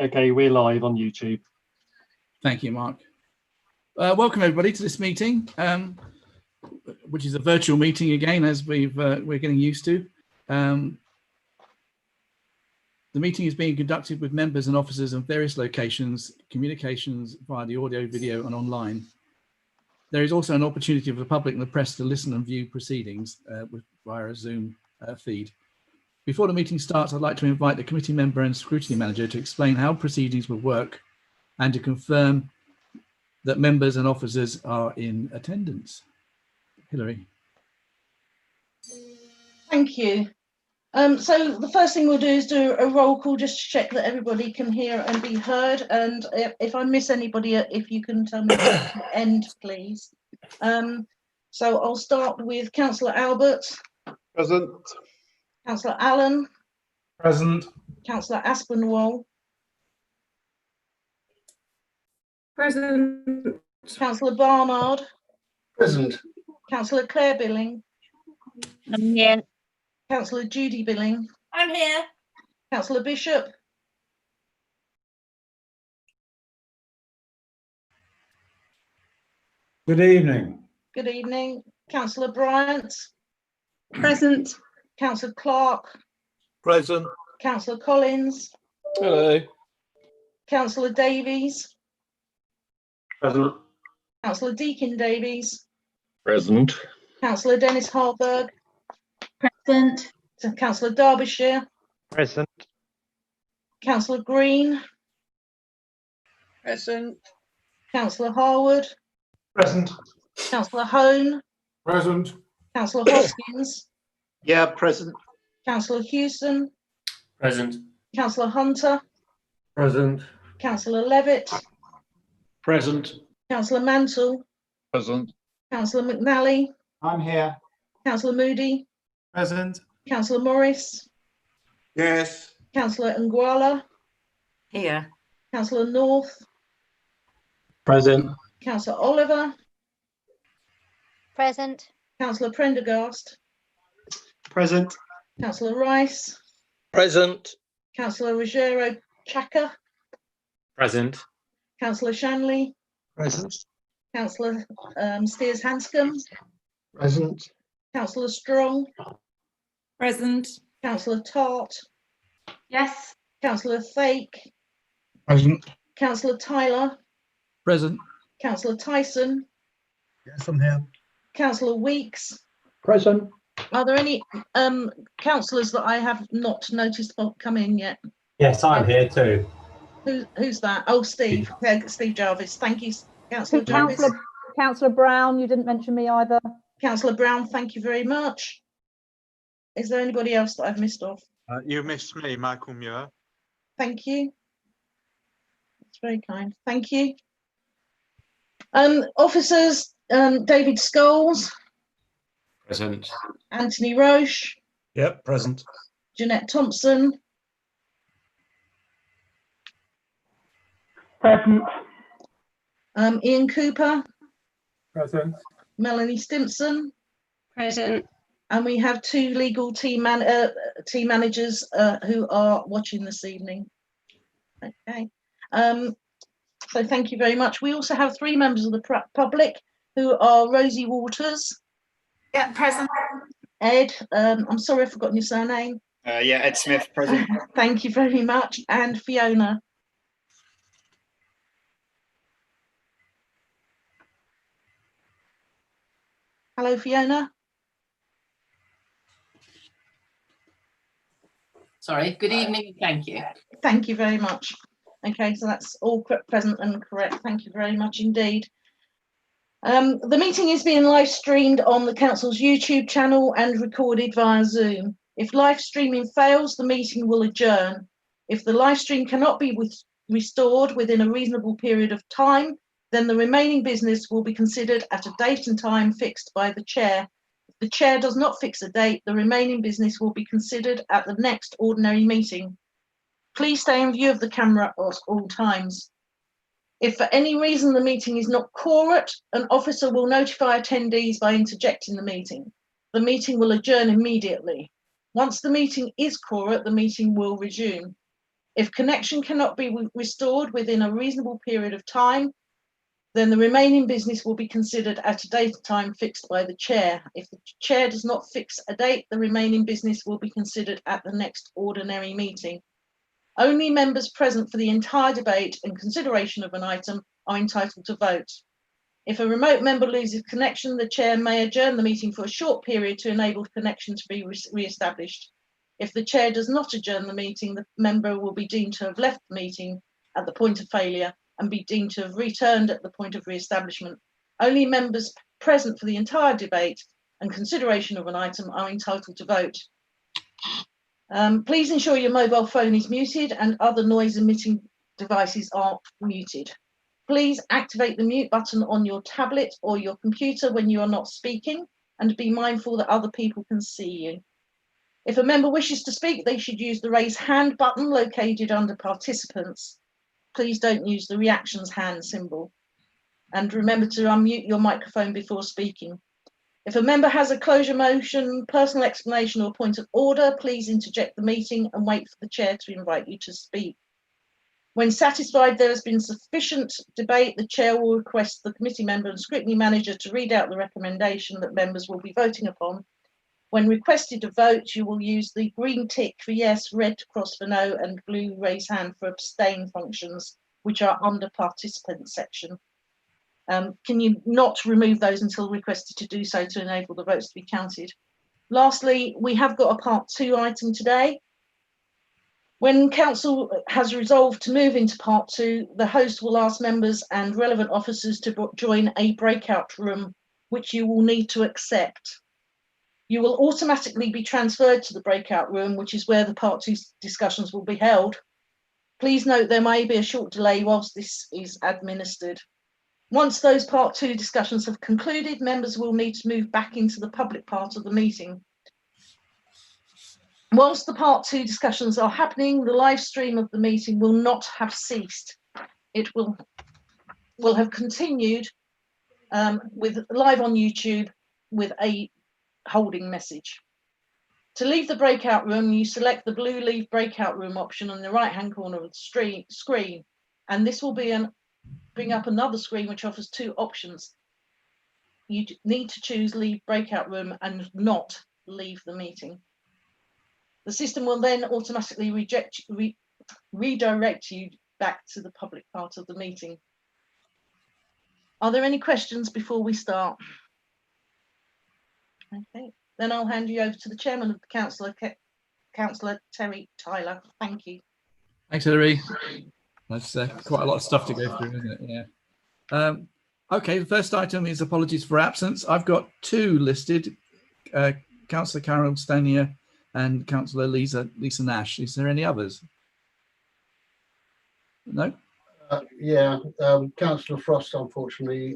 Okay, we're live on YouTube. Thank you, Mark. Welcome everybody to this meeting, which is a virtual meeting again, as we're getting used to. The meeting is being conducted with members and officers in various locations, communications via the audio, video, and online. There is also an opportunity for the public and the press to listen and view proceedings via a Zoom feed. Before the meeting starts, I'd like to invite the committee member and scrutiny manager to explain how proceedings will work and to confirm that members and officers are in attendance. Hilary. Thank you. So the first thing we'll do is do a roll call just to check that everybody can hear and be heard. And if I miss anybody, if you can tell me at the end, please. So I'll start with Councillor Albert. Present. Councillor Allen. Present. Councillor Aspinwall. Present. Councillor Barnard. Present. Councillor Claire Billing. I'm here. Councillor Judy Billing. I'm here. Councillor Bishop. Good evening. Good evening. Councillor Bryant. Present. Councillor Clark. Present. Councillor Collins. Hello. Councillor Davies. Present. Councillor Deakin Davies. Present. Councillor Dennis Harburg. Present. Councillor Derbyshire. Present. Councillor Green. Present. Councillor Harwood. Present. Councillor Hone. Present. Councillor Hoskins. Yeah, present. Councillor Hewson. Present. Councillor Hunter. Present. Councillor Levitt. Present. Councillor Mantle. Present. Councillor McNally. I'm here. Councillor Moody. Present. Councillor Morris. Yes. Councillor Nguala. Here. Councillor North. Present. Councillor Oliver. Present. Councillor Prendergast. Present. Councillor Rice. Present. Councillor Ruggiero Chaka. Present. Councillor Shanley. Present. Councillor Steers Hanscom. Present. Councillor Strong. Present. Councillor Tart. Yes. Councillor Fake. Present. Councillor Tyler. Present. Councillor Tyson. Yes, I'm here. Councillor Weeks. Present. Are there any councillors that I have not noticed come in yet? Yes, I'm here too. Who's that? Oh, Steve. Steve Jarvis. Thank you, Councillor Jarvis. Councillor Brown, you didn't mention me either. Councillor Brown, thank you very much. Is there anybody else that I've missed off? You missed me, Michael Muir. Thank you. That's very kind. Thank you. Officers, David Scholes. Present. Anthony Roche. Yep, present. Jeanette Thompson. Present. Ian Cooper. Present. Melanie Stimpson. Present. And we have two legal team managers who are watching this evening. Okay. So thank you very much. We also have three members of the public who are Rosie Waters. Yeah, present. Ed, I'm sorry I've forgotten your surname. Yeah, Ed Smith, present. Thank you very much. And Fiona. Hello, Fiona. Sorry. Good evening. Thank you. Thank you very much. Okay, so that's all present and correct. Thank you very much indeed. The meeting is being live streamed on the council's YouTube channel and recorded via Zoom. If live streaming fails, the meeting will adjourn. If the live stream cannot be restored within a reasonable period of time, then the remaining business will be considered at a date and time fixed by the chair. If the chair does not fix a date, the remaining business will be considered at the next ordinary meeting. Please stay in view of the camera at all times. If for any reason the meeting is not quorate, an officer will notify attendees by interjecting the meeting. The meeting will adjourn immediately. Once the meeting is quorate, the meeting will resume. If connection cannot be restored within a reasonable period of time, then the remaining business will be considered at a date time fixed by the chair. If the chair does not fix a date, the remaining business will be considered at the next ordinary meeting. Only members present for the entire debate and consideration of an item are entitled to vote. If a remote member loses connection, the chair may adjourn the meeting for a short period to enable connection to be re-established. If the chair does not adjourn the meeting, the member will be deemed to have left the meeting at the point of failure and be deemed to have returned at the point of re-establishment. Only members present for the entire debate and consideration of an item are entitled to vote. Please ensure your mobile phone is muted and other noise emitting devices are muted. Please activate the mute button on your tablet or your computer when you are not speaking, and be mindful that other people can see you. If a member wishes to speak, they should use the raise hand button located under participants. Please don't use the reactions hand symbol. And remember to unmute your microphone before speaking. If a member has a closure motion, personal explanation or point of order, please interject the meeting and wait for the chair to invite you to speak. When satisfied there has been sufficient debate, the chair will request the committee member and scrutiny manager to read out the recommendation that members will be voting upon. When requested to vote, you will use the green tick for yes, red cross for no, and blue raise hand for abstain functions, which are under participant section. Can you not remove those until requested to do so to enable the votes to be counted? Lastly, we have got a part 2 item today. When council has resolved to move into part 2, the host will ask members and relevant officers to join a breakout room, which you will need to accept. You will automatically be transferred to the breakout room, which is where the part 2 discussions will be held. Please note there may be a short delay whilst this is administered. Once those part 2 discussions have concluded, members will need to move back into the public part of the meeting. Whilst the part 2 discussions are happening, the live stream of the meeting will not have ceased. It will have continued with live on YouTube with a holding message. To leave the breakout room, you select the blue leave breakout room option on the right hand corner of the screen, and this will bring up another screen which offers 2 options. You need to choose leave breakout room and not leave the meeting. The system will then automatically redirect you back to the public part of the meeting. Are there any questions before we start? Okay, then I'll hand you over to the chairman of the council, Councillor Terry Tyler. Thank you. Thanks, Hilary. That's quite a lot of stuff to go through, isn't it? Yeah. Okay, the first item is apologies for absence. I've got 2 listed, Councillor Carol Stanier and Councillor Lisa Nash. Is there any others? No? Yeah, Councillor Frost, unfortunately,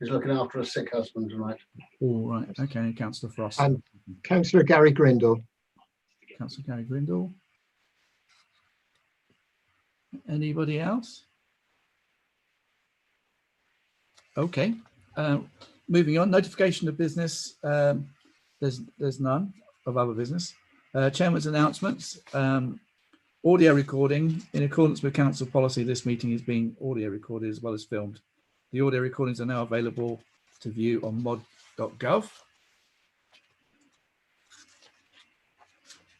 is looking after a sick husband tonight. All right. Okay, Councillor Frost. And Councillor Gary Grindle. Councillor Gary Grindle. Anybody else? Okay. Moving on. Notification of business. There's none of other business. Chairman's announcements. Audio recording. In accordance with council policy, this meeting is being audio recorded as well as filmed. The audio recordings are now available to view on mod.gov.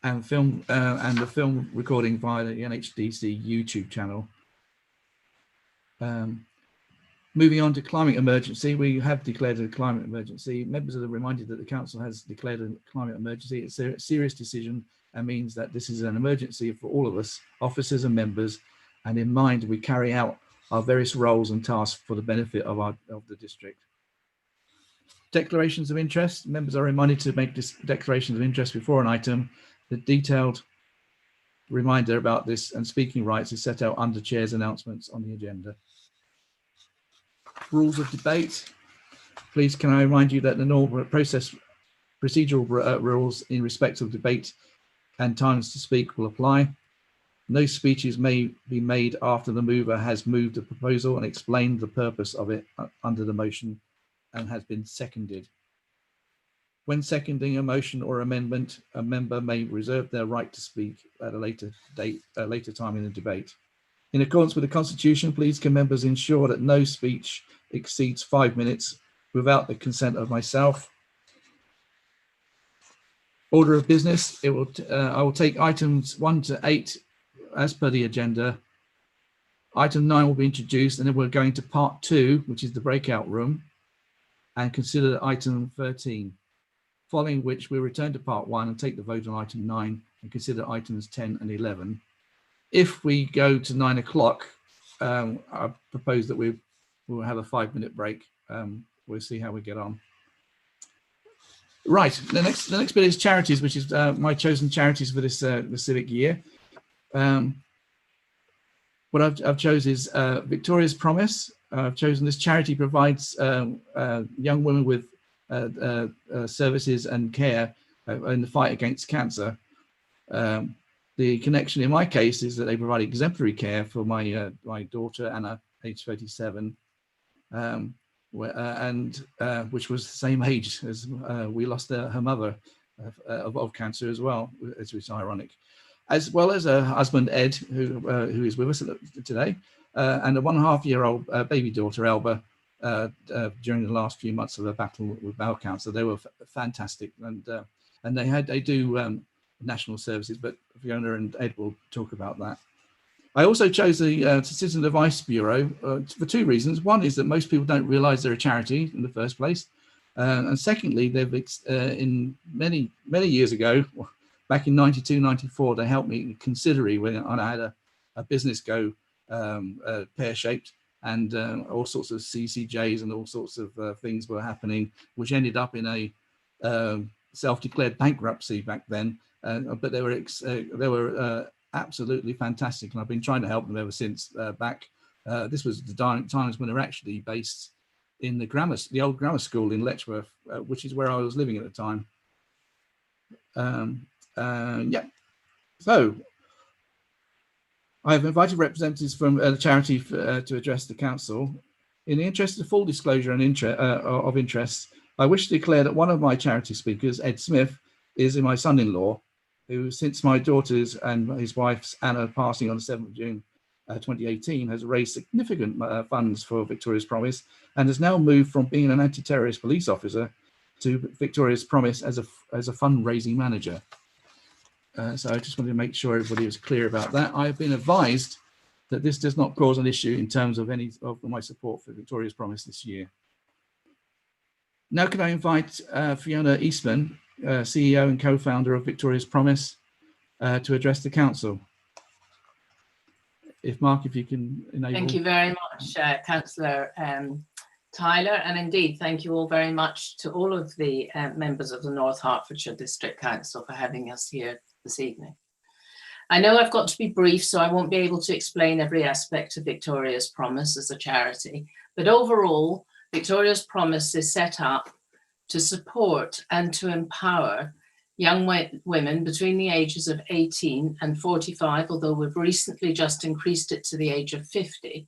And the film recording via the NHDC YouTube channel. Moving on to climate emergency, we have declared a climate emergency. Members are reminded that the council has declared a climate emergency. It's a serious decision and means that this is an emergency for all of us, officers and members, and in mind we carry out our various roles and tasks for the benefit of the district. Declarations of interest. Members are reminded to make declarations of interest before an item. The detailed reminder about this and speaking rights is set out under Chair's announcements on the agenda. Rules of debate. Please can I remind you that the normal procedural rules in respect of debate and times to speak will apply. No speeches may be made after the mover has moved a proposal and explained the purpose of it under the motion and has been seconded. When seconding a motion or amendment, a member may reserve their right to speak at a later time in the debate. In accordance with the Constitution, please can members ensure that no speech exceeds 5 minutes without the consent of myself. Order of business, I will take items 1 to 8 as per the agenda. Item 9 will be introduced, and then we're going to part 2, which is the breakout room, and consider item 13. Following which we'll return to part 1 and take the vote on item 9 and consider items 10 and 11. If we go to 9 o'clock, I propose that we will have a 5-minute break. We'll see how we get on. Right, the next bit is charities, which is my chosen charities for this the civic year. What I've chosen is Victoria's Promise. I've chosen this charity provides young women with services and care in the fight against cancer. The connection in my case is that they provide exemplary care for my my daughter Anna, age 37, which was the same age as we lost her mother of cancer as well, which is ironic, as well as her husband Ed, who is with us today, and a 1.5-year-old baby daughter Elba. During the last few months of her battle with bowel cancer, they were fantastic, and they do national services, but Fiona and Ed will talk about that. I also chose the Citizen Advice Bureau for 2 reasons. One is that most people don't realise they're a charity in the first place, and secondly, they've in many years ago, back in 92, 94, they helped me considerably when I had a business go pear-shaped. And all sorts of CCJs and all sorts of things were happening, which ended up in a self-declared bankruptcy back then. But they were absolutely fantastic, and I've been trying to help them ever since. This was the times when they were actually based in the old grammar school in Letchworth, which is where I was living at the time. Yeah. So I have invited representatives from the charity to address the council. In the interest of full disclosure and of interest, I wish to declare that one of my charity speakers, Ed Smith, is my son-in-law, who since my daughter's and his wife's Anna passing on the 7th of June 2018 has raised significant funds for Victoria's Promise and has now moved from being an anti-terrorist police officer to Victoria's Promise as a fundraising manager. So I just wanted to make sure everybody was clear about that. I have been advised that this does not cause an issue in terms of any of my support for Victoria's Promise this year. Now can I invite Fiona Eastman, CEO and co-founder of Victoria's Promise, to address the council. Mark, if you can enable. Thank you very much, Councillor Tyler, and indeed thank you all very much to all of the members of the North Hertfordshire District Council for having us here this evening. I know I've got to be brief, so I won't be able to explain every aspect of Victoria's Promise as a charity, but overall, Victoria's Promise is set up to support and to empower young women between the ages of 18 and 45, although we've recently just increased it to the age of 50,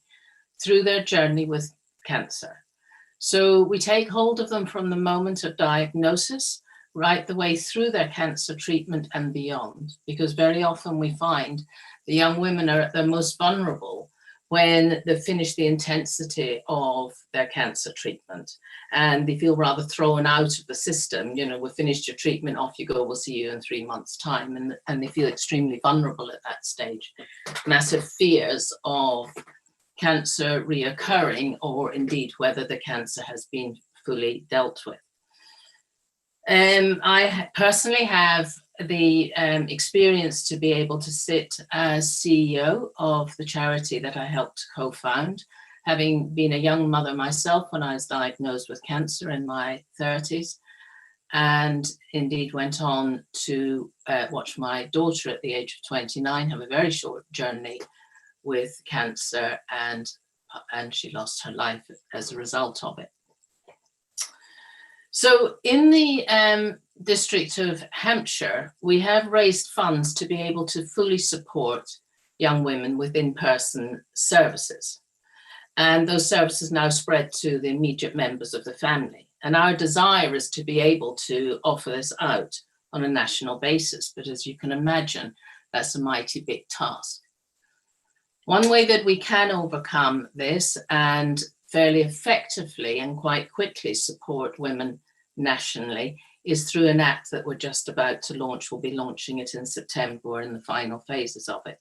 through their journey with cancer. So we take hold of them from the moment of diagnosis right the way through their cancer treatment and beyond, because very often we find the young women are at their most vulnerable when they've finished the intensity of their cancer treatment and they feel rather thrown out of the system. You know, we've finished your treatment, off you go, we'll see you in 3 months' time. And they feel extremely vulnerable at that stage. Massive fears of cancer reoccurring, or indeed whether the cancer has been fully dealt with. I personally have the experience to be able to sit as CEO of the charity that I helped co-found, having been a young mother myself when I was diagnosed with cancer in my 30s, and indeed went on to watch my daughter at the age of 29 have a very short journey with cancer, and she lost her life as a result of it. So in the District of Hampshire, we have raised funds to be able to fully support young women with in-person services. And those services now spread to the immediate members of the family. And our desire is to be able to offer this out on a national basis. But as you can imagine, that's a mighty big task. One way that we can overcome this and fairly effectively and quite quickly support women nationally is through an app that we're just about to launch. We'll be launching it in September. We're in the final phases of it.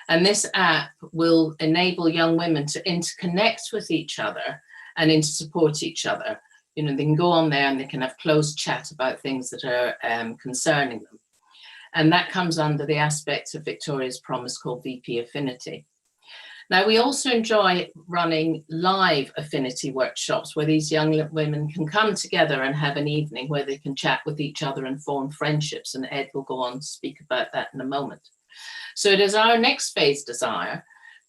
And this app will enable young women to interconnect with each other and to support each other. You know, they can go on there and they can have closed chat about things that are concerning them. And that comes under the aspect of Victoria's Promise called VP Affinity. Now, we also enjoy running live affinity workshops where these young women can come together and have an evening where they can chat with each other and form friendships. And Ed will go on to speak about that in a moment. So it is our next phase desire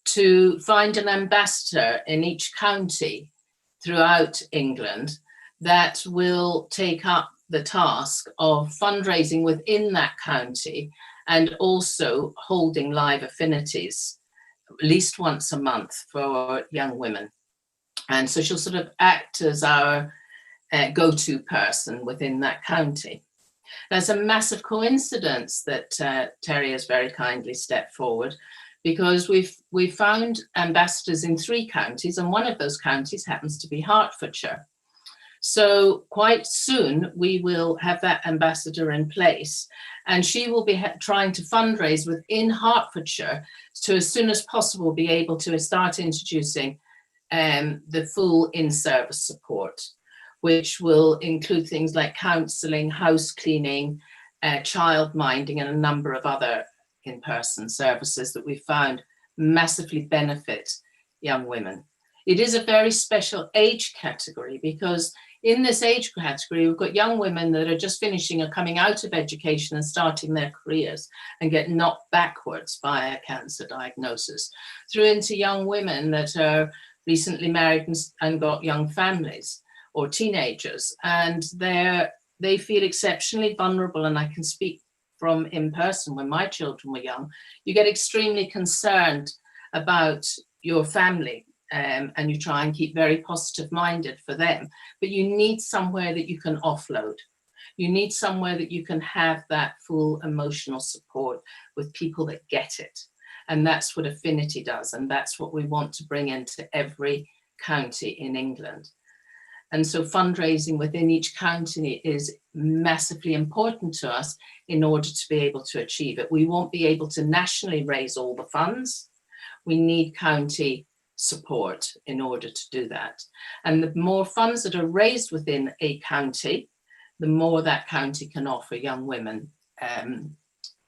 to find an ambassador in each county throughout England that will take up the task of fundraising within that county and also holding live affinities at least once a month for young women. And so she'll sort of act as our go-to person within that county. There's a massive coincidence that Terry has very kindly stepped forward, because we've found ambassadors in 3 counties, and one of those counties happens to be Hertfordshire. So quite soon we will have that ambassador in place, and she will be trying to fundraise within Hertfordshire to, as soon as possible, be able to start introducing the full in-service support, which will include things like counselling, house cleaning, child minding, and a number of other in-person services that we found massively benefit young women. It is a very special age category, because in this age category, we've got young women that are just finishing or coming out of education and starting their careers and get knocked backwards by a cancer diagnosis, through into young women that are recently married and got young families, or teenagers, and they feel exceptionally vulnerable. And I can speak from in person, when my children were young, you get extremely concerned about your family, and you try and keep very positive minded for them, but you need somewhere that you can offload. You need somewhere that you can have that full emotional support with people that get it. And that's what Affinity does. And that's what we want to bring into every county in England. And so fundraising within each county is massively important to us in order to be able to achieve it. We won't be able to nationally raise all the funds. We need county support in order to do that. And the more funds that are raised within a county, the more that county can offer young women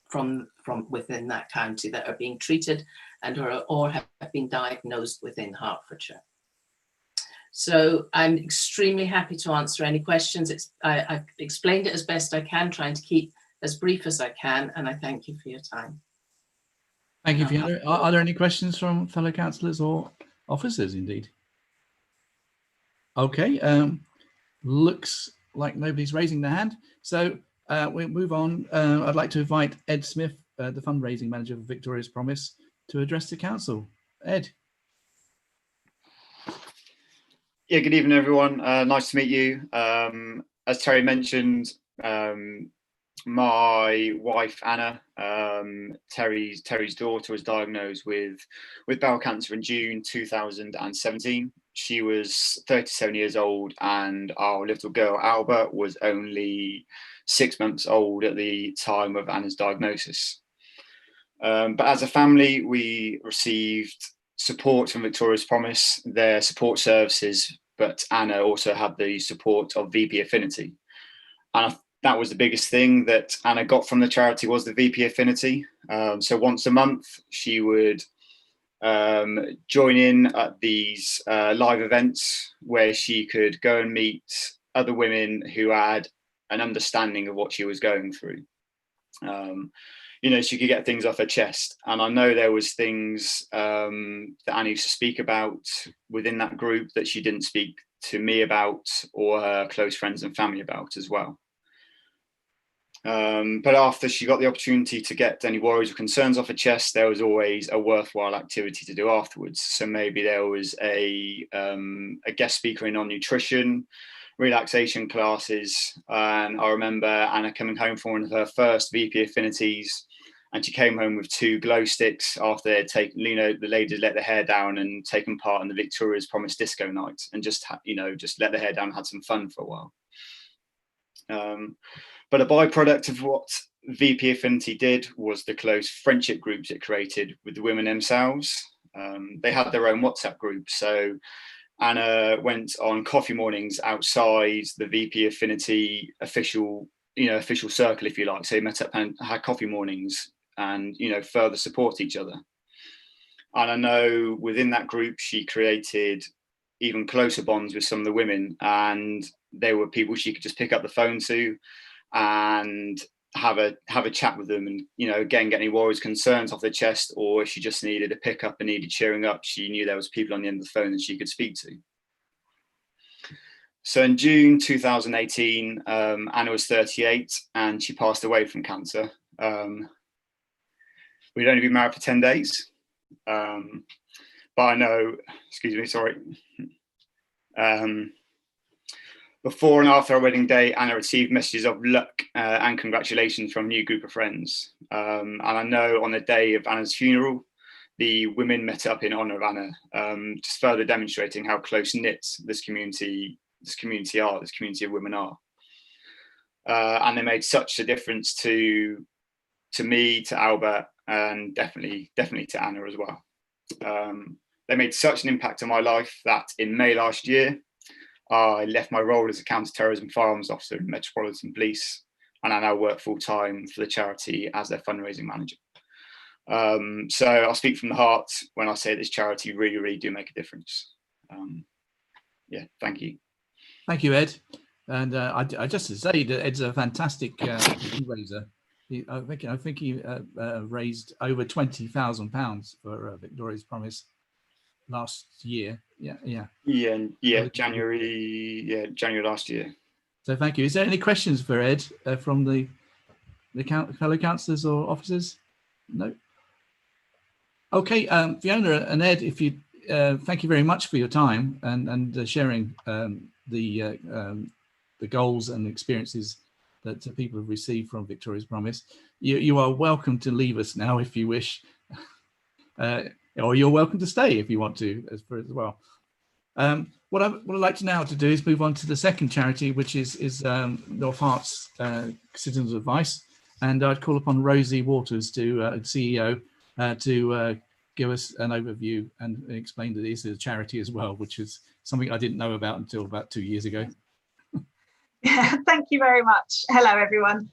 from within that county that are being treated and or have been diagnosed within Hertfordshire. So I'm extremely happy to answer any questions. I've explained it as best I can, trying to keep as brief as I can, and I thank you for your time. Thank you, Fiona. Are there any questions from fellow councillors or officers, indeed? Okay, looks like nobody's raising their hand. So we'll move on. I'd like to invite Ed Smith, the fundraising manager of Victoria's Promise, to address the council. Ed. Yeah, good evening, everyone. Nice to meet you. As Terry mentioned, my wife Anna, Terry's daughter, was diagnosed with bowel cancer in June 2017. She was 37 years old, and our little girl Alba was only 6 months old at the time of Anna's diagnosis. But as a family, we received support from Victoria's Promise, their support services, but Anna also had the support of VP Affinity. And that was the biggest thing that Anna got from the charity, was the VP Affinity. So once a month, she would join in at these live events where she could go and meet other women who had an understanding of what she was going through. You know, she could get things off her chest. And I know there was things that Anna used to speak about within that group that she didn't speak to me about, or her close friends and family about as well. But after she got the opportunity to get any worries or concerns off her chest, there was always a worthwhile activity to do afterwards. So maybe there was a guest speaker in on nutrition, relaxation classes. And I remember Anna coming home from one of her first VP affinities, and she came home with 2 glow sticks after they'd taken, the ladies let their hair down and taken part in the Victoria's Promise disco night, and just let their hair down and had some fun for a while. But a byproduct of what VP Affinity did was the close friendship groups it created with the women themselves. They had their own WhatsApp group, so Anna went on coffee mornings outside the VP Affinity official circle, if you like. So they met up and had coffee mornings and, further support each other. And I know within that group, she created even closer bonds with some of the women, and they were people she could just pick up the phone to and have a chat with them, and again, get any worries, concerns off their chest, or if she just needed a pick up and needed cheering up, she knew there was people on the end of the phone that she could speak to. So in June 2018, Anna was 38 and she passed away from cancer. We'd only been married for 10 days, but I know, before and after our wedding day, Anna received messages of luck and congratulations from a new group of friends. And I know on the day of Anna's funeral, the women met up in honour of Anna, just further demonstrating how close-knit this community of women are. And they made such a difference to me, to Albert, and definitely to Anna as well. They made such an impact on my life that in May last year, I left my role as a counter-terrorism firearms officer in Metropolitan Police, and I now work full-time for the charity as their fundraising manager. So I'll speak from the heart when I say this charity really, really do make a difference. Yeah, thank you. Thank you, Ed. And I just to say that Ed's a fantastic fundraiser. I think he raised over £20,000 for Victoria's Promise last year. January last year. So thank you. Is there any questions for Ed from the fellow councillors or officers? No. Okay, Fiona and Ed, if you thank you very much for your time and sharing the goals and experiences that people have received from Victoria's Promise. You are welcome to leave us now if you wish, or you're welcome to stay if you want to as well. What I'd like to now to do is move on to the second charity, which is North Hart's Citizens Advice, and I'd call upon Rosie Waters, CEO, to give us an overview and explain that this is a charity as well, which is something I didn't know about until about 2 years ago. Yeah, thank you very much. Hello, everyone.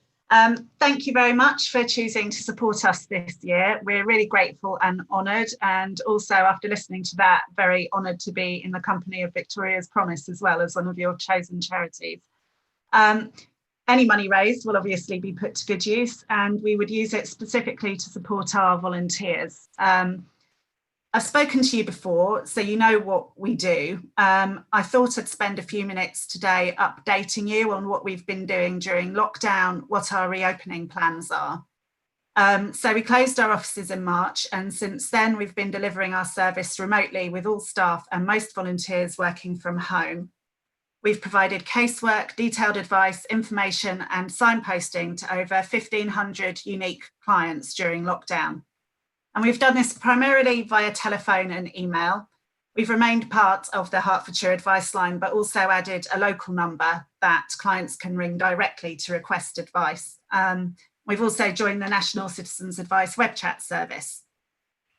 Thank you very much for choosing to support us this year. We're really grateful and honoured, and also after listening to that, very honoured to be in the company of Victoria's Promise as well as one of your chosen charities. Any money raised will obviously be put to good use, and we would use it specifically to support our volunteers. I've spoken to you before, so you know what we do. I thought I'd spend a few minutes today updating you on what we've been doing during lockdown, what our reopening plans are. So we closed our offices in March, and since then we've been delivering our service remotely with all staff and most volunteers working from home. We've provided casework, detailed advice, information and signposting to over 1,500 unique clients during lockdown. And we've done this primarily via telephone and email. We've remained part of the Hertfordshire Advice Line, but also added a local number that clients can ring directly to request advice. We've also joined the National Citizens Advice web chat service.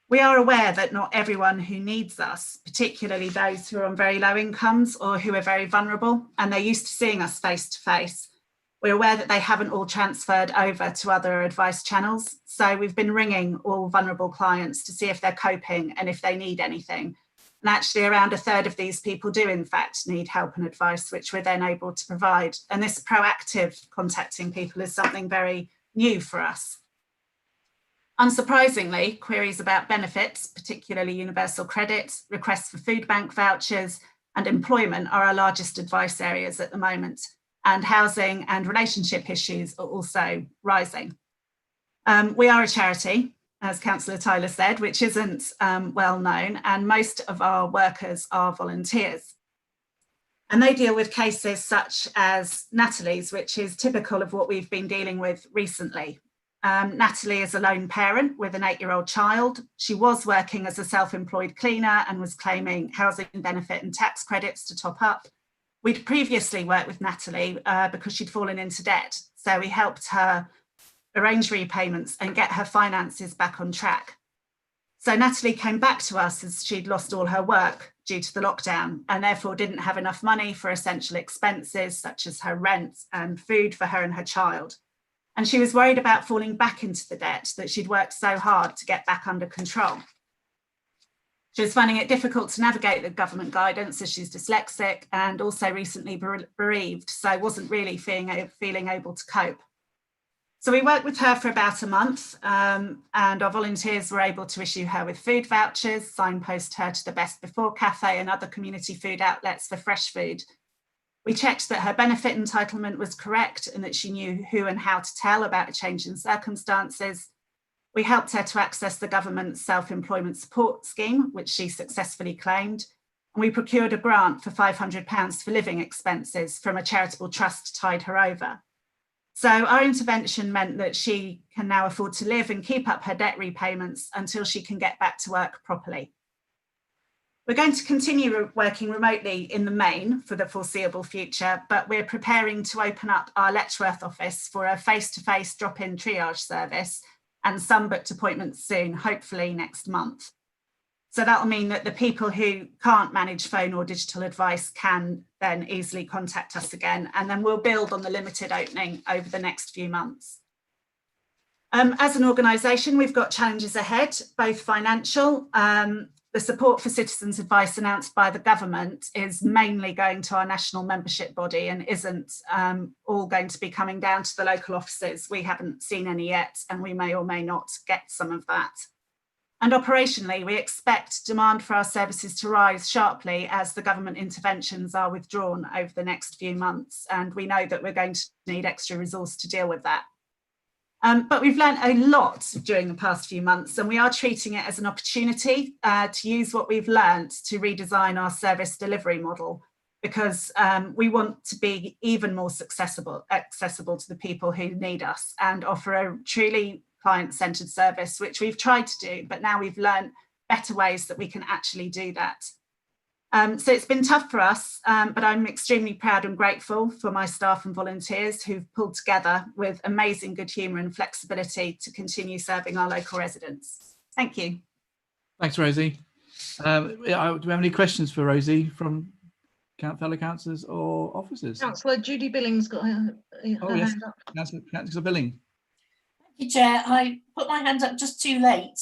We are aware that not everyone who needs us, particularly those who are on very low incomes or who are very vulnerable, and they're used to seeing us face to face, we're aware that they haven't all transferred over to other advice channels. So we've been ringing all vulnerable clients to see if they're coping and if they need anything. And actually around a third of these people do in fact need help and advice, which we're then able to provide. And this proactive contacting people is something very new for us. Unsurprisingly, queries about benefits, particularly universal credit, requests for food bank vouchers and employment are our largest advice areas at the moment. And housing and relationship issues are also rising. We are a charity, as Councillor Tyler said, which isn't well known, and most of our workers are volunteers. And they deal with cases such as Natalie's, which is typical of what we've been dealing with recently. Natalie is a lone parent with an 8-year-old child. She was working as a self-employed cleaner and was claiming housing benefit and tax credits to top up. We'd previously worked with Natalie because she'd fallen into debt. So we helped her arrange repayments and get her finances back on track. So Natalie came back to us as she'd lost all her work due to the lockdown and therefore didn't have enough money for essential expenses such as her rent and food for her and her child. And she was worried about falling back into the debt that she'd worked so hard to get back under control. She was finding it difficult to navigate the government guidance as she's dyslexic and also recently bereaved, so wasn't really feeling able to cope. So we worked with her for about a month and our volunteers were able to issue her with food vouchers, signpost her to the Best Before Cafe and other community food outlets for fresh food. We checked that her benefit entitlement was correct and that she knew who and how to tell about a change in circumstances. We helped her to access the government's self-employment support scheme, which she successfully claimed. And we procured a grant for £500 for living expenses from a charitable trust to tide her over. So our intervention meant that she can now afford to live and keep up her debt repayments until she can get back to work properly. We're going to continue working remotely in the main for the foreseeable future, but we're preparing to open up our Letchworth office for a face-to-face drop-in triage service and some booked appointments soon, hopefully next month. So that'll mean that the people who can't manage phone or digital advice can then easily contact us again, and then we'll build on the limited opening over the next few months. As an organisation, we've got challenges ahead, both financial. The support for citizens' advice announced by the government is mainly going to our national membership body and isn't all going to be coming down to the local offices. We haven't seen any yet, and we may or may not get some of that. And operationally, we expect demand for our services to rise sharply as the government interventions are withdrawn over the next few months. And we know that we're going to need extra resource to deal with that. But we've learned a lot during the past few months, and we are treating it as an opportunity to use what we've learned to redesign our service delivery model, because we want to be even more accessible to the people who need us and offer a truly client-centred service, which we've tried to do, but now we've learned better ways that we can actually do that. So it's been tough for us, but I'm extremely proud and grateful for my staff and volunteers who've pulled together with amazing good humour and flexibility to continue serving our local residents. Thank you. Thanks, Rosie. Do we have any questions for Rosie from fellow councillors or officers? Councillor Judy Billings got her yes. hand up. Councillor Billing. Thank you, Chair. I put my hand up just too late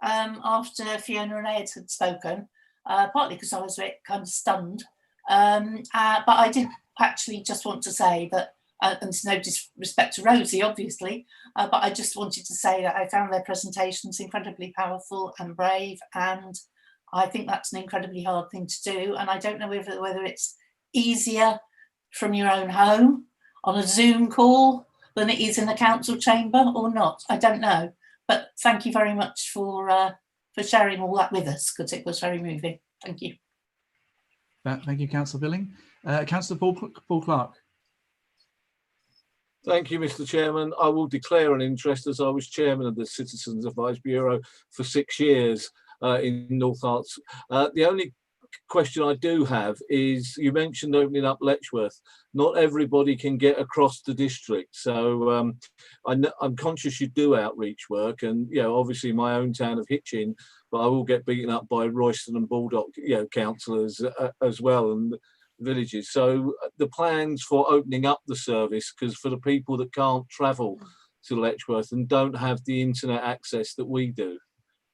after Fiona and Ed had spoken. Partly because I was a bit kind of stunned, but I did actually just want to say that, and there's no disrespect to Rosie, obviously, but I just wanted to say that I found their presentations incredibly powerful and brave, and I think that's an incredibly hard thing to do, and I don't know whether it's easier from your own home on a Zoom call than it is in the council chamber or not. I don't know, but thank you very much for sharing all that with us, because it was very moving. Thank you. Thank you, Councillor Billing. Councillor Paul Clark. Thank you, Mr. Chairman. I will declare an interest as I was chairman of the Citizens Advice Bureau for 6 years in North Herts. The only question I do have is, you mentioned opening up Letchworth. Not everybody can get across the district, so I'm conscious you do outreach work, and obviously my own town of Hitchin, but I will get beaten up by Royston and Baldock councillors as well, and villages. So the plans for opening up the service, because for the people that can't travel to Letchworth and don't have the internet access that we do,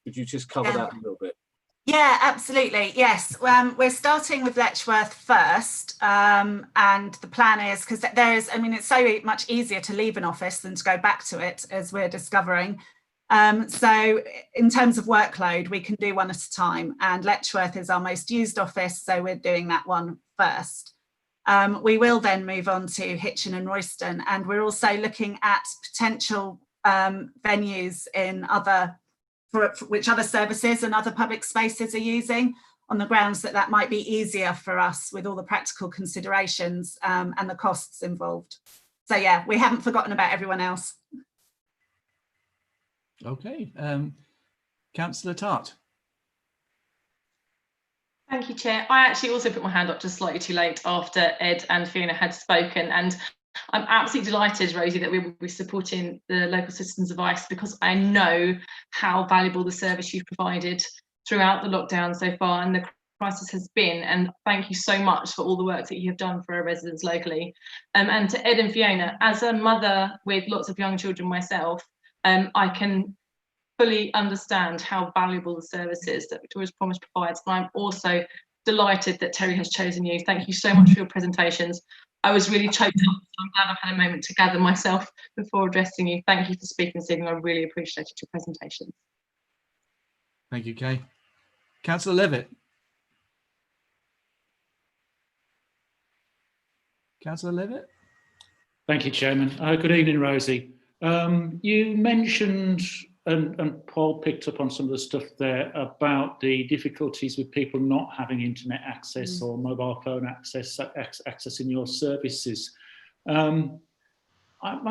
could you just cover that a little bit? Yeah, absolutely. Yes, we're starting with Letchworth first, and the plan is, because it's so much easier to leave an office than to go back to it, as we're discovering. So in terms of workload, we can do one at a time, and Letchworth is our most used office, so we're doing that one first. We will then move on to Hitchin and Royston, and we're also looking at potential venues in which other services and other public spaces are using. on the grounds that that might be easier for us with all the practical considerations and the costs involved. So yeah, we haven't forgotten about everyone else. Okay, Councillor Tart. Thank you, Chair. I actually also put my hand up just slightly too late after Ed and Fiona had spoken, and I'm absolutely delighted, Rosie, that we will be supporting the local citizens' advice, because I know how valuable the service you've provided throughout the lockdown so far and the crisis has been. And thank you so much for all the work that you have done for our residents locally. And to Ed and Fiona, as a mother with lots of young children myself, I can fully understand how valuable the service is that Victoria's Promise provides. And I'm also delighted that Terry has chosen you. Thank you so much for your presentations. I was really choked up, so I'm glad I've had a moment to gather myself before addressing you. Thank you for speaking this evening. I really appreciated your presentation. Thank you, Kay. Councillor Levitt. Councillor Levitt. Thank you, Chairman. Good evening, Rosie. You mentioned, and Paul picked up on some of the stuff there about the difficulties with people not having internet access or mobile phone access, accessing your services. I'm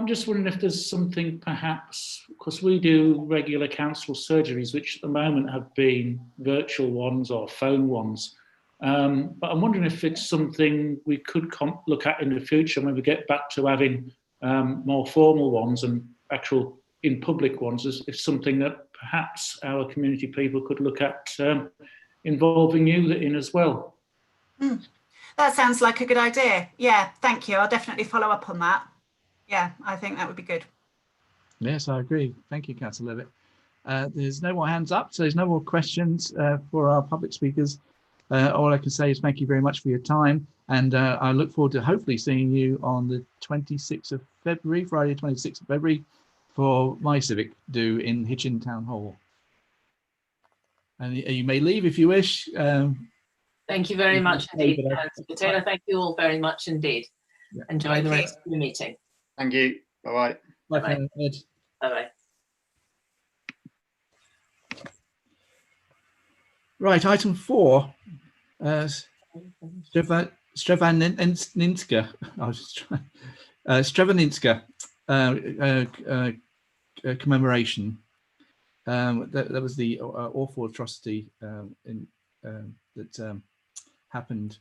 just wondering if there's something perhaps, because we do regular council surgeries, which at the moment have been virtual ones or phone ones. But I'm wondering if it's something we could look at in the future when we get back to having more formal ones and actual in public ones, if something that perhaps our community people could look at involving you in as well. That sounds like a good idea. Yeah, thank you. I'll definitely follow up on that. Yeah, I think that would be good. Yes, I agree. Thank you, Councillor Levitt. There's no more hands up, so there's no more questions for our public speakers. All I can say is thank you very much for your time, and I look forward to hopefully seeing you on the 26th of February, Friday 26th of February, for my civic do in Hitchin Town Hall. And you may leave if you wish. Thank you very much indeed, Councillor Taylor. Thank you all very much indeed. Yeah. Enjoy the rest of the meeting. Thank you. Bye-bye. Bye-bye. Bye-bye. Right, item 4. Strevaninska. I was just trying. Strevaninska commemoration. That was the awful atrocity that happened.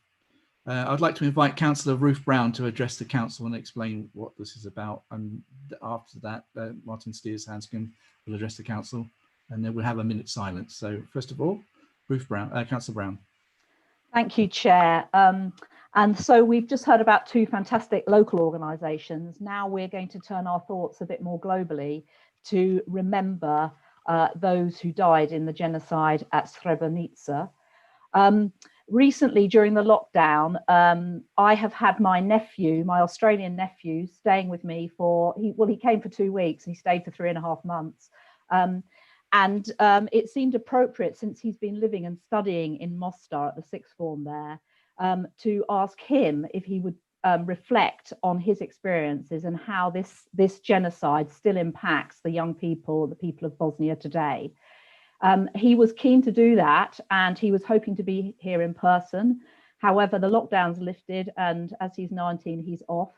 I'd like to invite Councillor Ruth Brown to address the council and explain what this is about. And after that, Martin Steers-Hanscom will address the council, and then we'll have a minute's silence. So first of all, Ruth Brown, Councillor Brown. Thank you, Chair. And so we've just heard about 2 fantastic local organisations. Now we're going to turn our thoughts a bit more globally to remember those who died in the genocide at Srebrenica. Recently, during the lockdown, I have had my nephew, my Australian nephew, staying with me for, he came for 2 weeks, he stayed for 3.5 months. And it seemed appropriate, since he's been living and studying in Mostar at the 6th form there, to ask him if he would reflect on his experiences and how this genocide still impacts the young people, the people of Bosnia today. He was keen to do that, and he was hoping to be here in person. However, the lockdown's lifted, and as he's 19, he's off.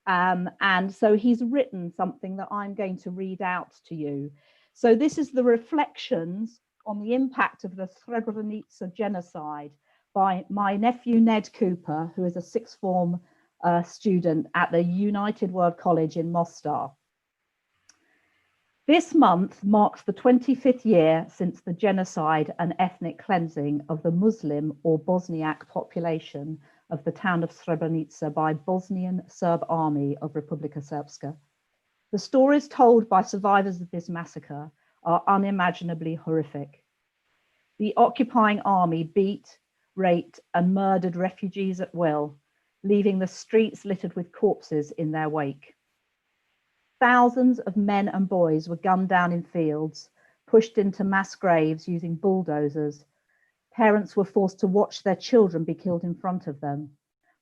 And so he's written something that I'm going to read out to you. So this is the reflections on the impact of the Srebrenica genocide by my nephew, Ned Cooper, who is a 6th form student at the United World College in Mostar. This month marks the 25th year since the genocide and ethnic cleansing of the Muslim or Bosniak population of the town of Srebrenica by Bosnian Serb Army of Republika Srpska. The stories told by survivors of this massacre are unimaginably horrific. The occupying army beat, raped, and murdered refugees at will, leaving the streets littered with corpses in their wake. Thousands of men and boys were gunned down in fields, pushed into mass graves using bulldozers. Parents were forced to watch their children be killed in front of them,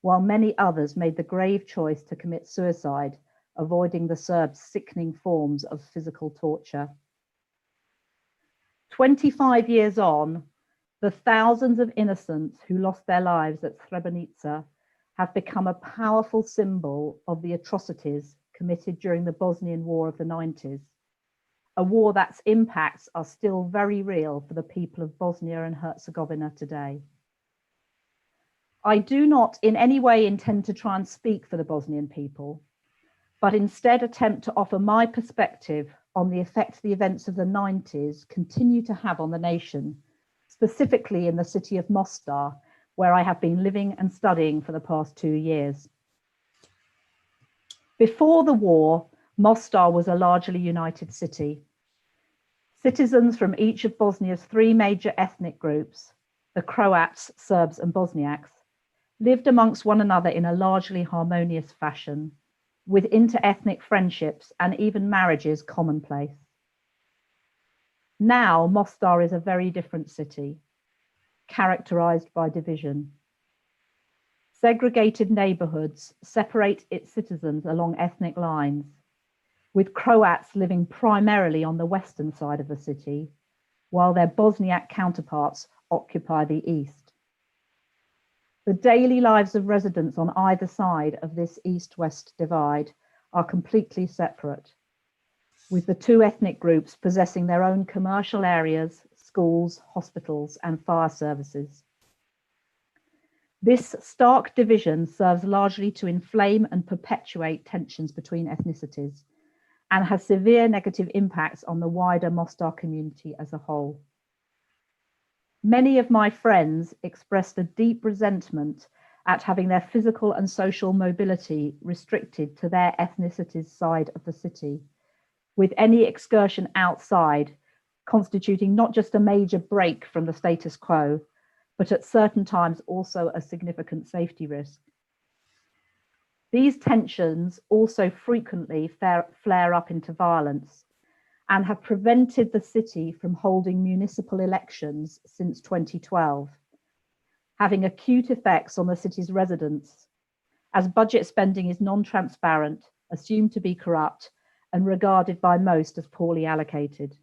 while many others made the grave choice to commit suicide, avoiding the Serbs' sickening forms of physical torture. 25 years on, The thousands of innocents who lost their lives at Srebrenica have become a powerful symbol of the atrocities committed during the Bosnian War of the 90s, a war that's impacts are still very real for the people of Bosnia and Herzegovina today. I do not in any way intend to try and speak for the Bosnian people, but instead attempt to offer my perspective on the effect the events of the 90s continue to have on the nation, specifically in the city of Mostar, where I have been living and studying for the past 2 years. Before the war, Mostar was a largely united city. Citizens from each of Bosnia's 3 major ethnic groups, the Croats, Serbs and Bosniaks, lived amongst one another in a largely harmonious fashion, with inter-ethnic friendships and even marriages commonplace. Now, Mostar is a very different city, characterized by division. Segregated neighborhoods separate its citizens along ethnic lines, with Croats living primarily on the western side of the city, while their Bosniak counterparts occupy the east. The daily lives of residents on either side of this east-west divide are completely separate, with the 2 ethnic groups possessing their own commercial areas, schools, hospitals, and fire services. This stark division serves largely to inflame and perpetuate tensions between ethnicities and has severe negative impacts on the wider Mostar community as a whole. Many of my friends expressed a deep resentment at having their physical and social mobility restricted to their ethnicity's side of the city, with any excursion outside constituting not just a major break from the status quo, but at certain times also a significant safety risk. These tensions also frequently flare up into violence and have prevented the city from holding municipal elections since 2012, having acute effects on the city's residents, as budget spending is non-transparent, assumed to be corrupt, and regarded by most as poorly allocated.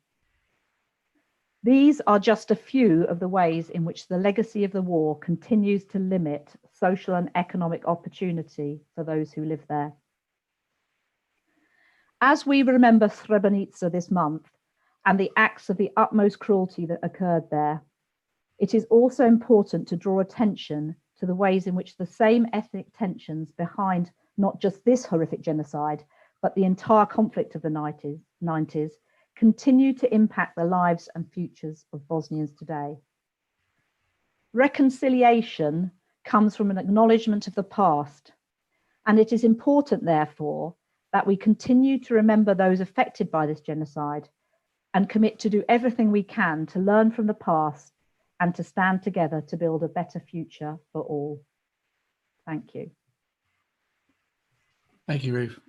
These are just a few of the ways in which the legacy of the war continues to limit social and economic opportunity for those who live there. As we remember Srebrenica this month and the acts of the utmost cruelty that occurred there, it is also important to draw attention to the ways in which the same ethnic tensions behind not just this horrific genocide, but the entire conflict of the 90s continue to impact the lives and futures of Bosnians today. Reconciliation comes from an acknowledgement of the past, and it is important, therefore, that we continue to remember those affected by this genocide and commit to do everything we can to learn from the past and to stand together to build a better future for all. Thank you. Thank you, Ruth.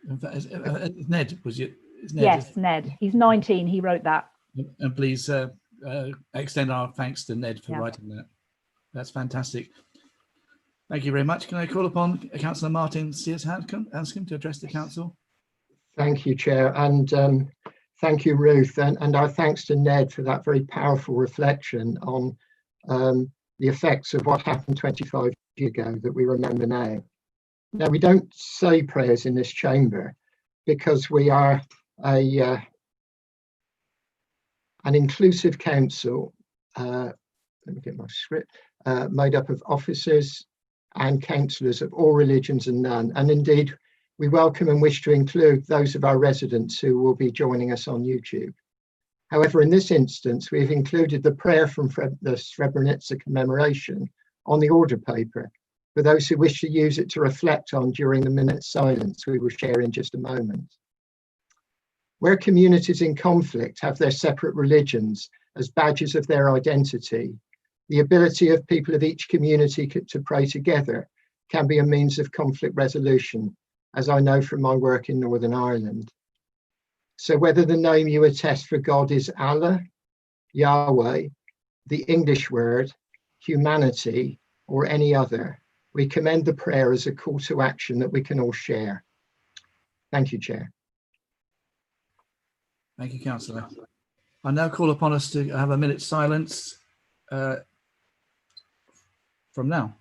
Ned, was it? Ned, yes, Ned. He's 19. He wrote that. And please extend our thanks to Ned for writing that. That's fantastic. Thank you very much. Can I call upon Councillor Martin Sears-Hanscom to address the council? Thank you, Chair, and thank you, Ruth, and our thanks to Ned for that very powerful reflection on the effects of what happened 25 years ago that we remember now. Now, we don't say prayers in this chamber because we are an inclusive council, let me get my script, made up of officers and councillors of all religions and none, and indeed we welcome and wish to include those of our residents who will be joining us on YouTube. However, in this instance, we've included the prayer from the Srebrenica commemoration on the order paper for those who wish to use it to reflect on during the minute silence we will share in just a moment. Where communities in conflict have their separate religions as badges of their identity, the ability of people of each community to pray together can be a means of conflict resolution, as I know from my work in Northern Ireland. So whether the name you attest for God is Allah, Yahweh, the English word, humanity, or any other, we commend the prayer as a call to action that we can all share. Thank you, Chair. Thank you, Councillor. I now call upon us to have a minute's silence from now.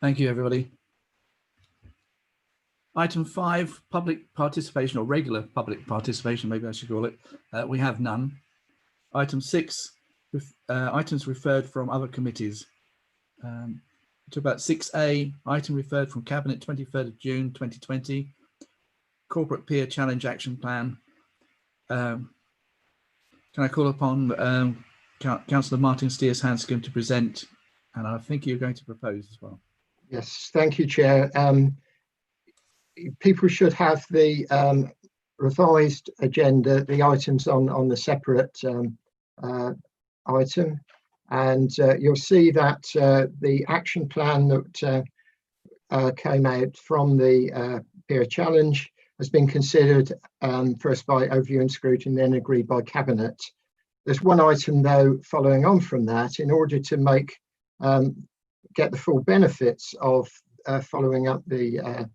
Thank you, everybody. Item 5, public participation, or regular public participation, maybe I should call it. We have none. Item 6, items referred from other committees. To about 6A, item referred from Cabinet 23rd of June 2020, Corporate Peer Challenge Action Plan. Can I call upon Councillor Martin Steers-Hanscom to present? And I think you're going to propose as well. Yes, thank you, Chair. People should have the revised agenda, the items on the separate item, and you'll see that the action plan that came out from the peer challenge has been considered first by overview and scrutiny, then agreed by Cabinet. There's one item though following on from that, in order to make get the full benefits of following up the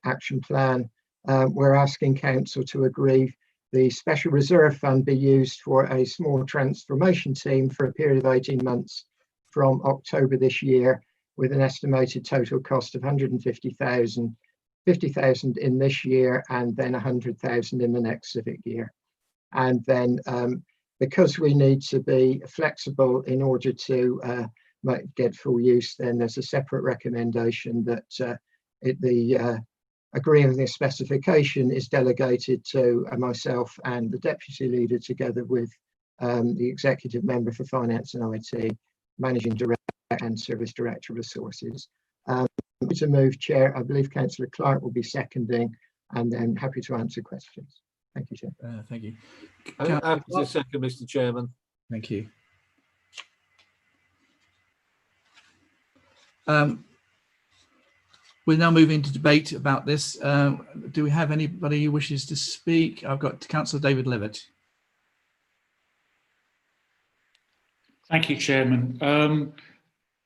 action plan. We're asking Council to agree the Special Reserve Fund be used for a small transformation team for a period of 18 months from October this year, with an estimated total cost of 150,000, 50,000 in this year, and then 100,000 in the next civic year. And then because we need to be flexible in order to get full use, then there's a separate recommendation that the agreeing the specification is delegated to myself and the deputy leader, together with the executive member for finance and IT, managing director and service director of resources. To move, Chair. I believe Councillor Clark will be seconding, and then happy to answer questions. Thank you, Chair. Thank you. Happy to second, Mr. Chairman. Thank you. We'll now move into debate about this. Do we have anybody who wishes to speak? I've got Councillor David Levitt. Thank you, Chairman.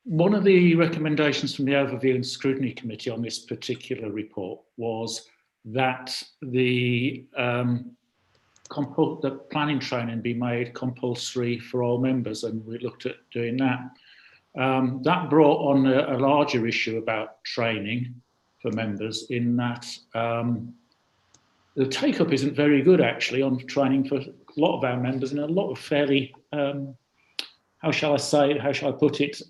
One of the recommendations from the Overview and Scrutiny Committee on this particular report was that the planning training be made compulsory for all members, and we looked at doing that. That brought on a larger issue about training for members, in that the take-up isn't very good actually on training for a lot of our members in a lot of fairly, how shall I put it,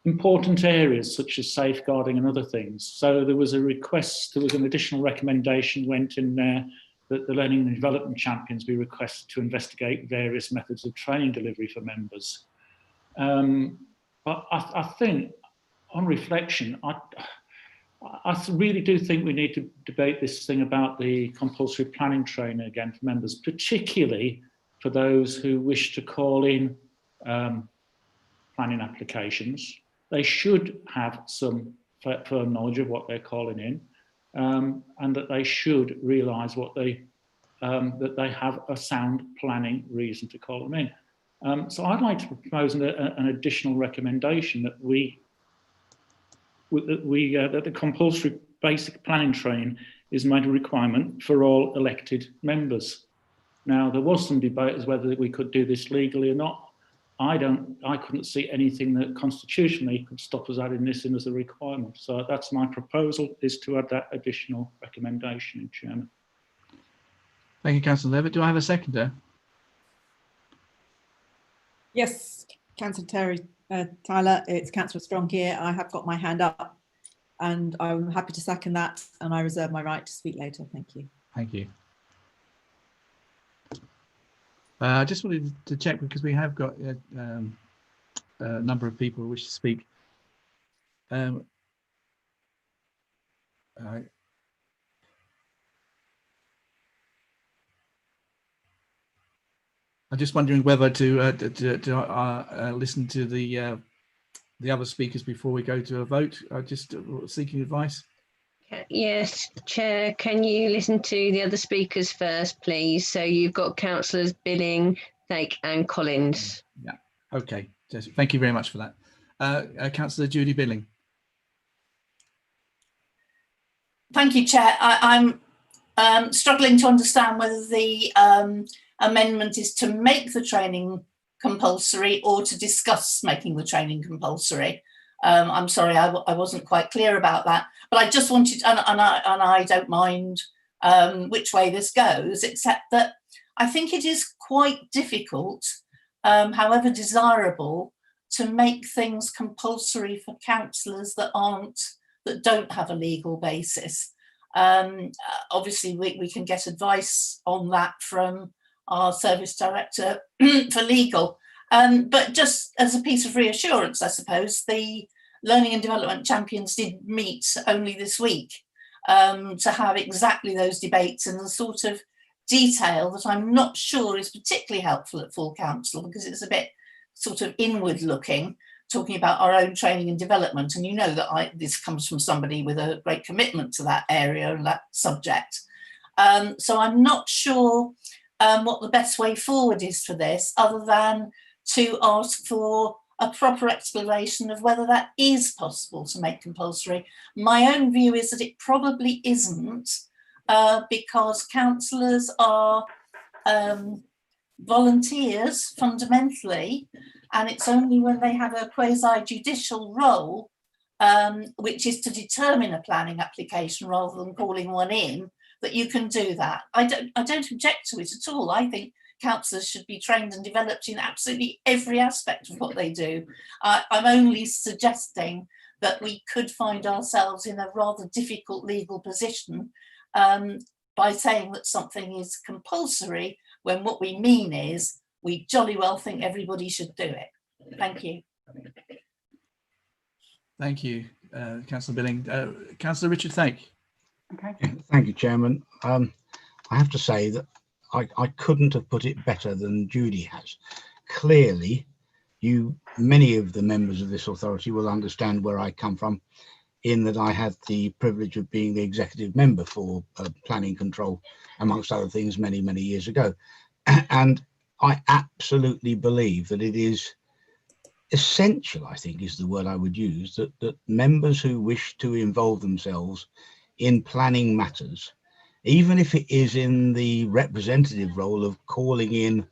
important areas such as safeguarding and other things. So there was a request, there was an additional recommendation went in there that the Learning and Development Champions be requested to investigate various methods of training delivery for members. But I think, on reflection, I really do think we need to debate this thing about the compulsory planning training again for members, particularly for those who wish to call in planning applications. They should have some firm knowledge of what they're calling in, and that they should realise what that they have a sound planning reason to call them in. So I'd like to propose an additional recommendation that that the compulsory basic planning training is made a requirement for all elected members. Now, there was some debate as whether we could do this legally or not. I couldn't see anything that constitutionally could stop us adding this in as a requirement. So that's my proposal, is to add that additional recommendation, Chairman. Thank you, Councillor Levitt. Do I have a seconder? Yes, Councillor Terry Tyler, it's Councillor Strong here. I have got my hand up and I'm happy to second that, and I reserve my right to speak later. Thank you. Thank you. I just wanted to check because we have got a number of people who wish to speak. I'm just wondering whether to listen to the other speakers before we go to a vote. Just seeking advice. Yes, Chair, can you listen to the other speakers first, please? So you've got Councillors Billing, Thake and Collins. Yeah, okay. Thank you very much for that. Councillor Judy Billing. Thank you, Chair. I'm struggling to understand whether the amendment is to make the training compulsory or to discuss making the training compulsory. I'm sorry, I wasn't quite clear about that, but I just wanted, and I don't mind which way this goes, except that I think it is quite difficult, however desirable, to make things compulsory for councillors that don't have a legal basis. Obviously, we can get advice on that from our service director for legal. But just as a piece of reassurance, I suppose, the Learning and Development Champions did meet only this week to have exactly those debates in the sort of detail that I'm not sure is particularly helpful at full council, because it's a bit sort of inward looking, talking about our own training and development. And you know that this comes from somebody with a great commitment to that area and that subject. So I'm not sure what the best way forward is for this, other than to ask for a proper exploration of whether that is possible to make compulsory. My own view is that it probably isn't, because councillors are volunteers fundamentally, and it's only when they have a quasi-judicial role, which is to determine a planning application rather than calling one in, that you can do that. I don't object to it at all. I think councillors should be trained and developed in absolutely every aspect of what they do. I'm only suggesting that we could find ourselves in a rather difficult legal position by saying that something is compulsory when what we mean is we jolly well think everybody should do it. Thank you. Thank you, Councillor Billing. Councillor Richard Thake. Okay. Thank you, Chairman. I have to say that I couldn't have put it better than Judy has. Clearly, many of the members of this authority will understand where I come from, in that I had the privilege of being the executive member for planning control, amongst other things, many, many years ago. And I absolutely believe that it is essential, I think is the word I would use, that members who wish to involve themselves in planning matters, even if it is in the representative role of calling in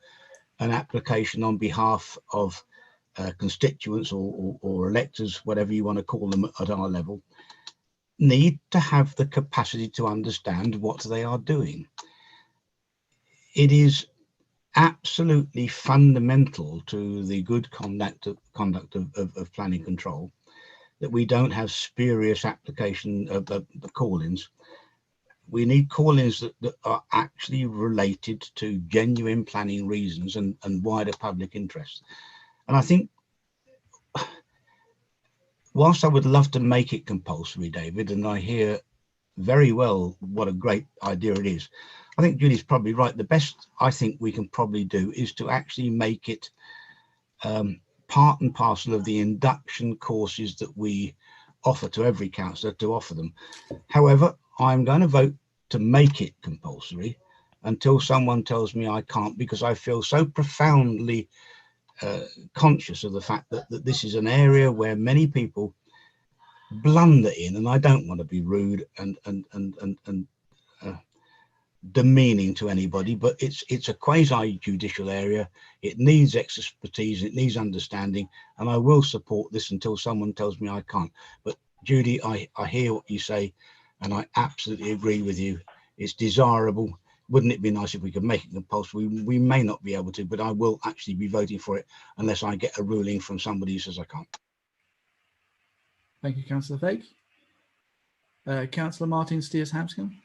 an application on behalf of constituents or electors, whatever you want to call them at our level, need to have the capacity to understand what they are doing. It is absolutely fundamental to the good conduct of planning control that we don't have spurious application of call-ins. We need call-ins that are actually related to genuine planning reasons and wider public interest. And I think, whilst I would love to make it compulsory, David, and I hear very well what a great idea it is, I think Judy's probably right. The best I think we can probably do is to actually make it part and parcel of the induction courses that we offer to every councillor to offer them. However, I'm going to vote to make it compulsory until someone tells me I can't, because I feel so profoundly conscious of the fact that this is an area where many people blunder in, and I don't want to be rude and demeaning to anybody, but it's a quasi-judicial area. It needs expertise, it needs understanding, and I will support this until someone tells me I can't. But Judy, I hear what you say, and I absolutely agree with you. It's desirable. wouldn't it be nice if we could make it compulsory? We may not be able to, but I will actually be voting for it unless I get a ruling from somebody who says I can't. Thank you, Councillor Fake. Councillor Martin Steers-Hampscombe.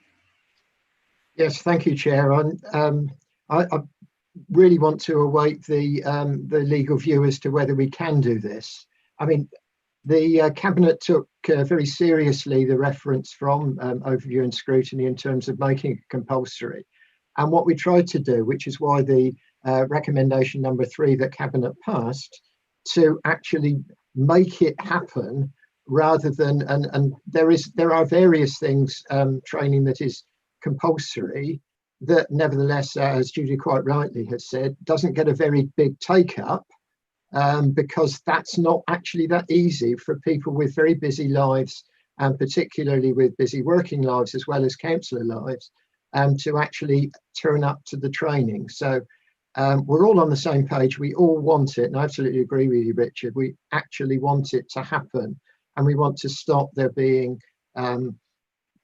Yes, thank you, Chair. I really want to await the legal view as to whether we can do this. I mean, the Cabinet took very seriously the reference from overview and scrutiny in terms of making it compulsory. And what we tried to do, which is why the recommendation number 3 that Cabinet passed, to actually make it happen rather than, and there are various things, training that is compulsory, that nevertheless, as Judy quite rightly has said, doesn't get a very big take up, because that's not actually that easy for people with very busy lives, and particularly with busy working lives as well as councillor lives, to actually turn up to the training. So we're all on the same page. We all want it, and I absolutely agree with you, Richard. We actually want it to happen, and we want to stop there being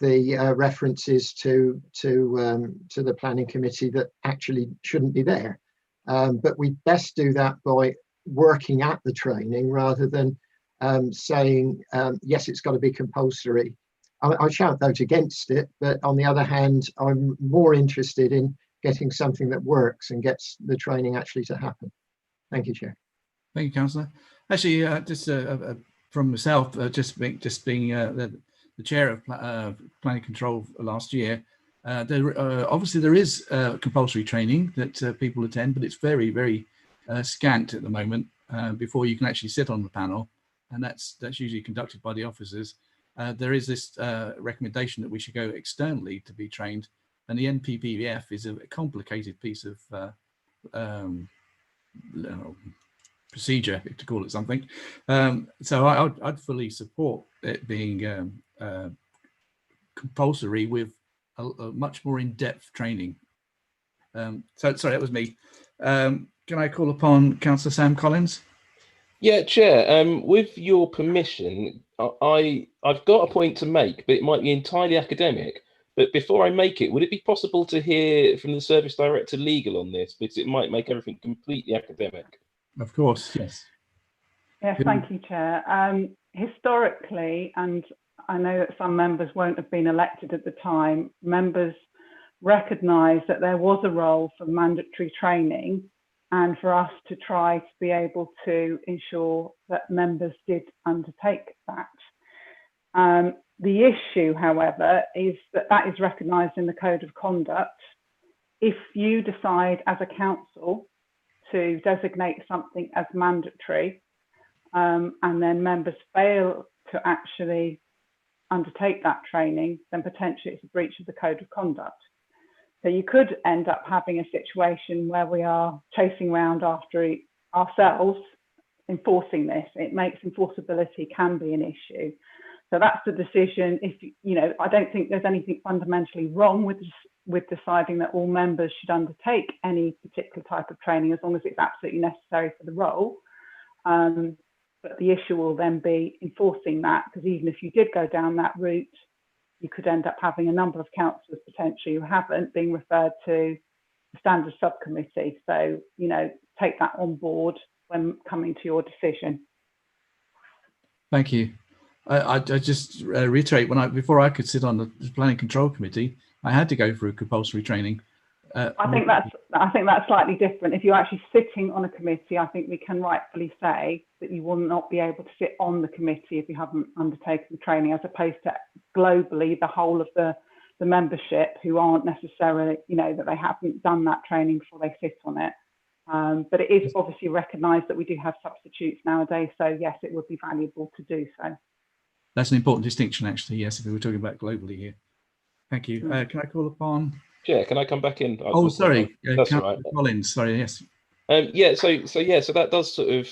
the references to the planning committee that actually shouldn't be there. But we best do that by working at the training rather than saying, yes, it's got to be compulsory. I shan't vote against it, but on the other hand, I'm more interested in getting something that works and gets the training actually to happen. Thank you, Chair. Thank you, Councillor. Actually, just from myself, just being the chair of planning control last year, obviously there is compulsory training that people attend, but it's very, very scant at the moment before you can actually sit on the panel, and that's usually conducted by the officers. There is this recommendation that we should go externally to be trained, and the NPPF is a complicated piece of procedure, to call it something. So I'd fully support it being compulsory with a much more in-depth training. So sorry, that was me. Can I call upon Councillor Sam Collins? Yeah, Chair, with your permission, I've got a point to make, but it might be entirely academic. But before I make it, would it be possible to hear from the Service Director Legal on this? Because it might make everything completely academic. Of course, yes. Yes, thank you, Chair. Historically, and I know that some members won't have been elected at the time, members recognised that there was a role for mandatory training and for us to try to be able to ensure that members did undertake that. The issue, however, is that is recognised in the Code of Conduct. If you decide as a council to designate something as mandatory, and then members fail to actually undertake that training, then potentially it's a breach of the Code of Conduct. So you could end up having a situation where we are chasing around after ourselves enforcing this. It makes enforceability can be an issue. So that's the decision. If you know, I don't think there's anything fundamentally wrong with deciding that all members should undertake any particular type of training as long as it's absolutely necessary for the role. But the issue will then be enforcing that, because even if you did go down that route, you could end up having a number of councillors potentially who haven't being referred to the standard subcommittee. So, you know, take that on board when coming to your decision. Thank you. I just reiterate, before I could sit on the Planning Control Committee, I had to go through compulsory training. I think that's slightly different. If you're actually sitting on a committee, I think we can rightfully say that you will not be able to sit on the committee if you haven't undertaken the training, as opposed to globally the whole of the membership who aren't necessarily, you know, that they haven't done that training before they sit on it. But it is obviously recognised that we do have substitutes nowadays, so yes, it would be valuable to do so. That's an important distinction, actually, yes, if we were talking about globally here. Thank you. Can I call upon... Chair, can I come back in? Oh, sorry. That's all right. Collins, sorry, yes. So that does sort of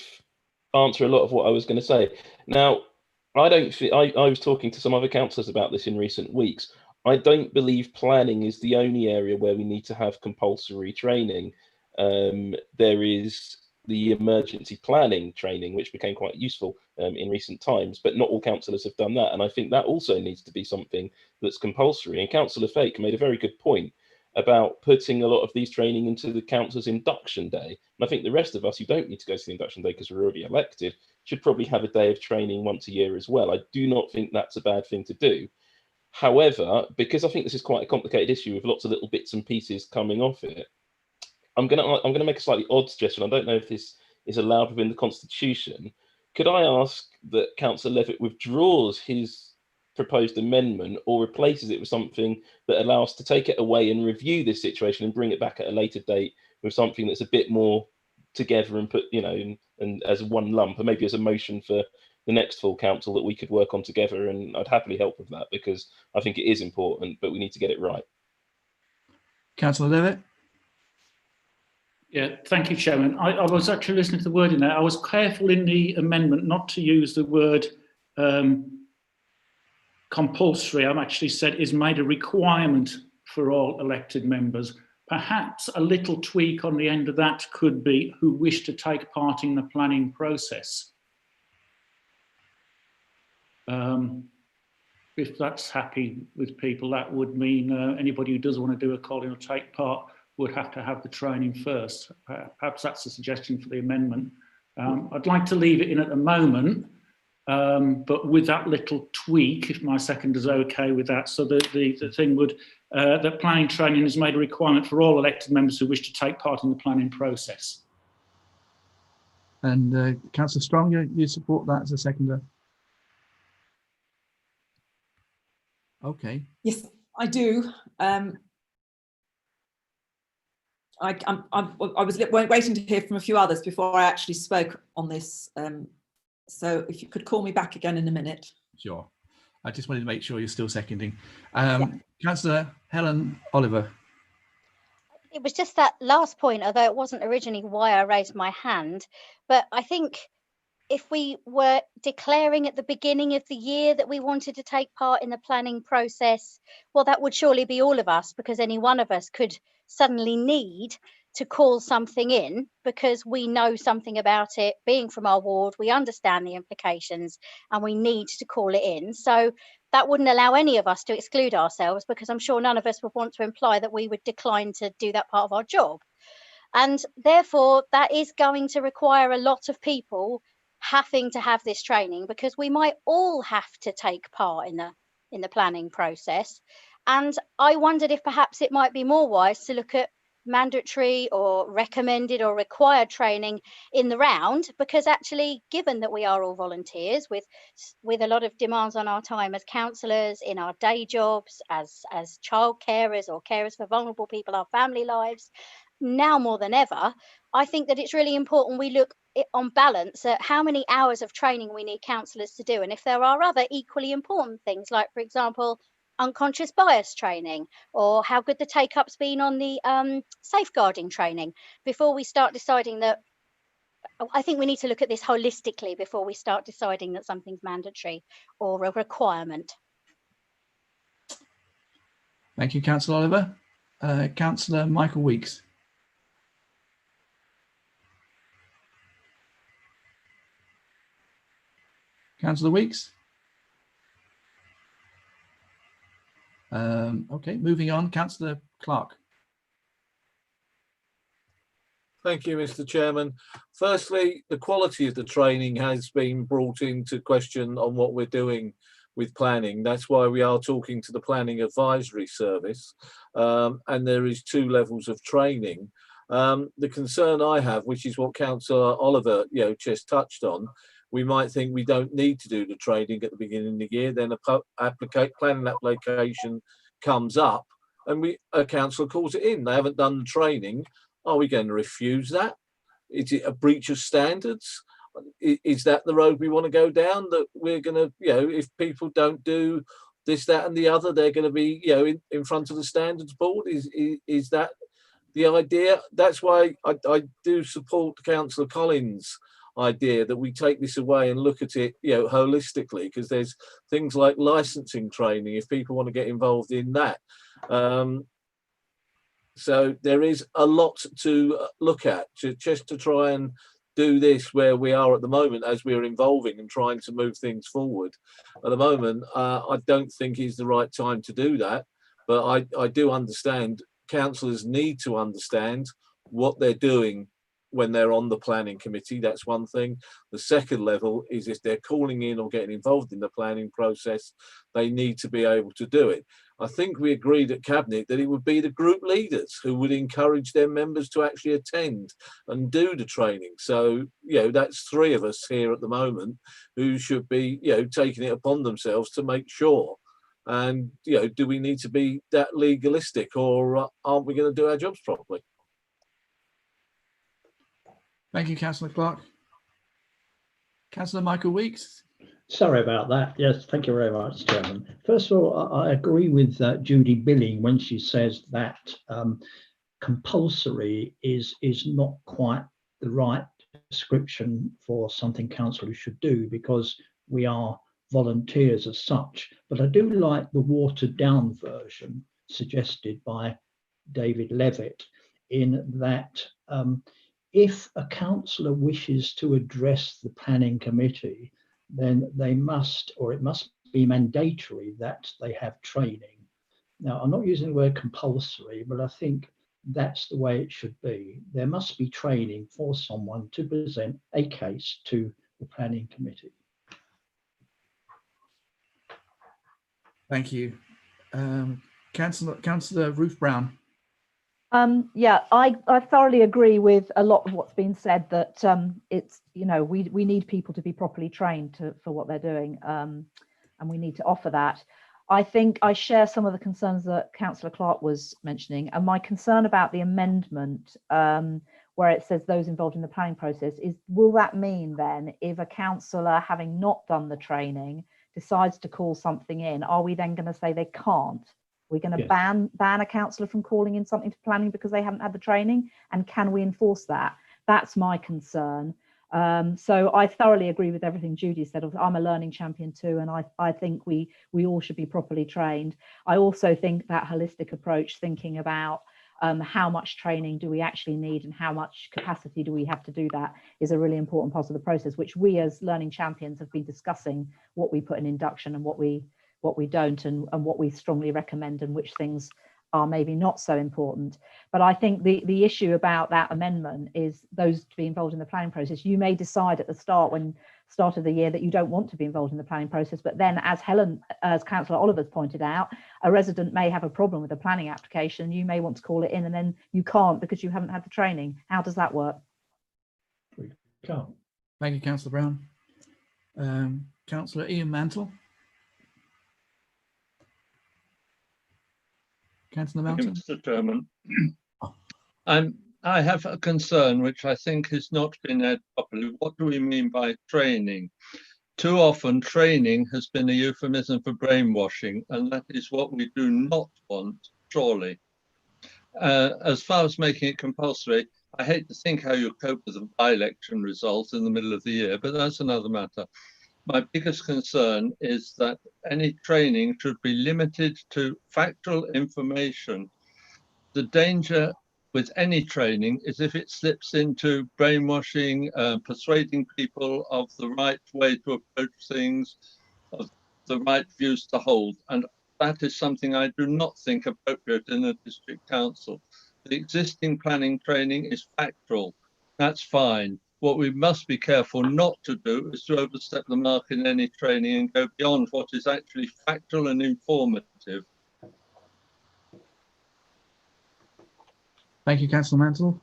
answer a lot of what I was going to say. Now, I was talking to some other councillors about this in recent weeks. I don't believe planning is the only area where we need to have compulsory training. There is the emergency planning training, which became quite useful in recent times, but not all councillors have done that. And I think that also needs to be something that's compulsory. And Councillor Fake made a very good point. about putting a lot of these training into the council's induction day. And I think the rest of us who don't need to go to the induction day because we're already elected should probably have a day of training once a year as well. I do not think that's a bad thing to do. However, because I think this is quite a complicated issue with lots of little bits and pieces coming off it, I'm gonna make a slightly odd suggestion. I don't know if this is allowed within the Constitution. Could I ask that Councillor Levitt withdraws his proposed amendment or replaces it with something that allows us to take it away and review this situation and bring it back at a later date with something that's a bit more together and put, you know, and as one lump, and maybe as a motion for the next full council that we could work on together. And I'd happily help with that because I think it is important, but we need to get it right. Councillor Levitt. Yeah, thank you, Chairman. I was actually listening to the wording there. I was careful in the amendment not to use the word compulsory. I've actually said is made a requirement for all elected members. Perhaps a little tweak on the end of that could be who wish to take part in the planning process. If that's happy with people, that would mean anybody who does want to do a calling or take part would have to have the training first. Perhaps that's a suggestion for the amendment. I'd like to leave it in at the moment, but with that little tweak, if my second is okay with that. So the thing would, that planning training is made a requirement for all elected members who wish to take part in the planning process. And Councillor Strong, you support that as a seconder? Okay. Yes, I do. I was waiting to hear from a few others before I actually spoke on this. So if you could call me back again in a minute. Sure. I just wanted to make sure you're still seconding. Yeah. Councillor Helen Oliver. It was just that last point, although it wasn't originally why I raised my hand, but I think if we were declaring at the beginning of the year that we wanted to take part in the planning process, well, that would surely be all of us, because any one of us could suddenly need to call something in because we know something about it. Being from our ward, we understand the implications and we need to call it in. So that wouldn't allow any of us to exclude ourselves, because I'm sure none of us would want to imply that we would decline to do that part of our job. And therefore, that is going to require a lot of people having to have this training, because we might all have to take part in the planning process. And I wondered if perhaps it might be more wise to look at mandatory or recommended or required training in the round, because actually, given that we are all volunteers with a lot of demands on our time as councillors, in our day jobs, as child carers or carers for vulnerable people, our family lives, now more than ever, I think that it's really important we look on balance at how many hours of training we need councillors to do, and if there are other equally important things, like for example unconscious bias training, or how good the take-up's been on the safeguarding training, before we start deciding that. I think we need to look at this holistically before we start deciding that something's mandatory or a requirement. Thank you, Councillor Oliver. Councillor Michael Weeks. Councillor Weeks. Okay, moving on. Councillor Clark. Thank you, Mr. Chairman. Firstly, the quality of the training has been brought into question on what we're doing with planning. That's why we are talking to the Planning Advisory Service, and there is 2 levels of training. The concern I have, which is what Councillor Oliver just touched on, we might think we don't need to do the training at the beginning of the year, then a planning application comes up and a councillor calls it in. They haven't done the training. Are we going to refuse that? Is it a breach of standards? Is that the road we want to go down? That we're going to, if people don't do this, that and the other, they're going to be, in front of the standards board? Is that the idea? That's why I do support Councillor Collins' idea that we take this away and look at it, holistically, because there's things like licensing training if people want to get involved in that. So there is a lot to look at just to try and do this where we are at the moment, as we're involving and trying to move things forward. At the moment, I don't think is the right time to do that, but I do understand councillors need to understand what they're doing when they're on the planning committee. That's one thing. The second level is if they're calling in or getting involved in the planning process, they need to be able to do it. I think we agreed at Cabinet that it would be the group leaders who would encourage their members to actually attend and do the training. So, you know, that's 3 of us here at the moment who should be, you know, taking it upon themselves to make sure. And, you know, do we need to be that legalistic, or aren't we going to do our jobs properly? Thank you, Councillor Clark. Councillor Michael Weeks. Sorry about that. Yes, thank you very much, Chairman. First of all, I agree with Judy Billing when she says that compulsory is not quite the right description for something councillors should do, because we are volunteers as such. But I do like the watered down version suggested by David Levitt, in that if a councillor wishes to address the planning committee, then they must, or it must be mandatory that they have training. Now, I'm not using the word compulsory, but I think that's the way it should be. There must be training for someone to present a case to the planning committee. Thank you. Councillor Ruth Brown. Yeah, I thoroughly agree with a lot of what's been said, that it's, you know, we need people to be properly trained for what they're doing, and we need to offer that. I think I share some of the concerns that Councillor Clark was mentioning, and my concern about the amendment where it says those involved in the planning process is, will that mean then if a councillor, having not done the training, decides to call something in, are we then going to say they can't? We're going to ban a councillor from calling in something to planning because they haven't had the training, and can we enforce that? That's my concern. So I thoroughly agree with everything Judy said. I'm a learning champion too, and I think we all should be properly trained. I also think that holistic approach, thinking about how much training do we actually need and how much capacity do we have to do that, is a really important part of the process, which we as learning champions have been discussing, what we put in induction and what we don't, and what we strongly recommend, and which things are maybe not so important. But I think the issue about that amendment is those to be involved in the planning process. You may decide at the start of the year that you don't want to be involved in the planning process, but then, as Councillor Oliver's pointed out, a resident may have a problem with a planning application. You may want to call it in, and then you can't because you haven't had the training. How does that work? Thank you, Councillor Brown. Councillor Ian Mantle. Councillor Thank you, Mountain. Mr. Chairman. I have a concern which I think has not been aired properly. What do we mean by training? Too often training has been a euphemism for brainwashing, and that is what we do not want, surely. As far as making it compulsory, I hate to think how you cope with a by-election result in the middle of the year, but that's another matter. My biggest concern is that any training should be limited to factual information. The danger with any training is if it slips into brainwashing, persuading people of the right way to approach things, of the right views to hold. And that is something I do not think appropriate in a district council. The existing planning training is factual. That's fine. What we must be careful not to do is to overstep the mark in any training and go beyond what is actually factual and informative. Thank you, Councillor Mantle.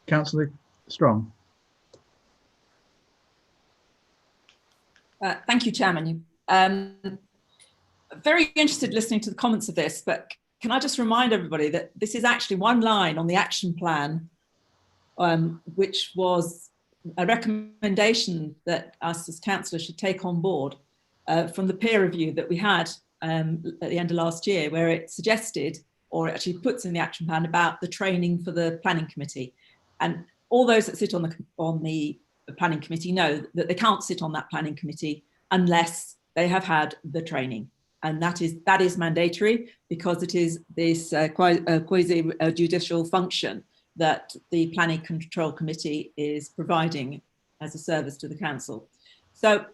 Councillor Strong. Thank you, Chairman. Very interested listening to the comments of this, but can I just remind everybody that this is actually one line on the action plan, which was a recommendation that us as councillors should take on board from the peer review that we had at the end of last year, where it suggested, or it actually puts in the action plan, about the training for the planning committee. And all those that sit on the planning committee know that they can't sit on that planning committee unless they have had the training. And that is mandatory, because it is this quasi-judicial function that the Planning Control Committee is providing as a service to the council. So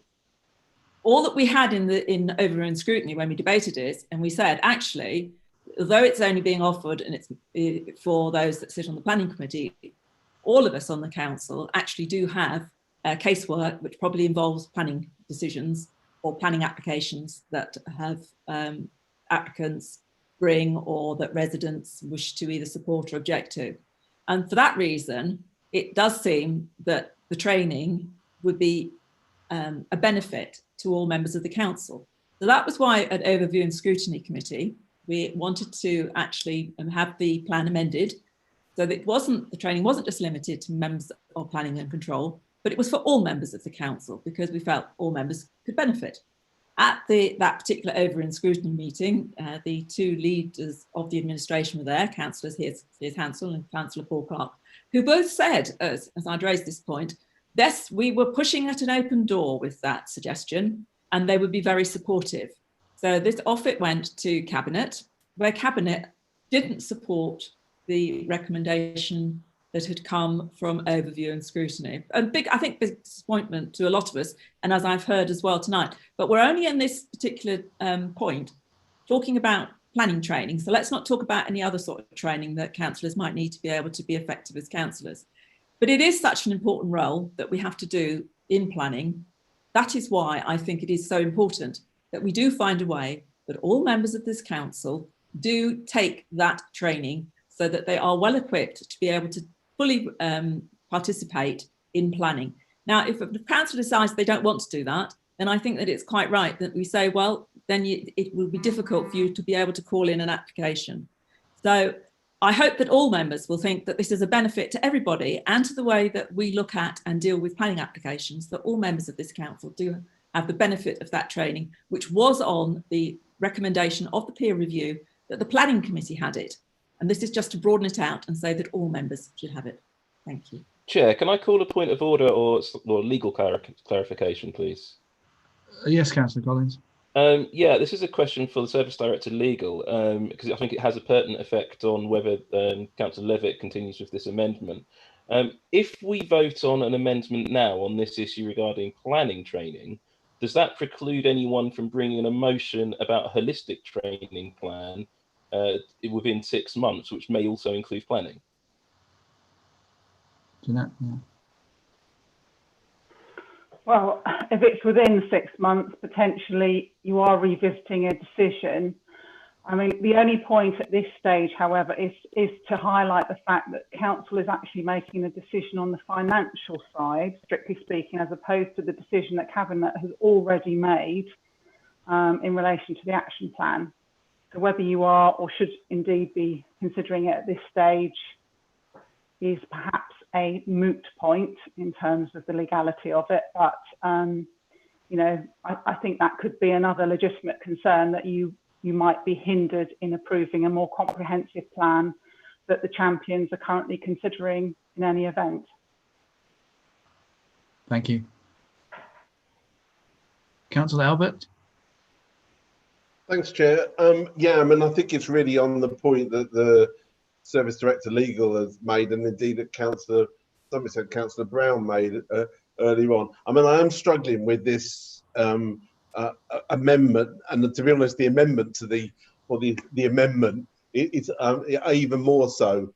all that we had over in scrutiny when we debated it, and we said, actually, although it's only being offered and it's for those that sit on the planning committee, all of us on the council actually do have casework which probably involves planning decisions or planning applications that have applicants bring or that residents wish to either support or object to. And for that reason, it does seem that the training would be a benefit to all members of the council. So that was why at Overview and Scrutiny Committee, we wanted to actually have the plan amended so that the training wasn't just limited to members of planning and control, but it was for all members of the council because we felt all members could benefit. At that particular Overview and Scrutiny meeting, the two leaders of the administration were there, Councillors Piers Hansel and Councillor Paul Clark, who both said, as I'd raised this point, yes, we were pushing at an open door with that suggestion and they would be very supportive. So this off it went to Cabinet, where Cabinet didn't support the recommendation that had come from Overview and Scrutiny. I think big disappointment to a lot of us, and as I've heard as well tonight, but we're only in this particular point talking about planning training. So let's not talk about any other sort of training that councillors might need to be able to be effective as councillors. But it is such an important role that we have to do in planning. That is why I think it is so important that we do find a way that all members of this council do take that training so that they are well equipped to be able to fully participate in planning. Now, if the council decides they don't want to do that, then I think that it's quite right that we say, well, then it will be difficult for you to be able to call in an application. So I hope that all members will think that this is a benefit to everybody and to the way that we look at and deal with planning applications, that all members of this council do have the benefit of that training, which was on the recommendation of the peer review that the planning committee had it. And this is just to broaden it out and say that all members should have it. Thank you. Chair, can I call a point of order or legal clarification, please? Yes, Councillor Collins. Yeah, this is a question for the Service Director Legal, because I think it has a pertinent effect on whether Councillor Levitt continues with this amendment. If we vote on an amendment now on this issue regarding planning training, does that preclude anyone from bringing a motion about a holistic training plan within 6 months, which may also include planning? Jeanette, yeah. Well, if it's within 6 months, potentially you are revisiting a decision. I mean, the only point at this stage, however, is to highlight the fact that council is actually making a decision on the financial side, strictly speaking, as opposed to the decision that Cabinet has already made in relation to the action plan. So whether you are or should indeed be considering it at this stage is perhaps a moot point in terms of the legality of it. But, you know, I think that could be another legitimate concern, that you might be hindered in approving a more comprehensive plan that the champions are currently considering in any event. Thank you. Councillor Albert. Thanks, Chair. Yeah, I mean, I think it's really on the point that the Service Director Legal has made, and indeed that Councillor Brown made earlier on. I mean, I am struggling with this amendment, and to be honest, the amendment to the amendment is even more so.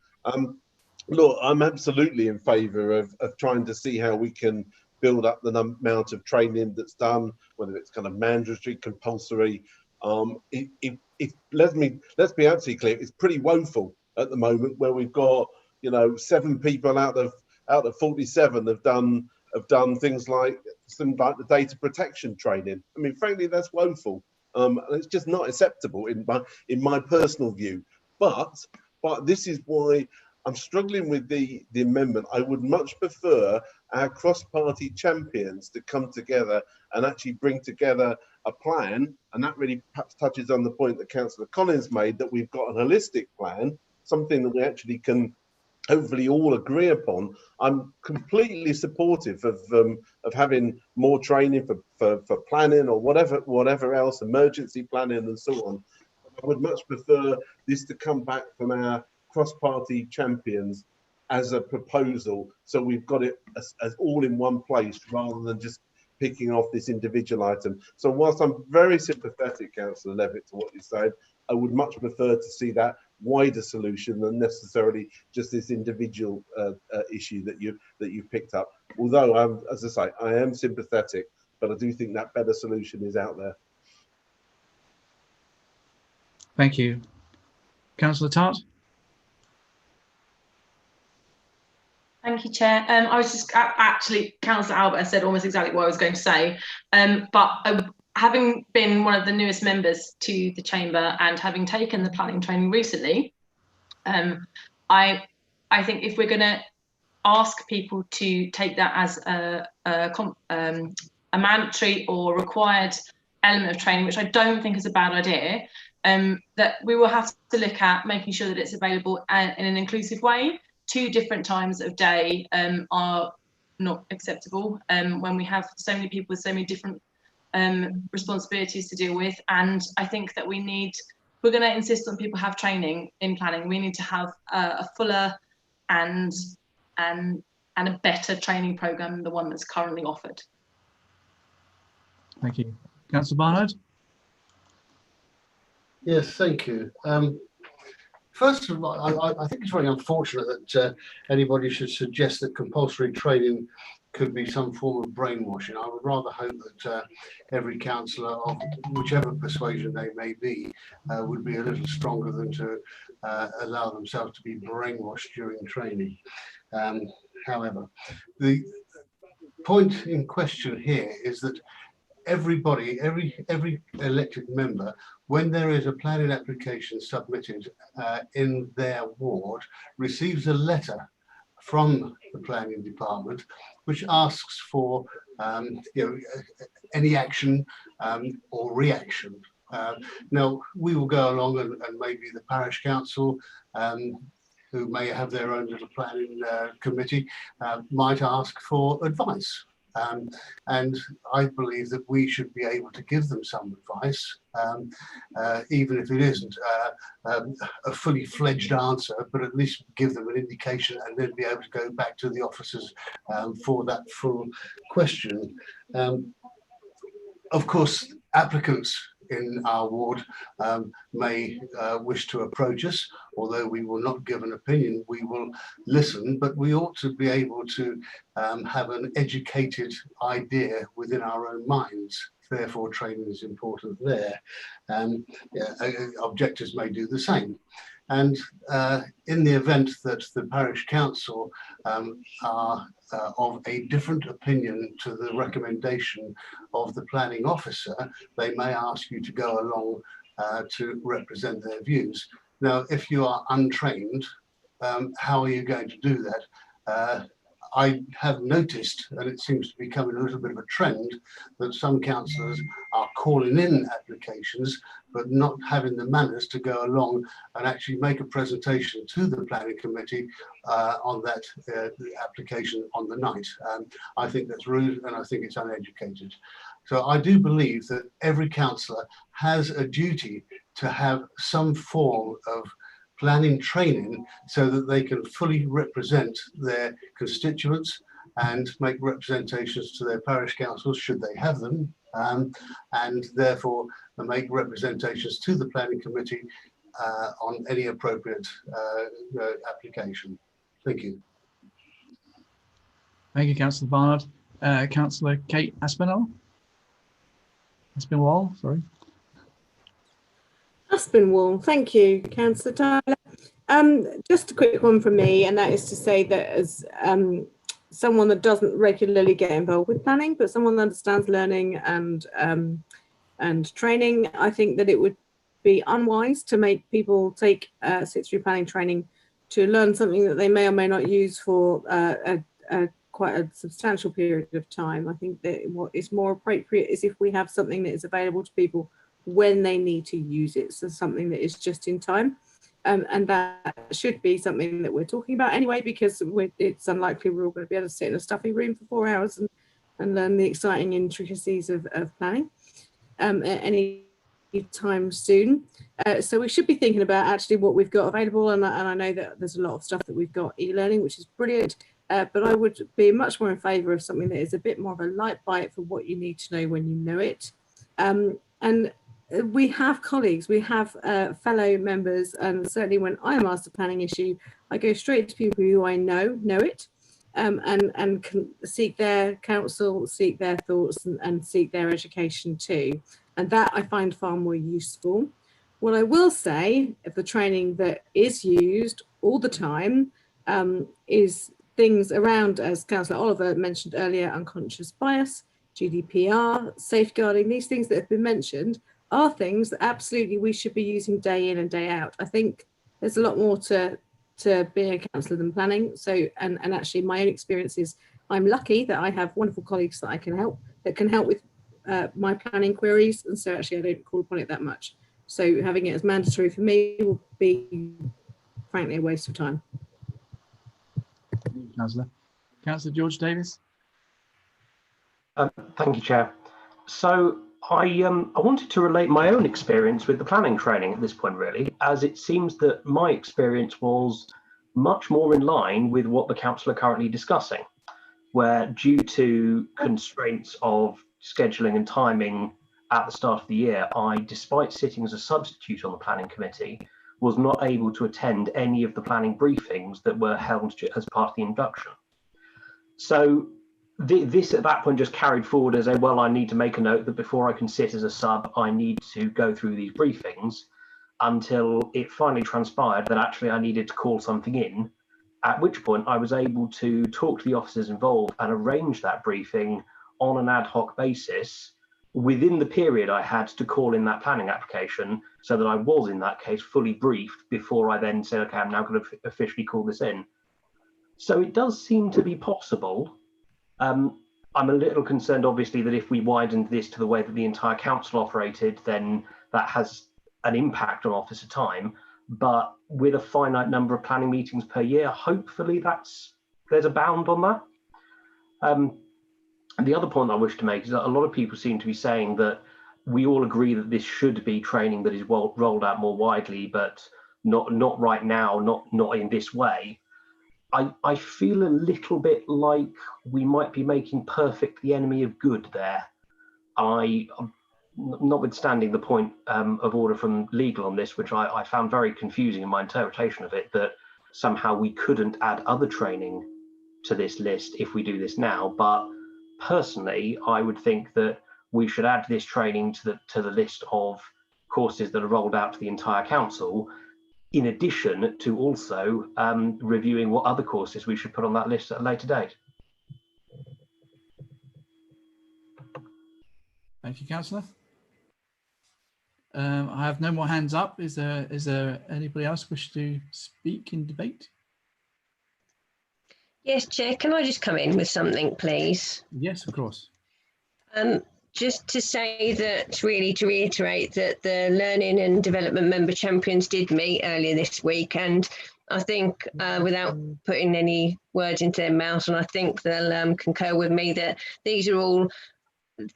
Look, I'm absolutely in favour of trying to see how we can build up the amount of training that's done, whether it's kind of mandatory, compulsory. Let's be absolutely clear. It's pretty woeful at the moment, where we've got, you know, 7 people out of 47 have done things like the data protection training. I mean, frankly, that's woeful. And it's just not acceptable in my personal view. But this is why I'm struggling with the amendment. I would much prefer our cross-party champions to come together and actually bring together a plan, and that really perhaps touches on the point that Councillor Collins made, that we've got an holistic plan, something that we actually can hopefully all agree upon. I'm completely supportive of having more training for planning or whatever else, emergency planning and so on. I would much prefer this to come back from our cross-party champions as a proposal, so we've got it as all in one place rather than just picking off this individual item. So whilst I'm very sympathetic, Councillor Levitt, to what you said, I would much prefer to see that wider solution than necessarily just this individual issue that you've picked up. Although, as I say, I am sympathetic, but I do think that better solution is out there. Thank you. Councillor Tart? Thank you, Chair. I was just actually, Councillor Albert has said almost exactly what I was going to say. Having been one of the newest members to the Chamber and having taken the planning training recently, I think if we're going to ask people to take that as a mandatory or required element of training, which I don't think is a bad idea, that we will have to look at making sure that it's available in an inclusive way. 2 different times of day are not acceptable when we have so many people with so many different responsibilities to deal with. And I think that we're going to insist on people have training in planning. We need to have a fuller and a better training programme than the one that's currently offered. Thank you. Councillor Barnard? Yes, thank you. First of all, I think it's very unfortunate that anybody should suggest that compulsory training could be some form of brainwashing. I would rather hope that every councillor of whichever persuasion they may be would be a little stronger than to allow themselves to be brainwashed during training. However, the point in question here is that everybody, every elected member, when there is a planning application submitted in their ward, receives a letter from the planning department which asks for any action or reaction. Now we will go along and maybe the parish council, who may have their own little planning committee, might ask for advice. And I believe that we should be able to give them some advice, even if it isn't a fully fledged answer, but at least give them an indication and then be able to go back to the officers for that full question. Of course, applicants in our ward may wish to approach us, although we will not give an opinion, we will listen, but we ought to be able to have an educated idea within our own minds. Therefore, training is important there. Objectors may do the same. And in the event that the parish council are of a different opinion to the recommendation of the planning officer, they may ask you to go along to represent their views. Now, if you are untrained, how are you going to do that? I have noticed, and it seems to be becoming a little bit of a trend, that some councillors are calling in applications but not having the manners to go along and actually make a presentation to the planning committee on that application on the night. I think that's rude and I think it's uneducated. So I do believe that every councillor has a duty to have some form of planning training so that they can fully represent their constituents and make representations to their parish councils should they have them, and therefore make representations to the planning committee on any appropriate application. Thank you. Thank you, Councillor Barnard. Councillor Kate Aspinall? Aspinwall, sorry. Aspinwall, thank you, Councillor Tyler. Just a quick one from me, and that is to say that as someone that doesn't regularly get involved with planning, but someone that understands learning and training, I think that it would be unwise to make people take sit-through planning training to learn something that they may or may not use for quite a substantial period of time. I think that what is more appropriate is if we have something that is available to people when they need to use it, so something that is just in time. And that should be something that we're talking about anyway, because it's unlikely we're all going to be able to sit in a stuffy room for 4 hours and learn the exciting intricacies of planning at any time soon. So we should be thinking about actually what we've got available, and I know that there's a lot of stuff that we've got e-learning, which is brilliant, but I would be much more in favour of something that is a bit more of a light bite for what you need to know when you know it. And we have colleagues, we have fellow members, and certainly when I'm asked a planning issue, I go straight to people who I know it, and can seek their counsel, seek their thoughts, and seek their education too. And that I find far more useful. What I will say, if the training that is used all the time is things around, as Councillor Oliver mentioned earlier, unconscious bias, GDPR, safeguarding, these things that have been mentioned are things that absolutely we should be using day in and day out. I think there's a lot more to being a councillor than planning. So, and actually my own experience is I'm lucky that I have wonderful colleagues that can help with my planning queries. And so actually I don't call upon it that much. So having it as mandatory for me will be, frankly, a waste of time. Councillor. Councillor George Davis. Thank you, Chair. So I wanted to relate my own experience with the planning training at this point, really, as it seems that my experience was much more in line with what the council are currently discussing, where due to constraints of scheduling and timing at the start of the year, I, despite sitting as a substitute on the planning committee, was not able to attend any of the planning briefings that were held as part of the induction. So this at that point just carried forward as a, well, I need to make a note that before I can sit as a sub, I need to go through these briefings, until it finally transpired that actually I needed to call something in, at which point I was able to talk to the officers involved and arrange that briefing on an ad hoc basis within the period I had to call in that planning application, so that I was in that case fully briefed before I then said, okay, I'm now going to officially call this in. So it does seem to be possible. I'm a little concerned, obviously, that if we widened this to the way that the entire council operated, then that has an impact on officer time. But with a finite number of planning meetings per year, hopefully there's a bound on that. The other point I wish to make is that a lot of people seem to be saying that we all agree that this should be training that is rolled out more widely, but not right now, not in this way. I feel a little bit like we might be making perfect the enemy of good there. Notwithstanding the point of order from legal on this, which I found very confusing in my interpretation of it, that somehow we couldn't add other training to this list if we do this now. But personally, I would think that we should add this training to the list of courses that are rolled out to the entire council, in addition to also reviewing what other courses we should put on that list at a later date. Thank you, Councillor. I have no more hands up. Is there anybody else wish to speak in debate? Yes, Chair, can I just come in with something, please? Yes, of course. Just to say that, really to reiterate that the Learning and Development Member Champions did meet earlier this week, and I think without putting any words into their mouth, and I think they'll concur with me that these are all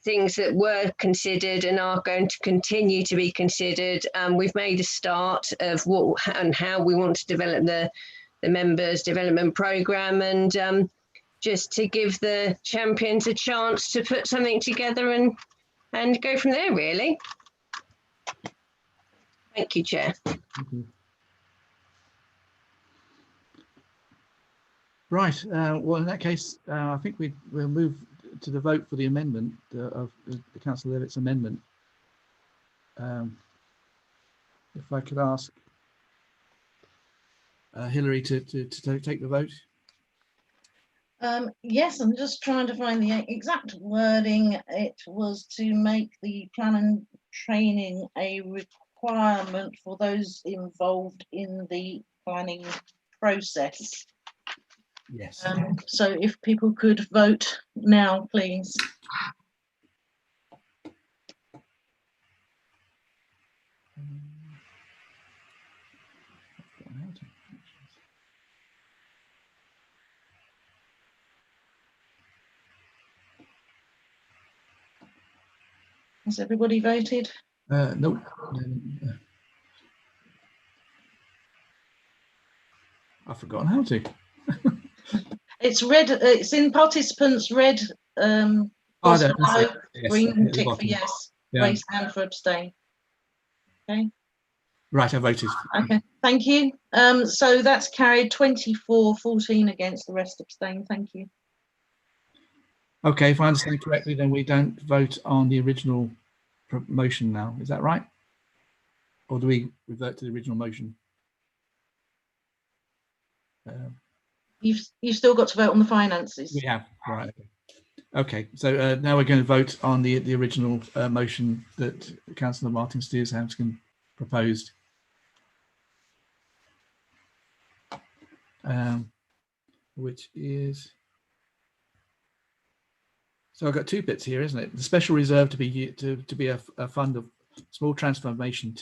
things that were considered and are going to continue to be considered. We've made a start of what and how we want to develop the members development programme, and just to give the champions a chance to put something together and go from there, really. Thank you, Chair. Thank you. Right, well, in that case, I think we'll move to the vote for the amendment of the Councillor Levitt's amendment. If I could ask Hilary to take the vote. Yes, I'm just trying to find the exact wording. It was to make the plan and training a requirement for those involved in the planning process. Yes. So if people could vote now, please. Has everybody voted? No. I've forgotten how to. It's red. It's in participants. Red. Oh, no, yes, green tick for yes. Yeah. Raise hand for abstain. Okay. Right, I voted. Okay, thank you. So that's carried 24-14 against, the rest abstain. Thank you. Okay, if I understand correctly, then we don't vote on the original motion now. Is that right? Or do we revert to the original motion? You've still got to vote on the finances. We have, right. Okay. Okay, so now we're going to vote on the original motion that Councillor Martin Steers-Hampton proposed. Which is, so I've got two bits here, isn't it? The special reserve to be a fund of small transformation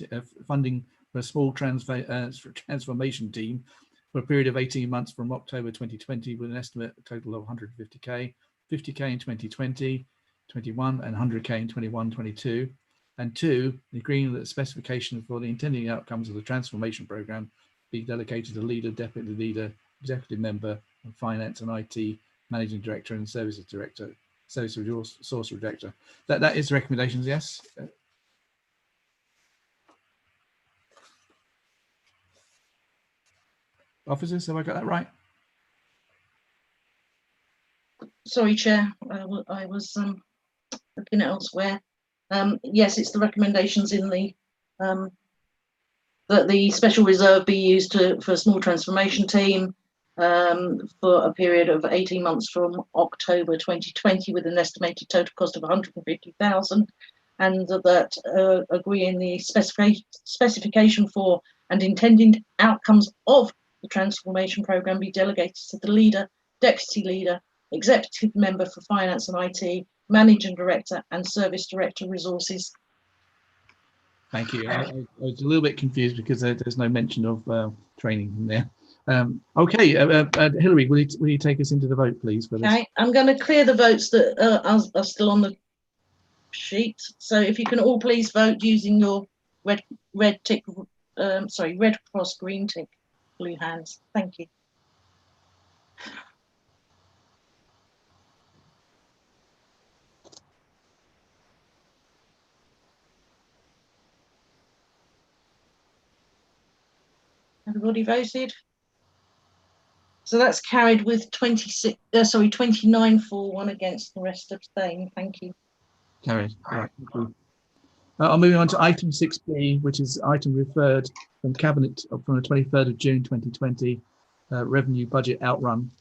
funding for a small transformation team for a period of 18 months from October 2020 with an estimate total of 150k, 50k in 2020, 21 and 100k in 21-22. And two, the agreeing that the specification for the intended outcomes of the transformation program be delegated to leader, deputy leader, executive member, and finance and IT managing director and services director, service resource director. That is the recommendations, yes. Officers, have I got that right? Sorry, Chair, I was looking elsewhere. Yes, it's the recommendations in the that the special reserve be used for a small transformation team for a period of 18 months from October 2020 with an estimated total cost of 150,000, and that agreeing the specification for and intended outcomes of the transformation program be delegated to the leader, deputy leader, executive member for finance and IT, managing director and service director resources. Thank you. I was a little bit confused because there's no mention of training in there. Okay, Hilary, will you take us into the vote, please? For this? Okay, I'm going to clear the votes that are still on the sheet. So if you can all please vote using your red cross, green tick, blue hands. Thank you. Everybody voted. So that's carried with 29 for, 1 against, the rest abstain. Thank you. Carried. Right. I'm moving on to item 6B, which is item referred from Cabinet from the 23rd of June 2020, revenue budget outrun.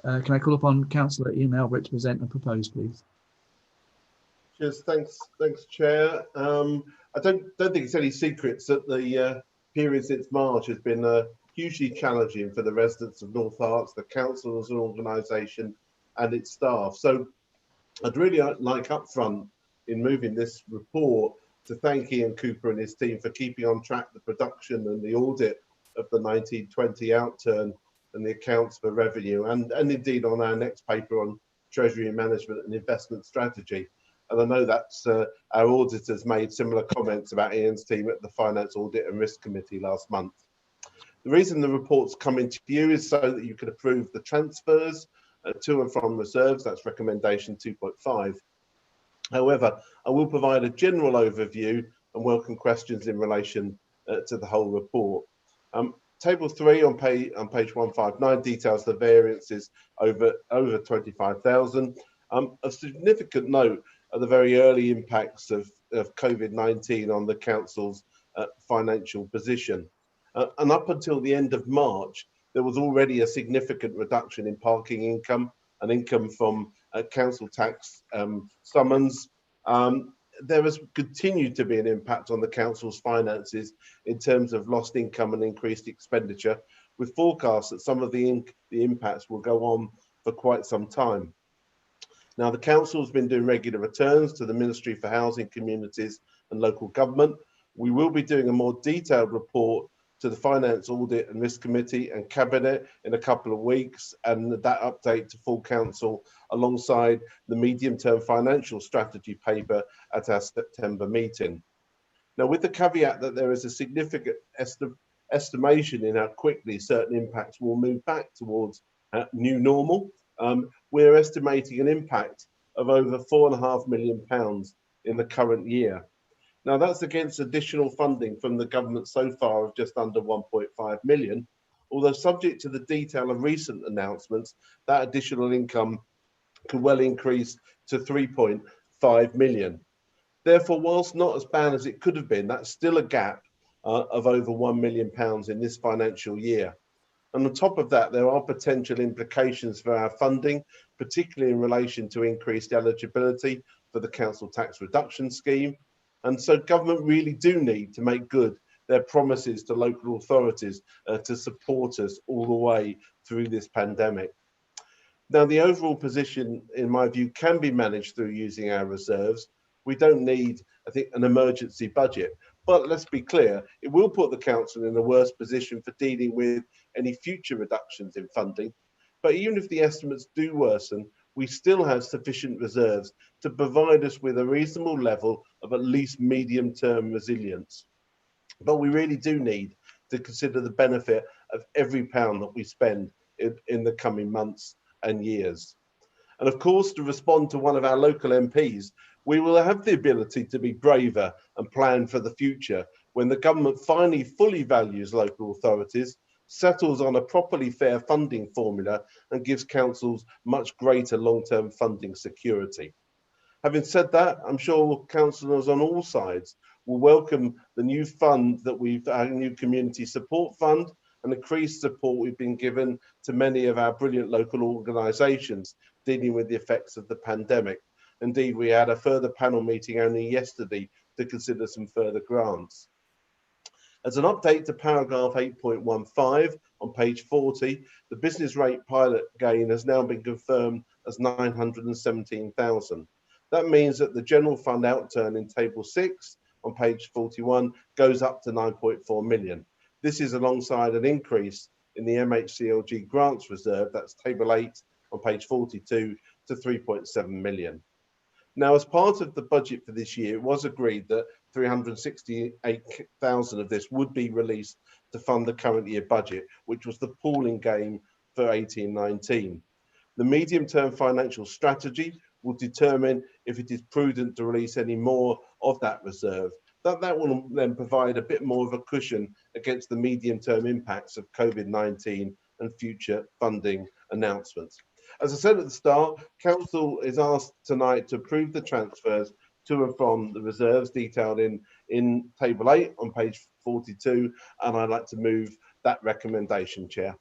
Can I call upon Councillor Ian Albert to present and propose, please? Cheers. Thanks, Chair. I don't think it's any secrets that the period since March has been hugely challenging for the residents of North Harts, the council as an organisation, and its staff. So I'd really like up front in moving this report to thank Ian Cooper and his team for keeping on track the production and the audit of the 1920 outturn and the accounts for revenue, and indeed on our next paper on Treasury Management and Investment Strategy. And I know that's our auditors made similar comments about Ian's team at the Finance Audit and Risk Committee last month. The reason the report's coming to you is so that you can approve the transfers to and from reserves. That's recommendation 2.5. However, I will provide a general overview and welcome questions in relation to the whole report. Table 3 on page 159 details the variances over 25,000. Of significant note are the very early impacts of COVID-19 on the council's financial position. And up until the end of March, there was already a significant reduction in parking income and income from council tax summons. There has continued to be an impact on the council's finances in terms of lost income and increased expenditure, with forecasts that some of the impacts will go on for quite some time. Now, the council has been doing regular returns to the Ministry for Housing, Communities and Local Government. We will be doing a more detailed report to the Finance Audit and Risk Committee and Cabinet in a couple of weeks, and that update to full council alongside the medium-term financial strategy paper at our September meeting. Now, with the caveat that there is a significant estimation in how quickly certain impacts will move back towards new normal, we're estimating an impact of over £4.5 million in the current year. Now that's against additional funding from the government so far of just under 1.5 million, although subject to the detail of recent announcements, that additional income could well increase to 3.5 million. Therefore, whilst not as bad as it could have been, that's still a gap of over £1 million in this financial year. And on top of that, there are potential implications for our funding, particularly in relation to increased eligibility for the council tax reduction scheme. And so government really do need to make good their promises to local authorities to support us all the way through this pandemic. Now, the overall position, in my view, can be managed through using our reserves. We don't need, I think, an emergency budget. But let's be clear, it will put the council in a worse position for dealing with any future reductions in funding. But even if the estimates do worsen, we still have sufficient reserves to provide us with a reasonable level of at least medium-term resilience. But we really do need to consider the benefit of every pound that we spend in the coming months and years. And of course, to respond to one of our local MPs, we will have the ability to be braver and plan for the future when the government finally fully values local authorities, settles on a properly fair funding formula and gives councils much greater long-term funding security. Having said that, I'm sure councillors on all sides will welcome the new fund that our new community support fund and increased support we've been given to many of our brilliant local organisations dealing with the effects of the pandemic. Indeed, we had a further panel meeting only yesterday to consider some further grants. As an update to paragraph 8.15 on page 40, the business rate pilot gain has now been confirmed as 917,000. That means that the general fund outturn in table 6 on page 41 goes up to 9.4 million. This is alongside an increase in the MHCLG grants reserve, that's table 8 on page 42, to 3.7 million. Now, as part of the budget for this year, it was agreed that 368,000 of this would be released to fund the current year budget, which was the pooling game for 18-19. The medium-term financial strategy will determine if it is prudent to release any more of that reserve. That will then provide a bit more of a cushion against the medium-term impacts of COVID-19 and future funding announcements. As I said at the start, Council is asked tonight to approve the transfers to and from the reserves detailed in table 8 on page 42, and I'd like to move that recommendation, Chair.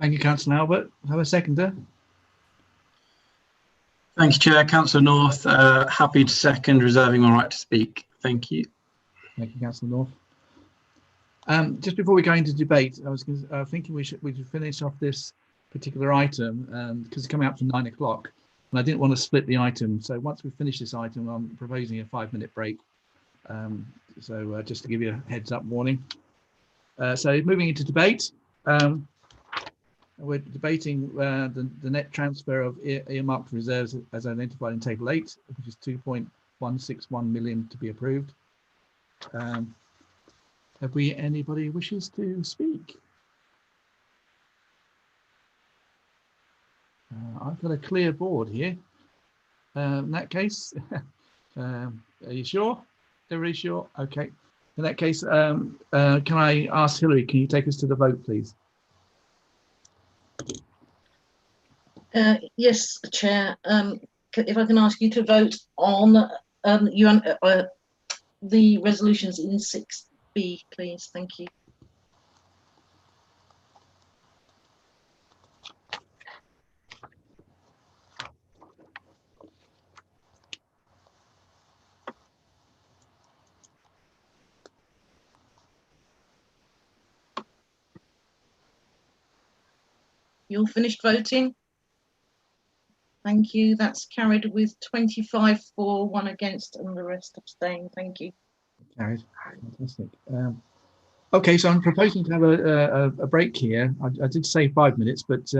Thank you, Councillor Albert. Have a seconder. Thank you, Chair. Councillor North, happy to second, reserving my right to speak. Thank you. Thank you, Councillor North. Just before we go into debate, I was thinking we should finish off this particular item because it's coming up to 9 o'clock, and I didn't want to split the item. So once we finish this item, I'm proposing a 5-minute break. So just to give you a heads up warning. So moving into debate, we're debating the net transfer of earmarked reserves as identified in table 8, which is 2.161 million to be approved. Have we anybody wishes to speak? I've got a clear board here. In that case, are you sure? Everybody sure? Okay. In that case, can I ask Hilary, can you take us to the vote, please? Yes, Chair. If I can ask you to vote on the resolutions in 6B, please. Thank you. You all finished voting? Thank you. That's carried with 25 for, 1 against, and the rest abstain. Thank you. Carried. Fantastic. Okay, so I'm proposing to have a break here. I did say 5 minutes, but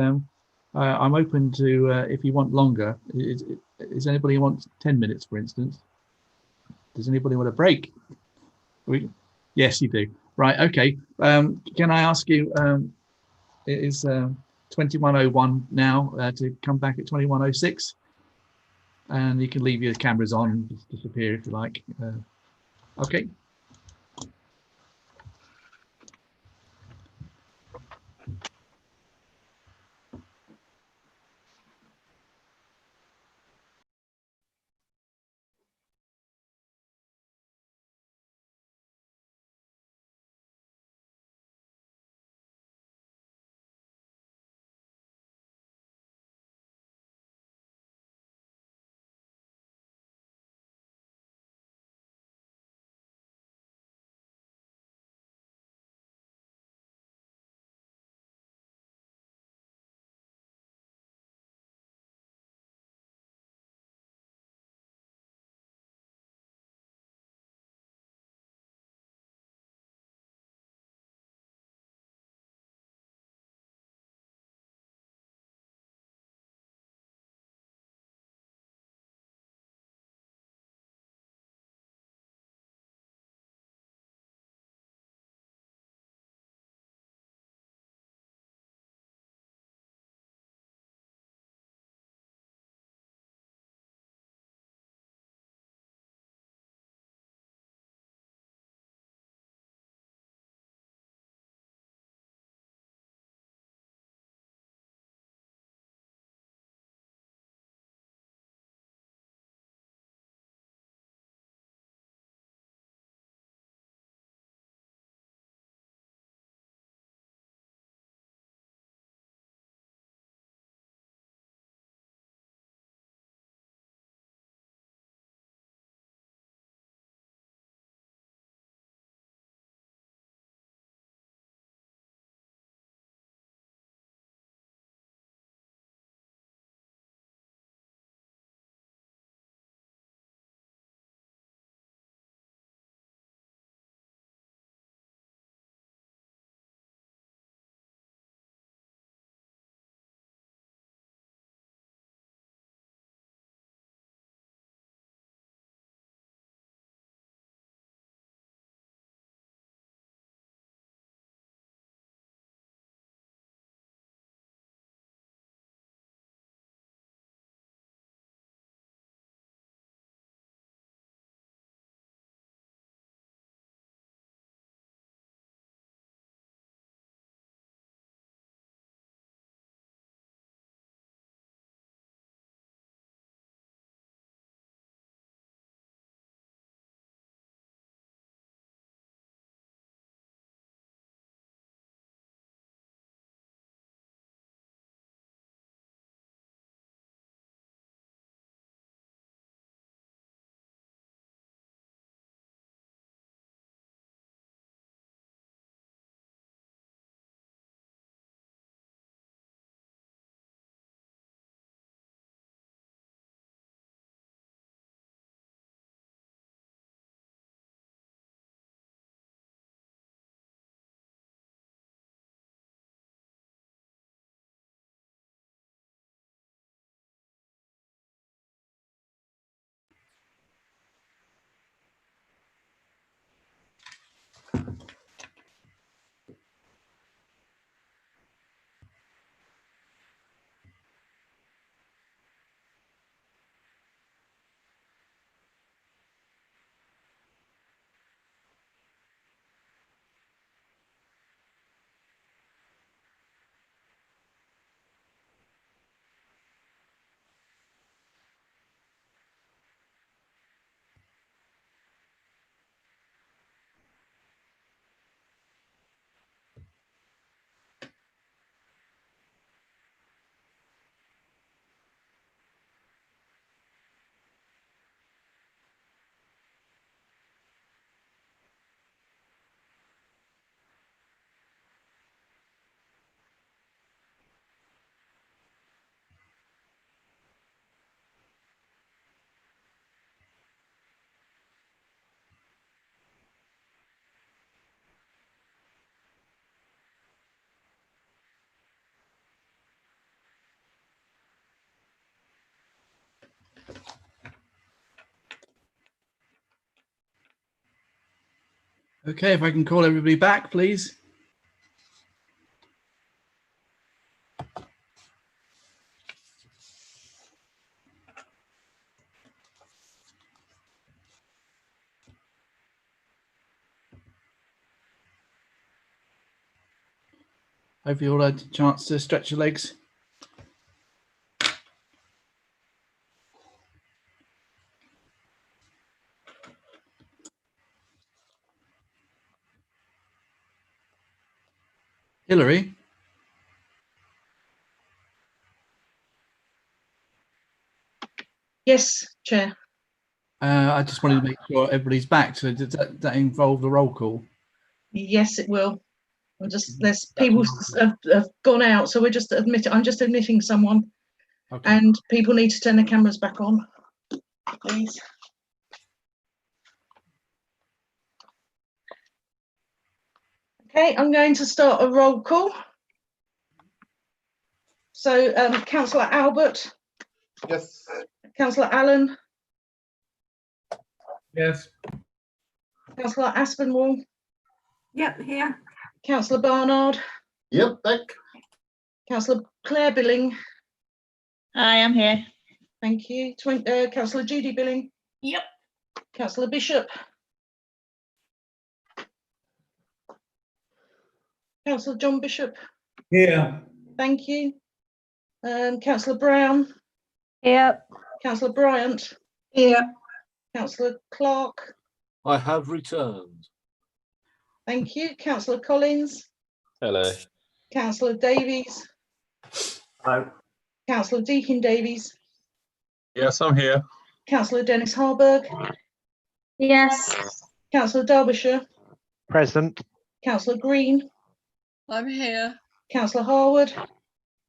I'm open to if you want longer. Is anybody want 10 minutes, for instance? Does anybody want a break? Yes, you do. Right. Okay. Can I ask you? Is 2101 now to come back at 2106? and you can leave your cameras on, just disappear if you like. Okay. Okay, if I can call everybody back, please. Hope you all had a chance to stretch your legs. Hilary? Yes, Chair. I just wanted to make sure everybody's back. So does that involve the roll call? Yes, it will. There's people have gone out, so we're just admitting. I'm just admitting someone, okay. And people need to turn their cameras back on, please. Okay, I'm going to start a roll call. So, Councillor Albert. Yes. Councillor Allen. Yes. Councillor Aspinwall. Yep, here. Councillor Barnard. Yep, back. Councillor Claire Billing. Hi, I'm here. Thank you. Councillor Judy Billing. Yep. Councillor Bishop. Councillor John Bishop. Here. Thank you. Councillor Brown. Here. Councillor Bryant. Here. Councillor Clark. I have returned. Thank you. Councillor Collins. Hello. Councillor Davies. Hello. Councillor Deakin Davies. Yes, I'm here. Councillor Dennis Harburg. Yes. Councillor Derbyshire. Present. Councillor Green. I'm here. Councillor Harwood.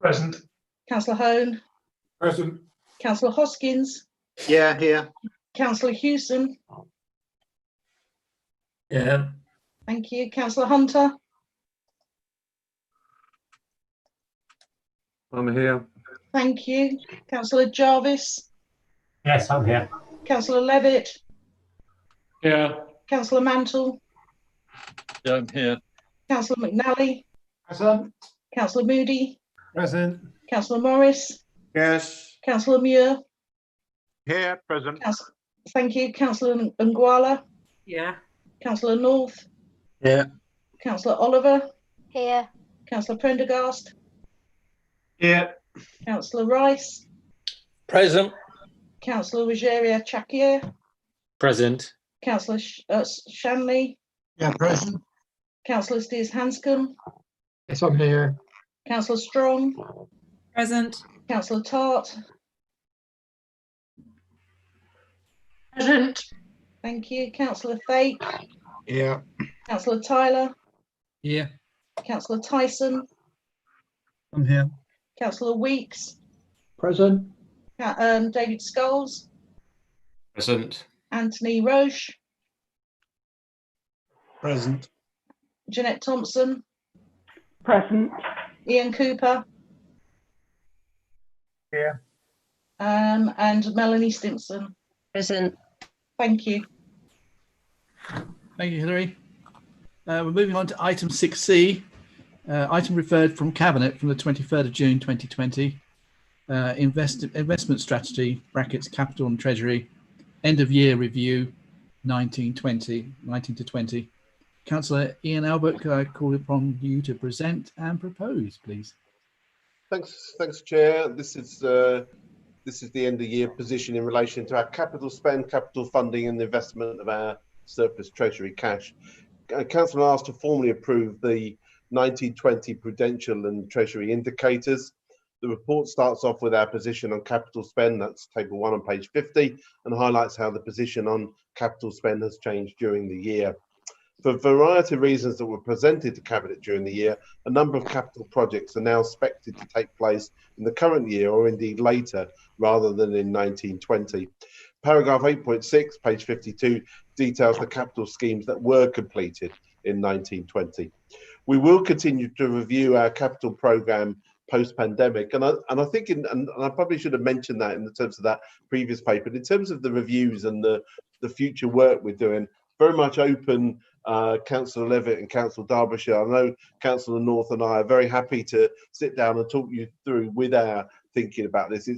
Present. Councillor Hone. Present. Councillor Hoskins. Yeah, here. Councillor Hewson. Yeah. Thank you. Councillor Hunter. I'm here. Thank you. Councillor Jarvis. Yes, I'm here. Councillor Levitt. Yeah. Councillor Mantle. Yeah, I'm here. Councillor McNally. Present. Councillor Moody. Present. Councillor Morris. Yes. Councillor Muir. Here, present. Thank you. Councillor Nguala. Yeah. Councillor North. Yeah. Councillor Oliver. Here. Councillor Prendergast. Here. Councillor Rice. Present. Councillor Rogeria Chakier. Present. Councillor Shanley. Yeah, present. Councillor Steers Hanscom. Yes, I'm here. Councillor Strong. Present. Councillor Tart. Present. Thank you. Councillor Fake. Yeah. Councillor Tyler. Yeah. Councillor Tyson. I'm here. Councillor Weeks. Present. David Scholes. Present. Anthony Roche. Present. Jeanette Thompson. Present. Ian Cooper. Here. And Melanie Stimson. Present. Thank you. Thank you, Hilary. We're moving on to item 6C, item referred from Cabinet from the 23rd of June 2020, investment strategy, brackets, capital and treasury, end of year review, 19 to 20. Councillor Ian Albert, could I call upon you to present and propose, please? Thanks, Chair. This is the end of year position in relation to our capital spend, capital funding, and the investment of our surplus treasury cash. Council asked to formally approve the 1920 prudential and treasury indicators. The report starts off with our position on capital spend, that's table 1 on page 50, and highlights how the position on capital spend has changed during the year. For a variety of reasons that were presented to Cabinet during the year, a number of capital projects are now expected to take place in the current year or indeed later rather than in 1920. Paragraph 8.6, page 52, details the capital schemes that were completed in 1920. We will continue to review our capital programme post-pandemic, and I think, and I probably should have mentioned that in the terms of that previous paper, but in terms of the reviews and the future work we're doing, very much open. Councillor Levitt and Councillor Derbyshire, I know Councillor North and I are very happy to sit down and talk you through with our thinking about this.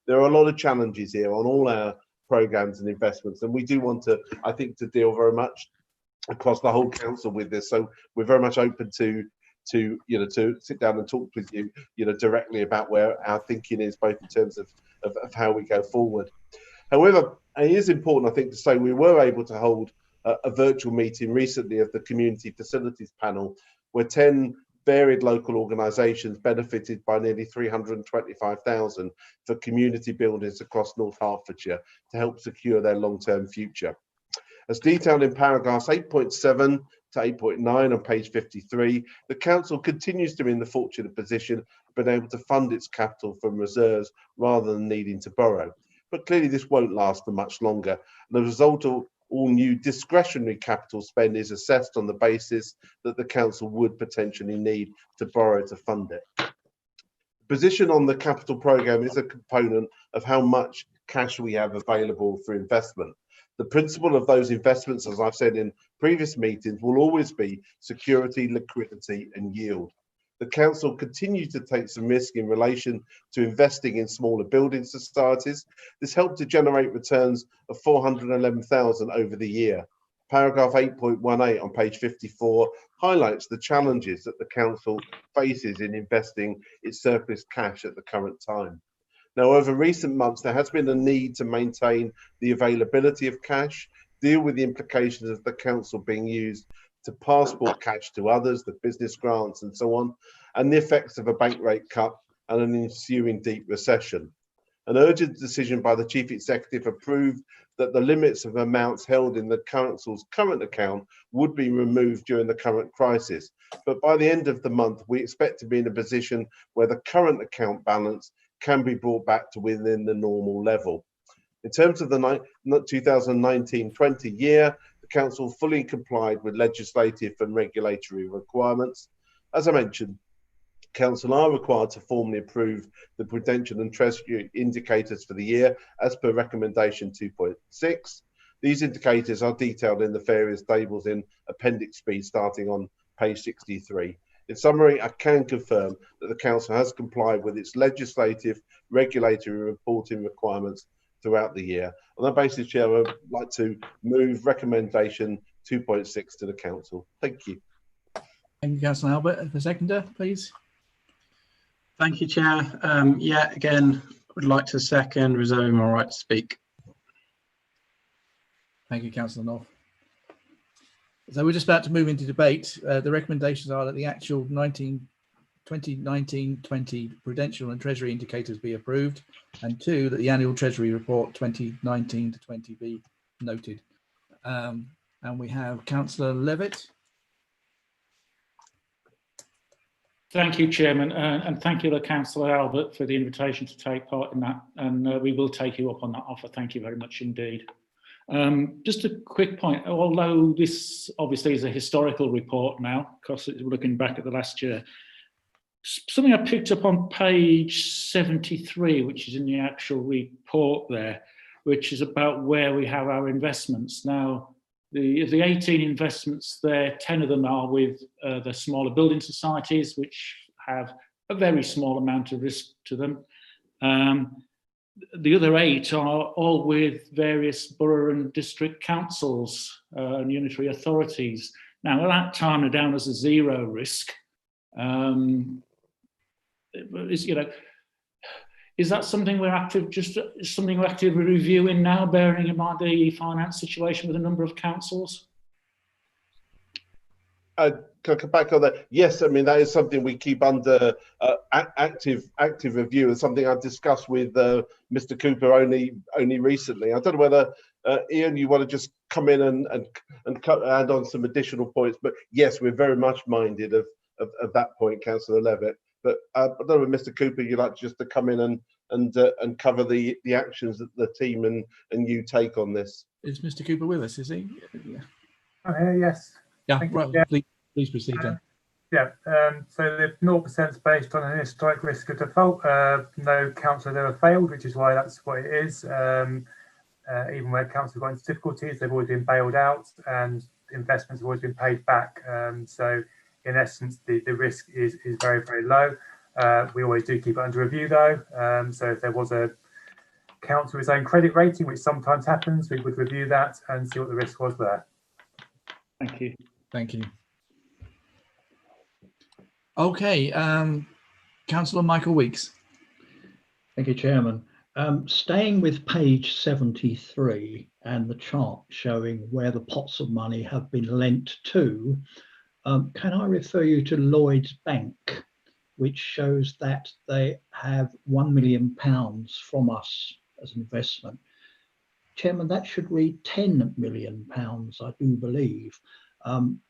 There are a lot of challenges here on all our programmes and investments, and we do want to, I think, to deal very much across the whole council with this. So we're very much open to to sit down and talk with you, directly about where our thinking is, both in terms of how we go forward. However, it is important, I think, to say we were able to hold a virtual meeting recently of the Community Facilities Panel, where 10 varied local organisations benefited by nearly 325,000 for community buildings across North Hertfordshire to help secure their long-term future. As detailed in paragraphs 8.7 to 8.9 on page 53, the council continues to be in the fortunate position of being able to fund its capital from reserves rather than needing to borrow. But clearly this won't last for much longer. And the result of all new discretionary capital spend is assessed on the basis that the council would potentially need to borrow to fund it. The position on the capital programme is a component of how much cash we have available for investment. The principle of those investments, as I've said in previous meetings, will always be security, liquidity and yield. The council continues to take some risk in relation to investing in smaller building societies. This helped to generate returns of 411,000 over the year. Paragraph 8.18 on page 54 highlights the challenges that the council faces in investing its surplus cash at the current time. Now, over recent months, there has been a need to maintain the availability of cash, deal with the implications of the council being used to passport cash to others, the business grants and so on, and the effects of a bank rate cut and an ensuing deep recession. An urgent decision by the Chief Executive approved that the limits of amounts held in the council's current account would be removed during the current crisis. But by the end of the month, we expect to be in a position where the current account balance can be brought back to within the normal level. In terms of the 2019-20 year, the council fully complied with legislative and regulatory requirements. As I mentioned, council are required to formally approve the prudential and treasury indicators for the year as per recommendation 2.6. These indicators are detailed in the various tables in Appendix B starting on page 63. In summary, I can confirm that the council has complied with its legislative, regulatory reporting requirements throughout the year. On that basis, Chair, I would like to move recommendation 2.6 to the council. Thank you. Thank you, Councillor Albert. The seconder, please. Thank you, Chair. Yeah, again, would like to second, reserving my right to speak. Thank you, Councillor North. So we're just about to move into debate. The recommendations are that the actual 2019-20 prudential and treasury indicators be approved, and 2, that the annual treasury report 2019-20 be noted. And we have Councillor Levitt. Thank you, Chairman, and thank you to Councillor Albert for the invitation to take part in that, and we will take you up on that offer. Thank you very much indeed. Just a quick point, although this obviously is a historical report now, because it's looking back at the last year, something I picked up on page 73, which is in the actual report there, which is about where we have our investments. Now, the 18 investments there, 10 of them are with the smaller building societies, which have a very small amount of risk to them. The other 8 are all with various borough and district councils and unitary authorities. Now, at that time, they're down as a 0 risk. Is that something we're actively reviewing now, bearing in mind the finance situation with a number of councils? Can I come back on that? Yes, I mean, that is something we keep under active review, and something I discussed with Mr. Cooper only recently. I don't know whether Ian, you want to just come in and add on some additional points, but yes, we're very much minded of that point, Councillor Levitt. But I don't know, Mr. Cooper, you'd like just to come in and cover the actions that the team and you take on this. Is Mr. Cooper with us? Is he? Yeah. I'm here. Yes. Yeah. Thank Right. you. Please proceed then. Yeah. So the 0% is based on an historic risk of default. No council has ever failed, which is why that's what it is. Even where councils got into difficulties, they've always been bailed out, and investments have always been paid back. So in essence, the risk is very, very low. We always do keep it under review though. So if there was a council with its own credit rating, which sometimes happens, we would review that and see what the risk was there. Thank you. Thank you. Okay, Councillor Michael Weeks. Thank you, Chairman. Staying with page 73 and the chart showing where the pots of money have been lent to, can I refer you to Lloyds Bank, which shows that they have £1 million from us as an investment. Chairman, that should read £10 million, I do believe.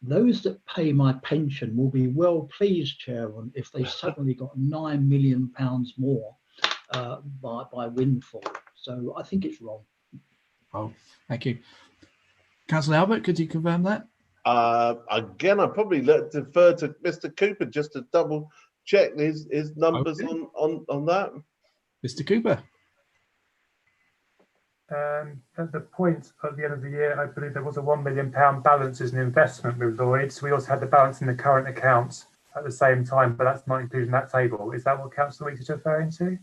Those that pay my pension will be well pleased, Chairman, if they suddenly got £9 million more by windfall. So I think it's wrong. Oh, thank you. Councillor Albert, could you confirm that? Again, I probably defer to Mr. Cooper just to double check his numbers on that. Mr. Cooper. At the point at the end of the year, I believe there was a £1 million balance as an investment with Lloyds. We also had the balance in the current accounts at the same time, but that's not included in that table. Is that what Councillor Weeks is referring to?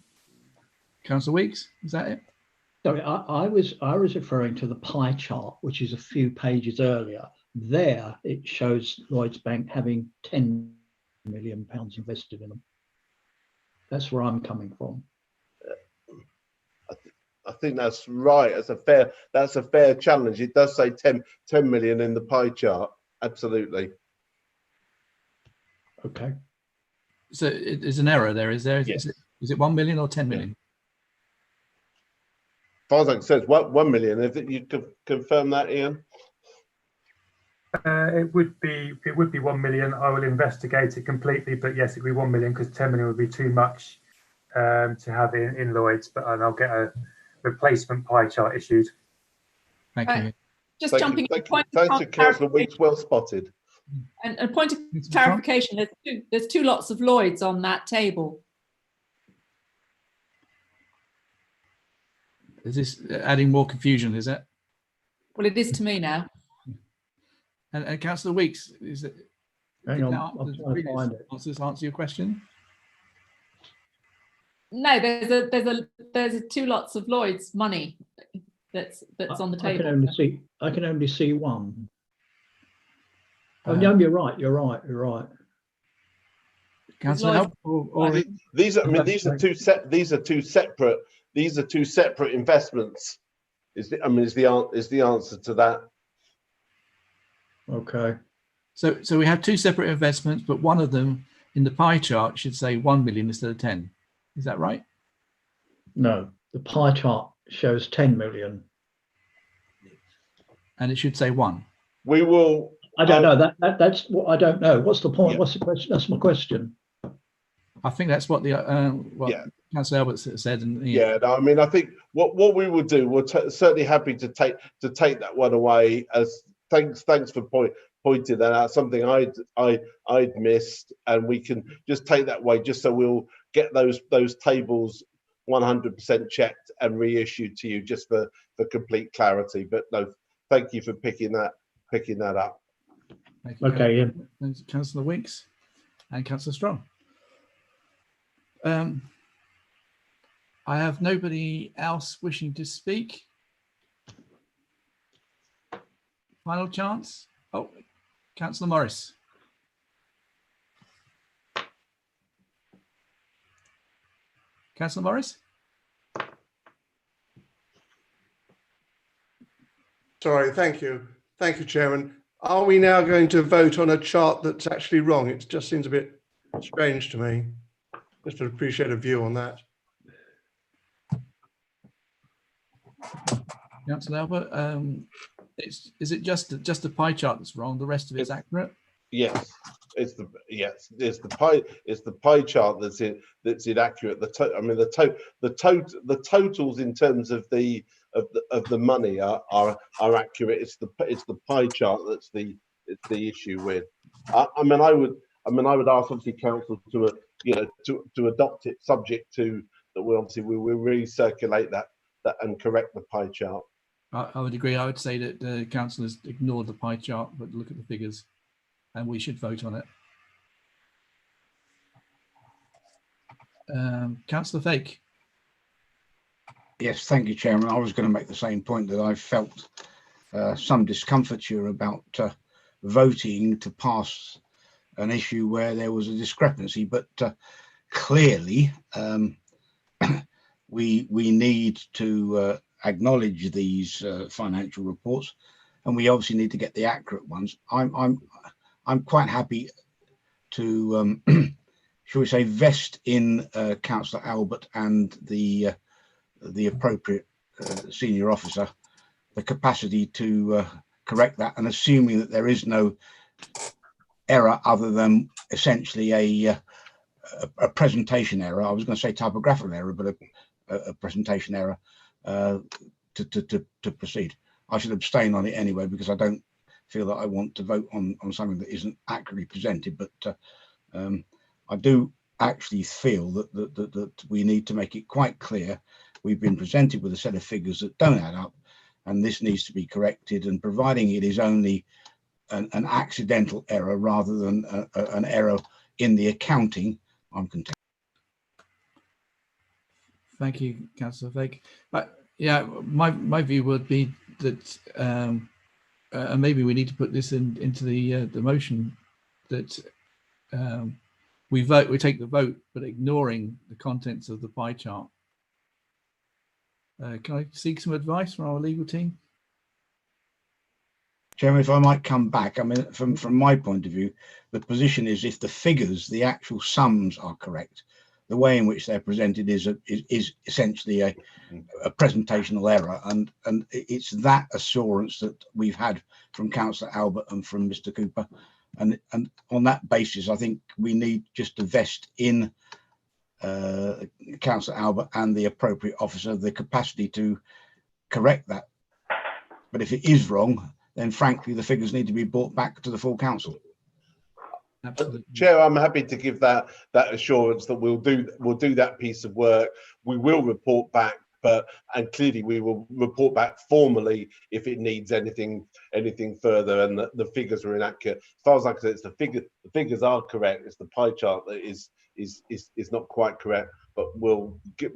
Councillor Weeks, is that it? Sorry, I was referring to the pie chart, which is a few pages earlier. There it shows Lloyds Bank having £10 million invested in them. That's where I'm coming from. I think that's right. That's a fair challenge. It does say 10 million in the pie chart. Absolutely. Okay. So there's an error there, is there? Yes. Is it 1 million or 10 million? As far as it says 1 million. If you could confirm that, Ian. It would be 1 million. I will investigate it completely, but yes, it'd be 1 million because 10 million would be too much to have in Lloyds. But I'll get a replacement pie chart issued. Thank you. Just jumping in. Thanks to Councillor Weeks. Well spotted. And a point of clarification: there's two lots of Lloyds on that table. Is this adding more confusion? Is it? Well, it is to me now. And Councillor Weeks, is it? Hang on, I'm trying to find it. Answer your question. No, there's two lots of Lloyds money that's on the table. I can only see one. Oh no, you're right. Councillor, these are two separate investments. Is the answer to that? Okay. So we have two separate investments, but one of them in the pie chart should say 1 million instead of 10. Is that right? No, the pie chart shows 10 million. And it should say 1. We will. I don't know. That's what I don't know. What's the point? Yeah. What's the question? That's my question. I think that's what Councillor Albert said. And yeah, no, I mean, I think what we will do, we're certainly happy to take that one away. As thanks for pointing that out. Something I'd missed, and we can just take that away, just so we'll get those tables 100% checked and reissued to you, just for complete clarity. But no, thank you for picking that up. Okay, yeah. Thanks, Councillor Weeks and Councillor Strong. I have nobody else wishing to speak. Final chance. Oh, Councillor Morris. Councillor Morris. Sorry, thank you, Chairman. Are we now going to vote on a chart that's actually wrong? It just seems a bit strange to me. Just to appreciate a view on that. Councillor Albert, is it just a pie chart that's wrong? The rest of it's accurate? Yes, it's the pie chart that's inaccurate. The totals in terms of the money are accurate. It's the pie chart that's the issue with. I would ask obviously council to adopt it, subject to that. We will recirculate that and correct the pie chart. I would agree. I would say that the council has ignored the pie chart, but look at the figures, and we should vote on it. Councillor Fake. Yes, thank you, Chairman. I was going to make the same point, that I felt some discomfiture about voting to pass an issue where there was a discrepancy, but clearly we need to acknowledge these financial reports, and we obviously need to get the accurate ones. I'm quite happy to shall we say vest in Councillor Albert and the appropriate senior officer the capacity to correct that, and assuming that there is no error other than essentially a presentation error. I was going to say typographical error, but a presentation error to proceed. I should abstain on it anyway because I don't feel that I want to vote on something that isn't accurately presented. But I do actually feel that we need to make it quite clear we've been presented with a set of figures that don't add up, and this needs to be corrected. And providing it is only an accidental error rather than an error in the accounting, I'm content. Thank you, Councillor Fake. Yeah, my view would be that, and maybe we need to put this into the motion, that we take the vote, but ignoring the contents of the pie chart. Can I seek some advice from our legal team? Chairman, if I might come back, I mean, from my point of view, the position is if the figures, the actual sums are correct, the way in which they're presented is essentially a presentational error, and it's that assurance that we've had from Councillor Albert and from Mr. Cooper, and on that basis, I think we need just to vest in Councillor Albert and the appropriate officer the capacity to correct that. But if it is wrong, then frankly the figures need to be brought back to the full council. Absolutely. Chair, I'm happy to give that assurance that we'll do that piece of work. We will report back, and clearly we will report back formally if it needs anything further and the figures are inaccurate. As far as I can say, it's the figures are correct. It's the pie chart that is not quite correct, but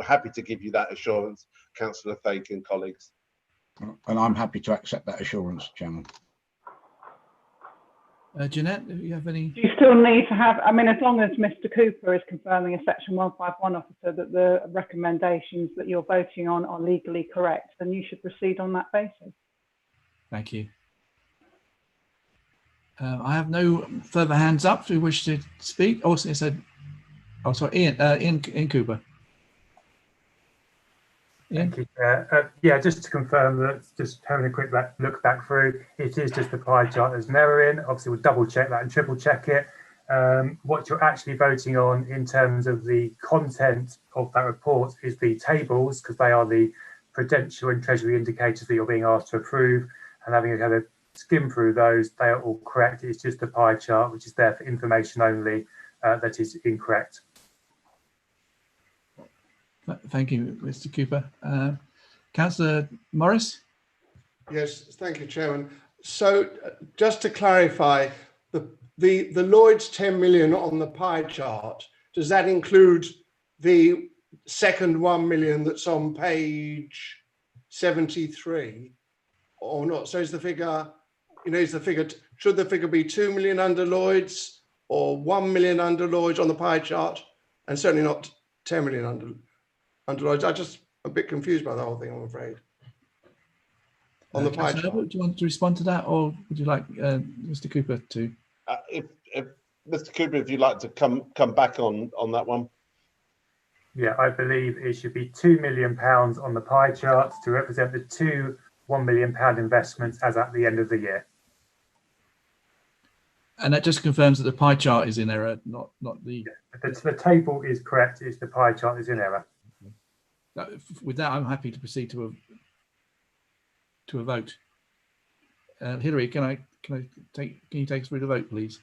happy to give you that assurance, Councillor Fake and colleagues. And I'm happy to accept that assurance, Chairman. Jeanette, do you have any? Do you still need to have, I mean, as long as Mr. Cooper is confirming as Section 151 officer that the recommendations that you're voting on are legally correct, then you should proceed on that basis. Thank you. I have no further hands up who wish to speak. Also, it said, oh, sorry, Ian Cooper. Thank you, Chair. Yeah, just to confirm that, just having a quick look back through, it is just the pie chart there's an error in. Obviously, we'll double check that and triple check it. What you're actually voting on in terms of the content of that report is the tables, because they are the prudential and treasury indicators that you're being asked to approve. And having had a skim through those, they are all correct. It's just the pie chart, which is there for information only, that is incorrect. Thank you, Mr. Cooper. Councillor Morris? Yes, thank you, Chairman. So just to clarify, the Lloyd's 10 million on the pie chart, does that include the second 1 million that's on page 73 or not? So is the figure, should the figure be 2 million under Lloyd's or 1 million under Lloyd's on the pie chart, and certainly not 10 million under Lloyd's? I'm just a bit confused by the whole thing, I'm afraid. On the pie chart. Do you want to respond to that, or would you like Mr. Cooper to? If Mr. Cooper, if you'd like to come back on that one. Yeah, I believe it should be £2 million on the pie chart to represent the two £1 million investments as at the end of the year. And that just confirms that the pie chart is in error, not the. Yeah, the table is correct. It's the pie chart is in error. With that, I'm happy to proceed to a vote. Hilary, can you take us through the vote, please?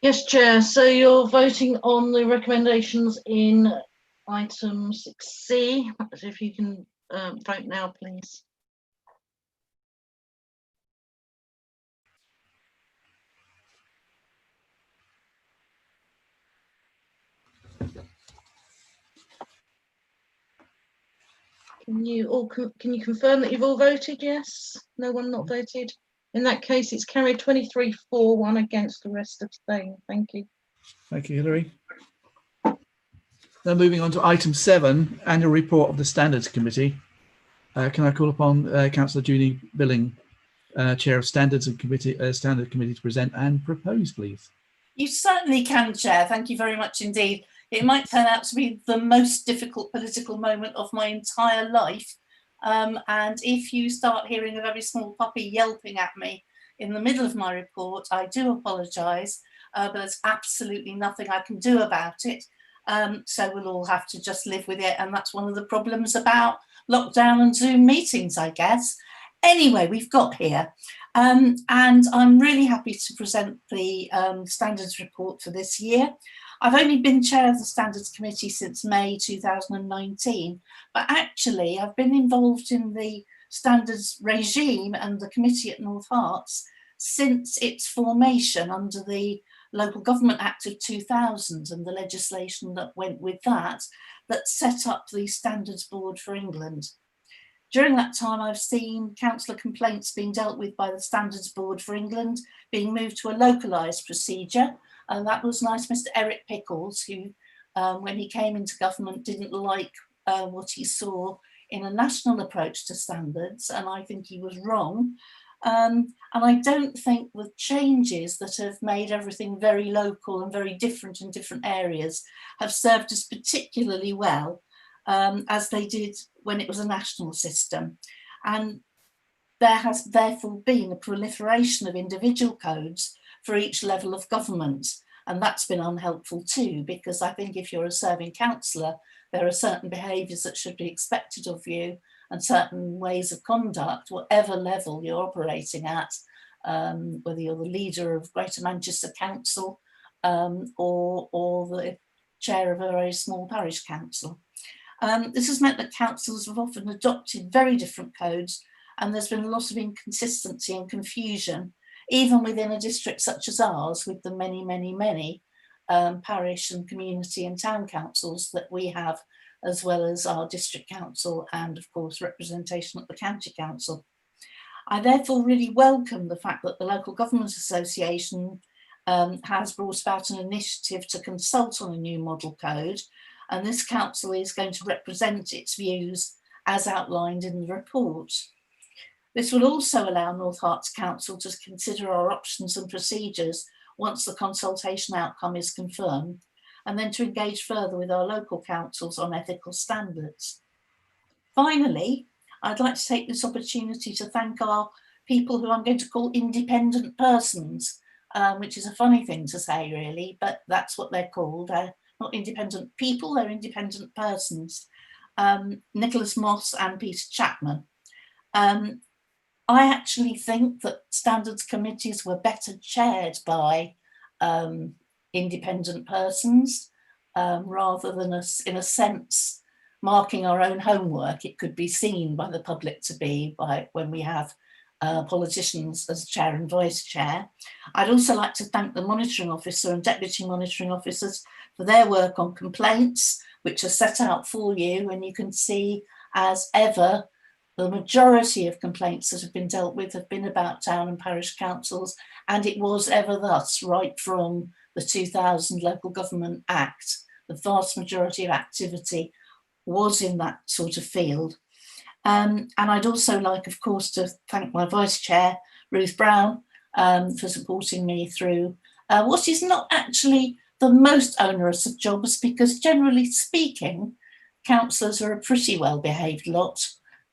Yes, Chair. So you're voting on the recommendations in item 6C. So if you can vote now, please. Can you confirm that you've all voted? Yes. No one not voted? In that case, it's carried 23 for, 1 against, the rest abstain. Thank you. Thank you, Hilary. Now moving on to item 7, annual report of the Standards Committee. Can I call upon Councillor Judy Billing, Chair of Standard Committee, to present and propose, please? You certainly can, Chair. Thank you very much indeed. It might turn out to be the most difficult political moment of my entire life. And if you start hearing a very small puppy yelping at me in the middle of my report, I do apologise, but there's absolutely nothing I can do about it. So we'll all have to just live with it. And that's one of the problems about lockdown and Zoom meetings, I guess. Anyway, we've got here. And I'm really happy to present the standards report for this year. I've only been chair of the Standards Committee since May 2019, but actually I've been involved in the standards regime and the committee at North Herts since its formation under the Local Government Act of 2000 and the legislation that went with that set up the Standards Board for England. During that time, I've seen councillor complaints being dealt with by the Standards Board for England being moved to a localised procedure. And that was nice. Mr. Eric Pickles, who, when he came into government, didn't like what he saw in a national approach to standards. And I think he was wrong. And I don't think the changes that have made everything very local and very different in different areas have served us particularly well, as they did when it was a national system. And there has therefore been a proliferation of individual codes for each level of government. And that's been unhelpful too, because I think if you're a serving councillor, there are certain behaviours that should be expected of you and certain ways of conduct, whatever level you're operating at, whether you're the leader of Greater Manchester Council or the chair of a very small parish council. This has meant that councils have often adopted very different codes, and there's been a lot of inconsistency and confusion, even within a district such as ours, with the many parish and community and town councils that we have, as well as our district council and of course representation at the county council. I therefore really welcome the fact that the Local Government Association has brought about an initiative to consult on a new model code, and this council is going to represent its views as outlined in the report. This will also allow North Herts Council to consider our options and procedures once the consultation outcome is confirmed, and then to engage further with our local councils on ethical standards. Finally, I'd like to take this opportunity to thank our people who I'm going to call independent persons, which is a funny thing to say really, but that's what they're called. They're not independent people, they're independent persons. Nicholas Moss and Peter Chapman. I actually think that standards committees were better chaired by independent persons rather than us, in a sense, marking our own homework. It could be seen by the public to be by when we have politicians as chair and vice chair. I'd also like to thank the monitoring officer and deputy monitoring officers for their work on complaints, which are set out for you, and you can see, as ever, the majority of complaints that have been dealt with have been about town and parish councils, and it was ever thus right from the 2000 Local Government Act. The vast majority of activity was in that sort of field. And I'd also like, of course, to thank my Vice Chair, Ruth Brown, for supporting me through what is not actually the most onerous of jobs, because generally speaking, councillors are a pretty well-behaved lot,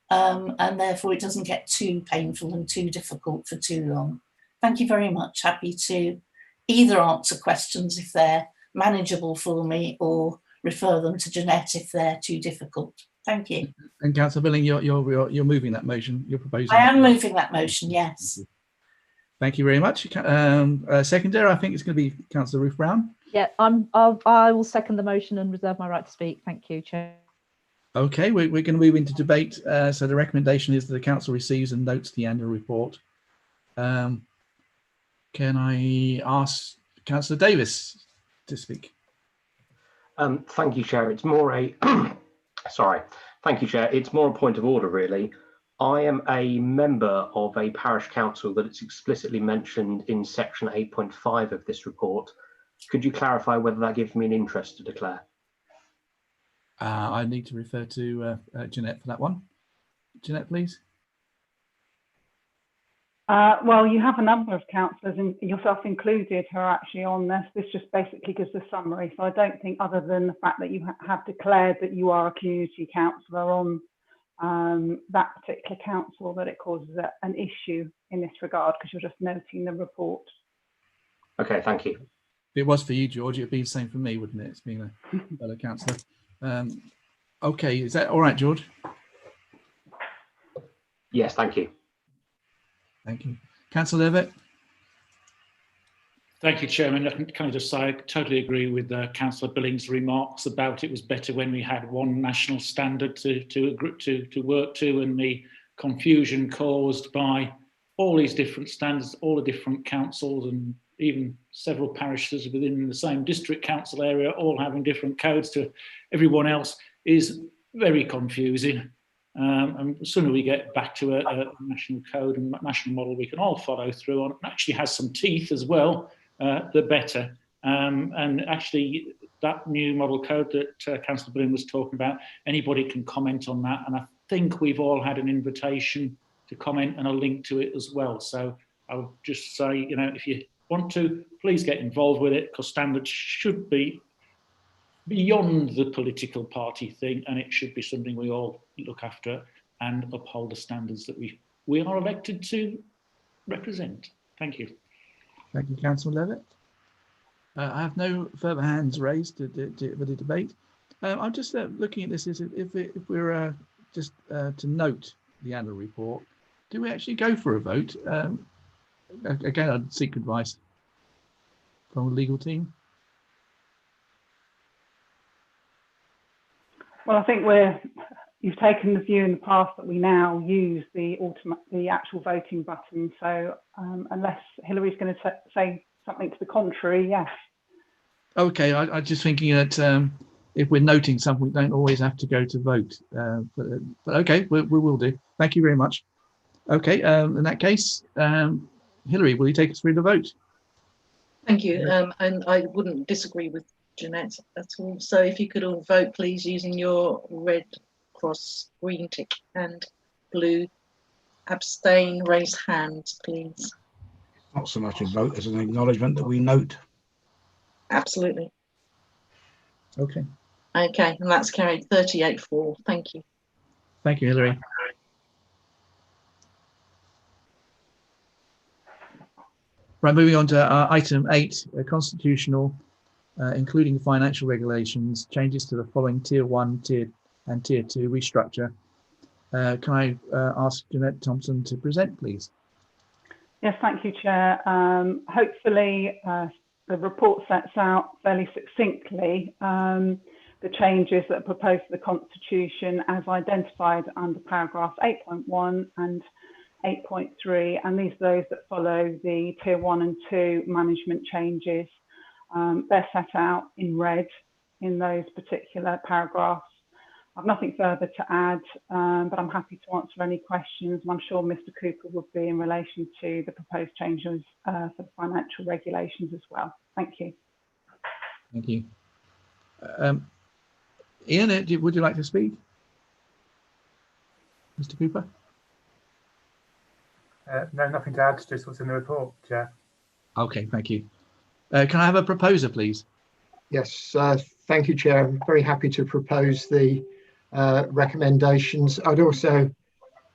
and therefore it doesn't get too painful and too difficult for too long. Thank you very much. Happy to either answer questions if they're manageable for me, or refer them to Jeanette if they're too difficult. Thank you. And Councillor Billing, you're moving that motion. You're proposing. I am moving that motion. Yes. Thank you very much. Seconder, I think it's going to be Councillor Ruth Brown. Yeah, I will second the motion and reserve my right to speak. Thank you, Chair. Okay, we're going to move into debate. So the recommendation is that the council receives and notes the annual report. Can I ask Councillor Davis to speak? Thank you, Chair. It's more a sorry. Thank you, Chair. It's more a point of order, really. I am a member of a parish council that it's explicitly mentioned in section 8.5 of this report. Could you clarify whether that gives me an interest to declare? I need to refer to Jeanette for that one. Jeanette, please. Well, you have a number of councillors, and yourself included, who are actually on this. This just basically gives a summary. So I don't think, other than the fact that you have declared that you are a community councillor on that particular council, that it causes an issue in this regard, because you're just noting the report. Okay, thank you. If it was for you, George, it'd be the same for me, wouldn't it? It's being a fellow councillor. Okay, is that all right, George? Yes, thank you. Thank you. Councillor Levitt? Thank you, Chairman. Can I just say I totally agree with Councillor Billings' remarks about it was better when we had one national standard to work to, and the confusion caused by all these different standards, all the different councils, and even several parishes within the same district council area, all having different codes to everyone else, is very confusing. And the sooner we get back to a national code and national model we can all follow through on, and actually has some teeth as well, the better. And actually, that new model code that Councillor Bloom was talking about, anybody can comment on that. And I think we've all had an invitation to comment and a link to it as well. So I would just say, you know, if you want to, please get involved with it, because standards should be beyond the political party thing, and it should be something we all look after and uphold the standards that we are elected to represent. Thank you. Thank you, Councillor Levitt. I have no further hands raised for the debate. I'm just looking at this as if we're just to note the annual report, do we actually go for a vote? Again, I'd seek advice from the legal team. Well, I think you've taken the view in the past that we now use the actual voting button. So unless Hillary's going to say something to the contrary, yes. Okay, I'm just thinking that if we're noting something, we don't always have to go to vote. But okay, we will do. Thank you very much. Okay, in that case, Hillary, will you take us through the vote? Thank you. And I wouldn't disagree with Jeanette at all. So if you could all vote, please, using your red cross, green tick and blue. Abstain, raise hands, please. Not so much a vote as an acknowledgement that we note. Absolutely. Okay. Okay, and that's carried 38-4. Thank you. Thank you, Hillary. Right, moving on to item 8, constitutional, including financial regulations, changes to the following Tier 1, and Tier 2 restructure. Can I ask Jeanette Thompson to present, please? Yes, thank you, Chair. Hopefully, the report sets out fairly succinctly the changes that are proposed to the Constitution as identified under paragraphs 8.1 and 8.3, and these are those that follow the Tier 1 and 2 management changes. They're set out in red in those particular paragraphs. I've nothing further to add, but I'm happy to answer any questions, and I'm sure Mr. Cooper would be in relation to the proposed changes for the financial regulations as well. Thank you. Thank you. Ian, would you like to speak? Mr. Cooper? No, nothing to add, just what's in the report, Chair. Okay, thank you. Can I have a proposer, please? Yes, thank you, Chair. I'm very happy to propose the recommendations. I'd also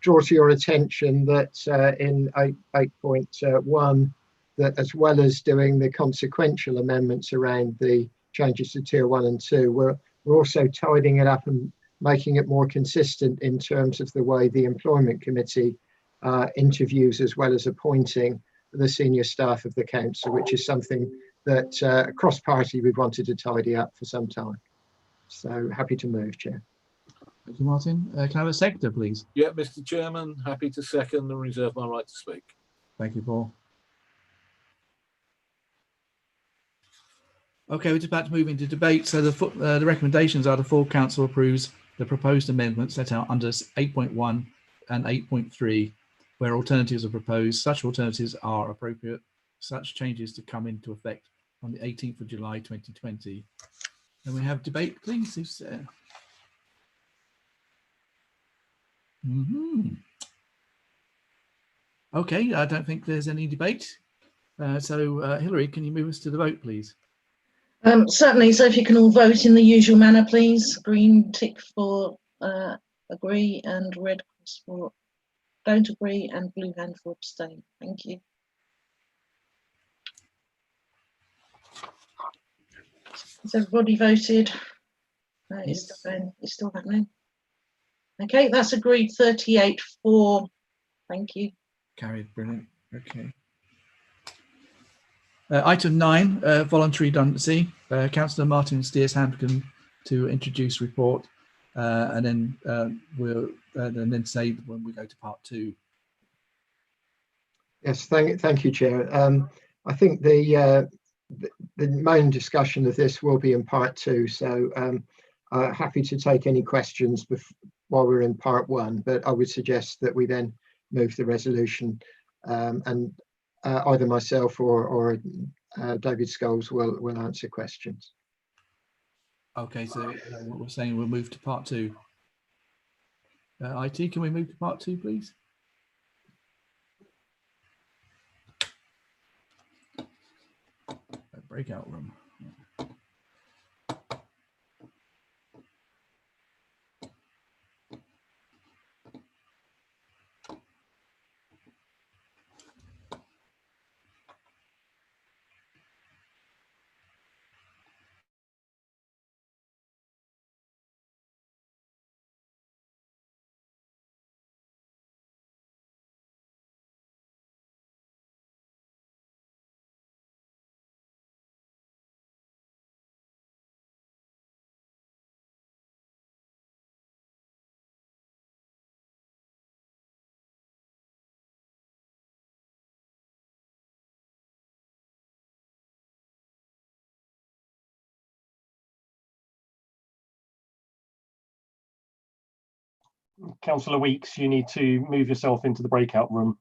draw to your attention that in 8.1, that as well as doing the consequential amendments around the changes to Tier 1 and 2, we're also tidying it up and making it more consistent in terms of the way the Employment Committee interviews as well as appointing the senior staff of the council, which is something that across party we've wanted to tidy up for some time. So happy to move, Chair. Thank you, Martin. Can I have a seconder, please? Yeah, Mr. Chairman, happy to second and reserve my right to speak. Thank you, Paul. Okay, we're just about to move into debate. So the recommendations are the full council approves the proposed amendments set out under 8.1 and 8.3, where alternatives are proposed, such alternatives are appropriate, such changes to come into effect on the 18th of July 2020. And we have debate, please. Who's there? Okay, I don't think there's any debate. So Hilary, can you move us to the vote, please? Certainly. So if you can all vote in the usual manner, please. Green tick for agree, and red cross for don't agree, and blue hand for abstain. Thank you. Has everybody voted? No, Yes. it's still happening. Okay, that's agreed. 38-4. Thank you. Carried, brilliant. Okay. Item 9, voluntary redundancy. Councillor Martin steers Hampton to introduce report, and then we'll say when we go to part 2. Yes, thank you, Chair. I think the main discussion of this will be in part 2, so happy to take any questions while we're in part 1, but I would suggest that we then move the resolution, and either myself or David Scholes will answer questions. Okay, so what we're saying, we'll move to part 2. IT, can we move to part 2, please? Breakout room. Councillor Weeks, you need to move yourself into the breakout room.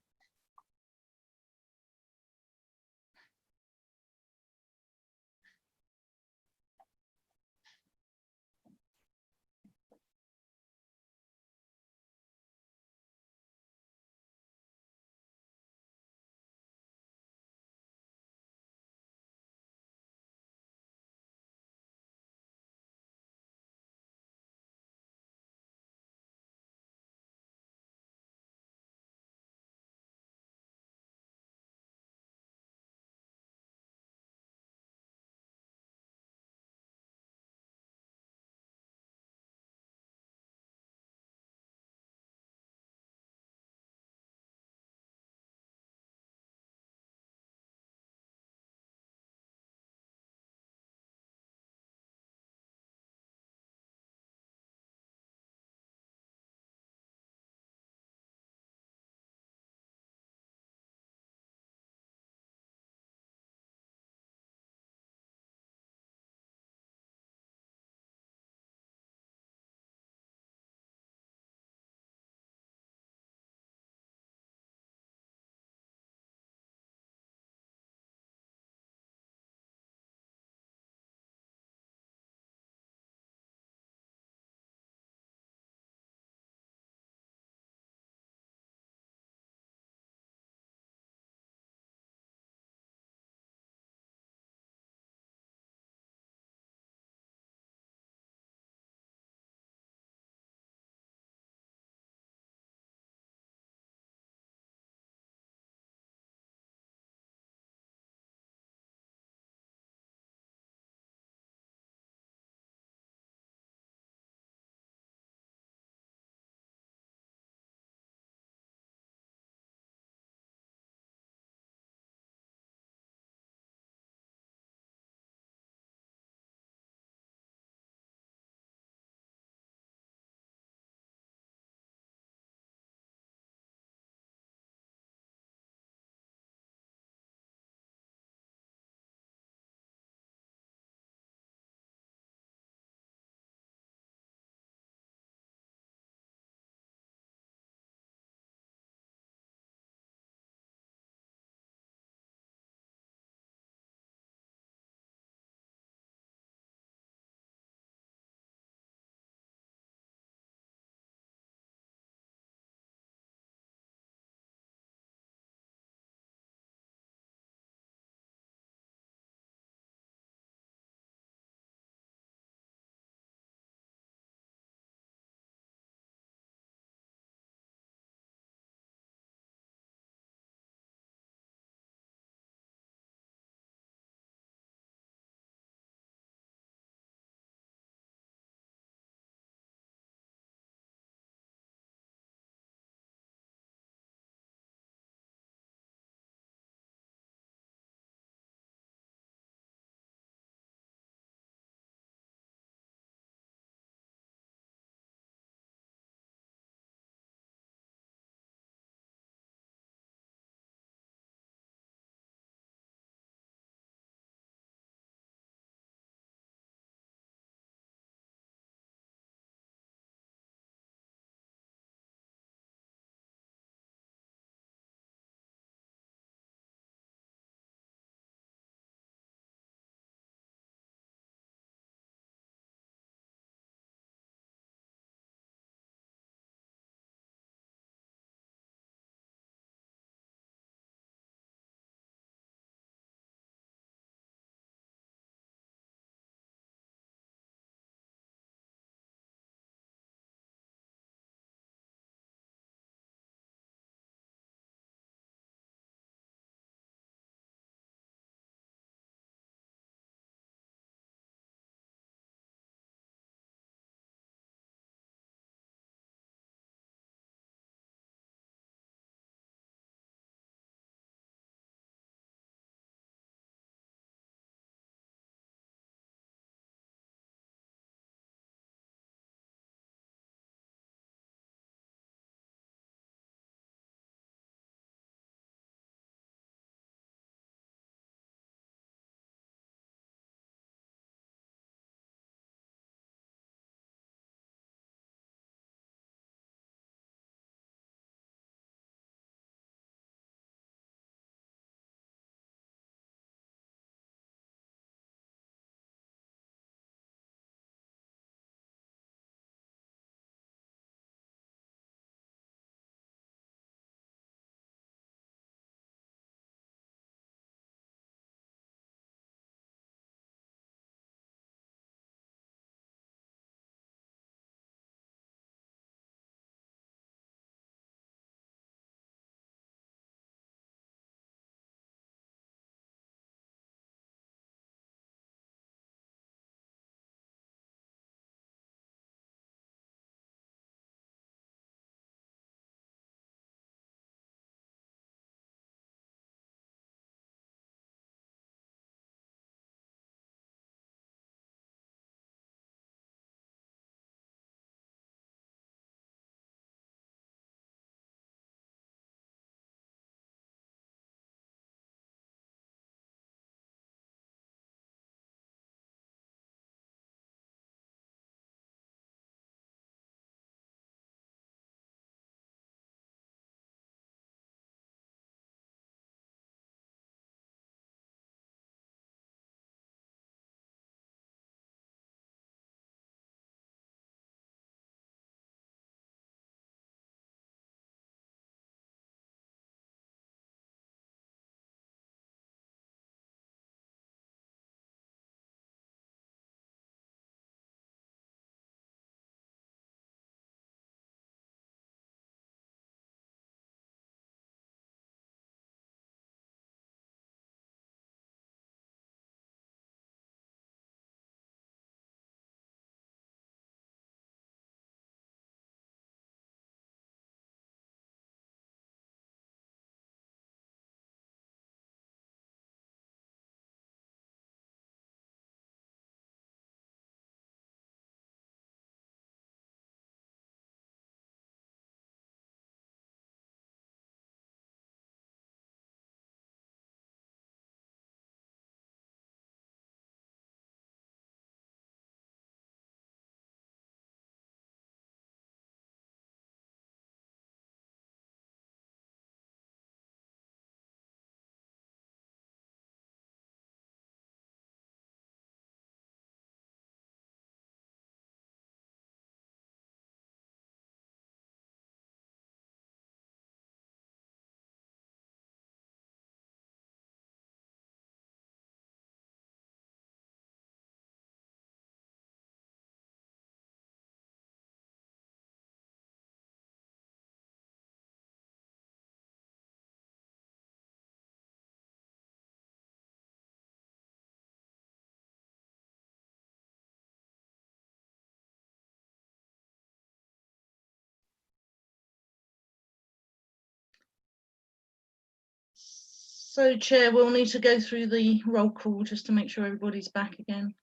So, Chair, we'll need to go through the roll call just to make sure everybody's back again.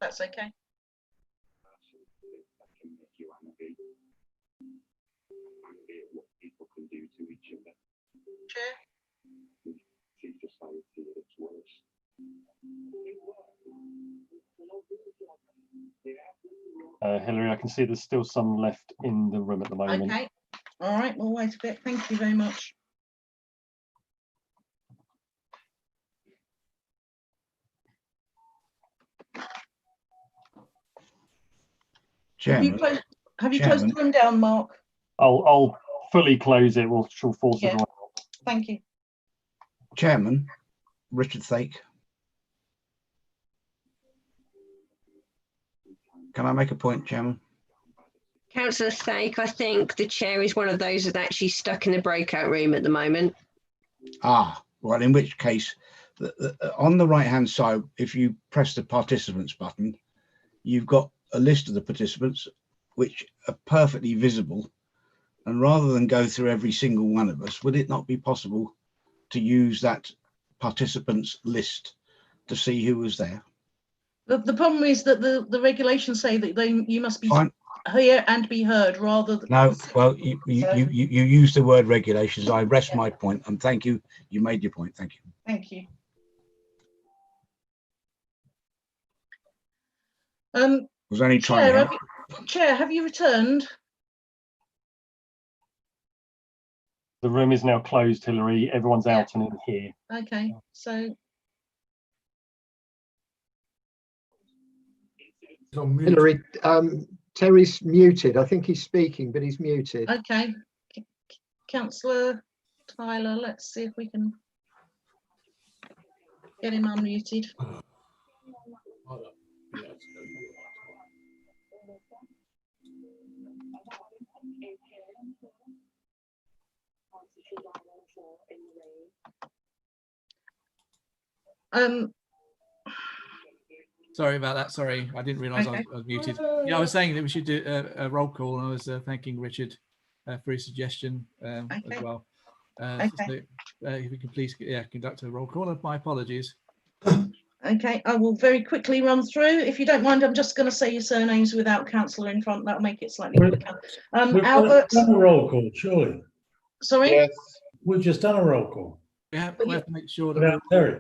That's okay. Chair? Hilary, I can see there's still some left in the room at the moment. Okay. All right, we'll wait a bit. Thank you very much. Chairman, Have you closed the room down, Mark? I'll fully close it. She'll force Yeah. it on. Thank you. Chairman, Richard Thake. Can I make a point, Chairman? Councillor Thake, I think the chair is one of those that's actually stuck in the breakout room at the moment. Ah, well, in which case, on the right-hand side, if you press the participants button, you've got a list of the participants which are perfectly visible. And rather than go through every single one of us, would it not be possible to use that participants list to see who was there? The problem is that the regulations say that you must be here and be heard rather than. No, well, you use the word regulations. I rest my point, and thank you. You made your point. Thank you. Thank you. Was only trying to help. Chair, have you returned? The room is now closed, Hilary. Everyone's out and in here. Okay, so. Hilary, Terry's muted. I think he's speaking, but he's muted. Okay, Councillor Tyler, let's see if we can get him unmuted. Sorry about that. Sorry, I didn't realise I was muted. Yeah, I was saying that we should do a roll call, and I was thanking Richard for his suggestion as well. So, if we can please conduct a roll call. My apologies. Okay, I will very quickly run through. If you don't mind, I'm just going to say your surnames without councillor in front. That'll make it slightly quicker. Albert. We've done a roll call, surely. Sorry? Yes. We've just done a roll call. We have to make sure that without Terry.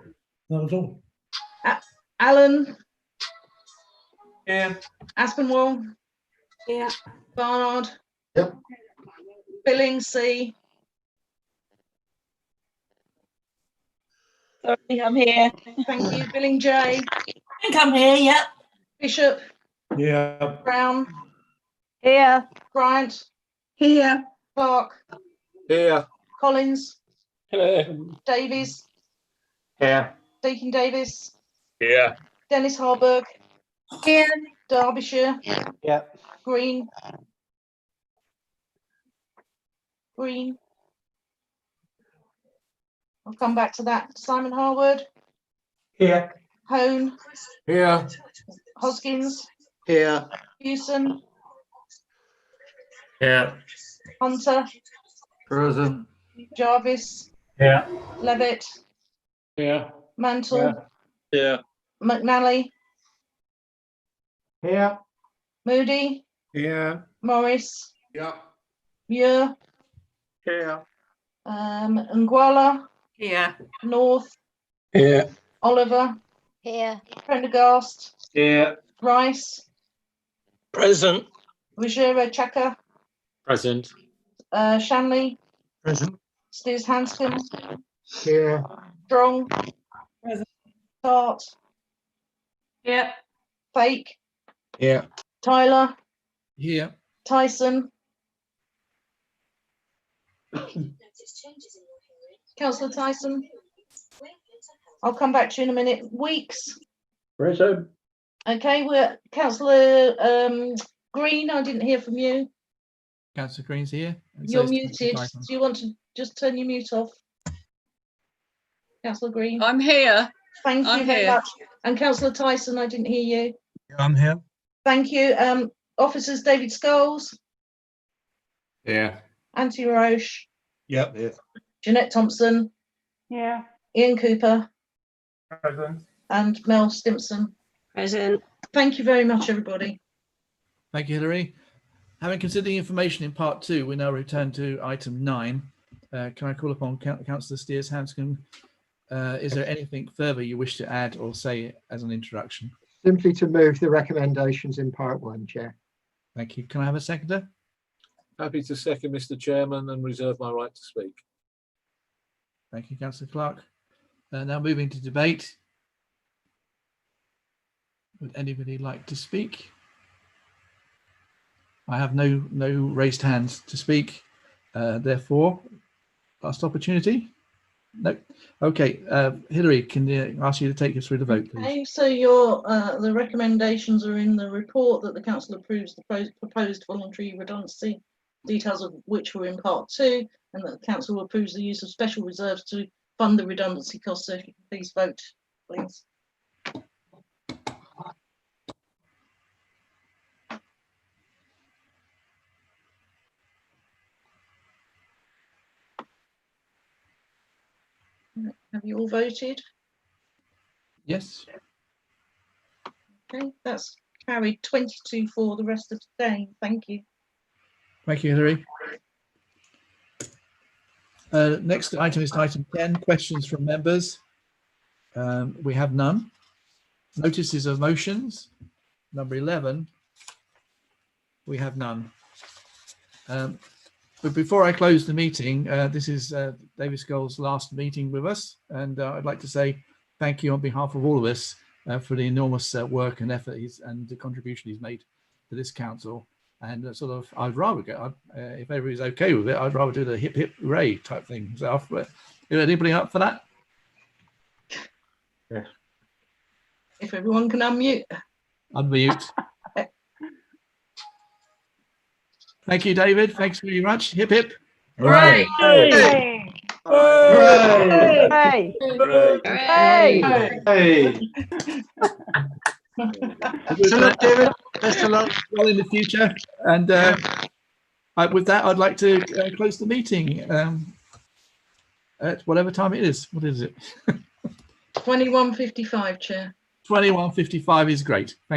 Not at all. Alan. Yeah. Aspinwall. Yeah. Barnard. Yep. Billings C. Sorry, I'm here. Thank you. Billing J. I think I'm here, yeah. Bishop. Yeah. Brown. Here. Bryant. Here. Clark. Here. Collins. Hello. Davies. Here. Deakin Davis. Here. Dennis Harburg. Here. Derbyshire. Yeah. Green. Green. I'll come back to that. Simon Harwood. Here. Hone. Here. Hoskins. Here. Hewson. Here. Hunter. Present. Jarvis. Here. Levitt. Here. Mantle. Here. McNally. Here. Moody. Here. Morris. Yeah. Muir. Here. Nguala. Here. North. Here. Oliver. Here. Prendergast. Here. Rice. Present. Ruggiero Chaka. Present. Shanley. Present. Stiz Hanscom. Here. Strong. Present. Tart. Here. Fake. Yeah. Tyler. Here. Tyson. Councillor Tyson. I'll come back to you in a minute. Weeks. Present. Okay, we're Councillor Green. I didn't hear from you. Councillor Green's here. You're muted. Do you want to just turn your mute off? Councillor Green. I'm here. Thank you I'm very here. much. And Councillor Tyson, I didn't hear you. I'm here. Thank you. Officers David Scholes, Here. Anthony Roche, Yep. Yeah. Jeanette Thompson, Yeah. Ian Cooper, Present. and Mel Stimpson. Present. Thank you very much, everybody. Thank you, Hilary. Having considered the information in part 2, we now return to item 9. Can I call upon Councillor Steers-Hanscom? Is there anything further you wish to add or say as an introduction? Simply to move the recommendations in part 1, Chair. Thank you. Can I have a seconder? Happy to second, Mr. Chairman, and reserve my right to speak. Thank you, Councillor Clark. Now moving to debate. Would anybody like to speak? I have no raised hands to speak. Therefore, last opportunity. No. Okay, Hilary, can I ask you to take us through the vote, please? Okay, so your the recommendations are in the report that the council approves the proposed voluntary redundancy, details of which were in part 2, and that the council approves the use of special reserves to fund the redundancy costs. So if you can please vote, please. Have you all voted? Yes. Okay, that's carried 22 for the rest of the day. Thank you. Thank you, Hilary. Next item is item 10, questions from members. We have none. Notices of motions, number 11. We have none. But before I close the meeting, this is David Scull's last meeting with us, and I'd like to say thank you on behalf of all of us for the enormous work and effort and the contribution he's made to this council. And I'd rather go, if everybody's okay with it, I'd rather do the hip hip hooray type thing. So, anybody up for that? Yeah. If everyone can unmute. Unmute. Thank you, David. Thanks very much. Hip hip. Hooray! Hooray! Hooray! Hooray! Hey! Best of luck, David. Best of luck. Well in the future. And with that, I'd like to close the meeting at whatever time it is. What is it? 21:55, Chair. 21:55 is great. Thank you.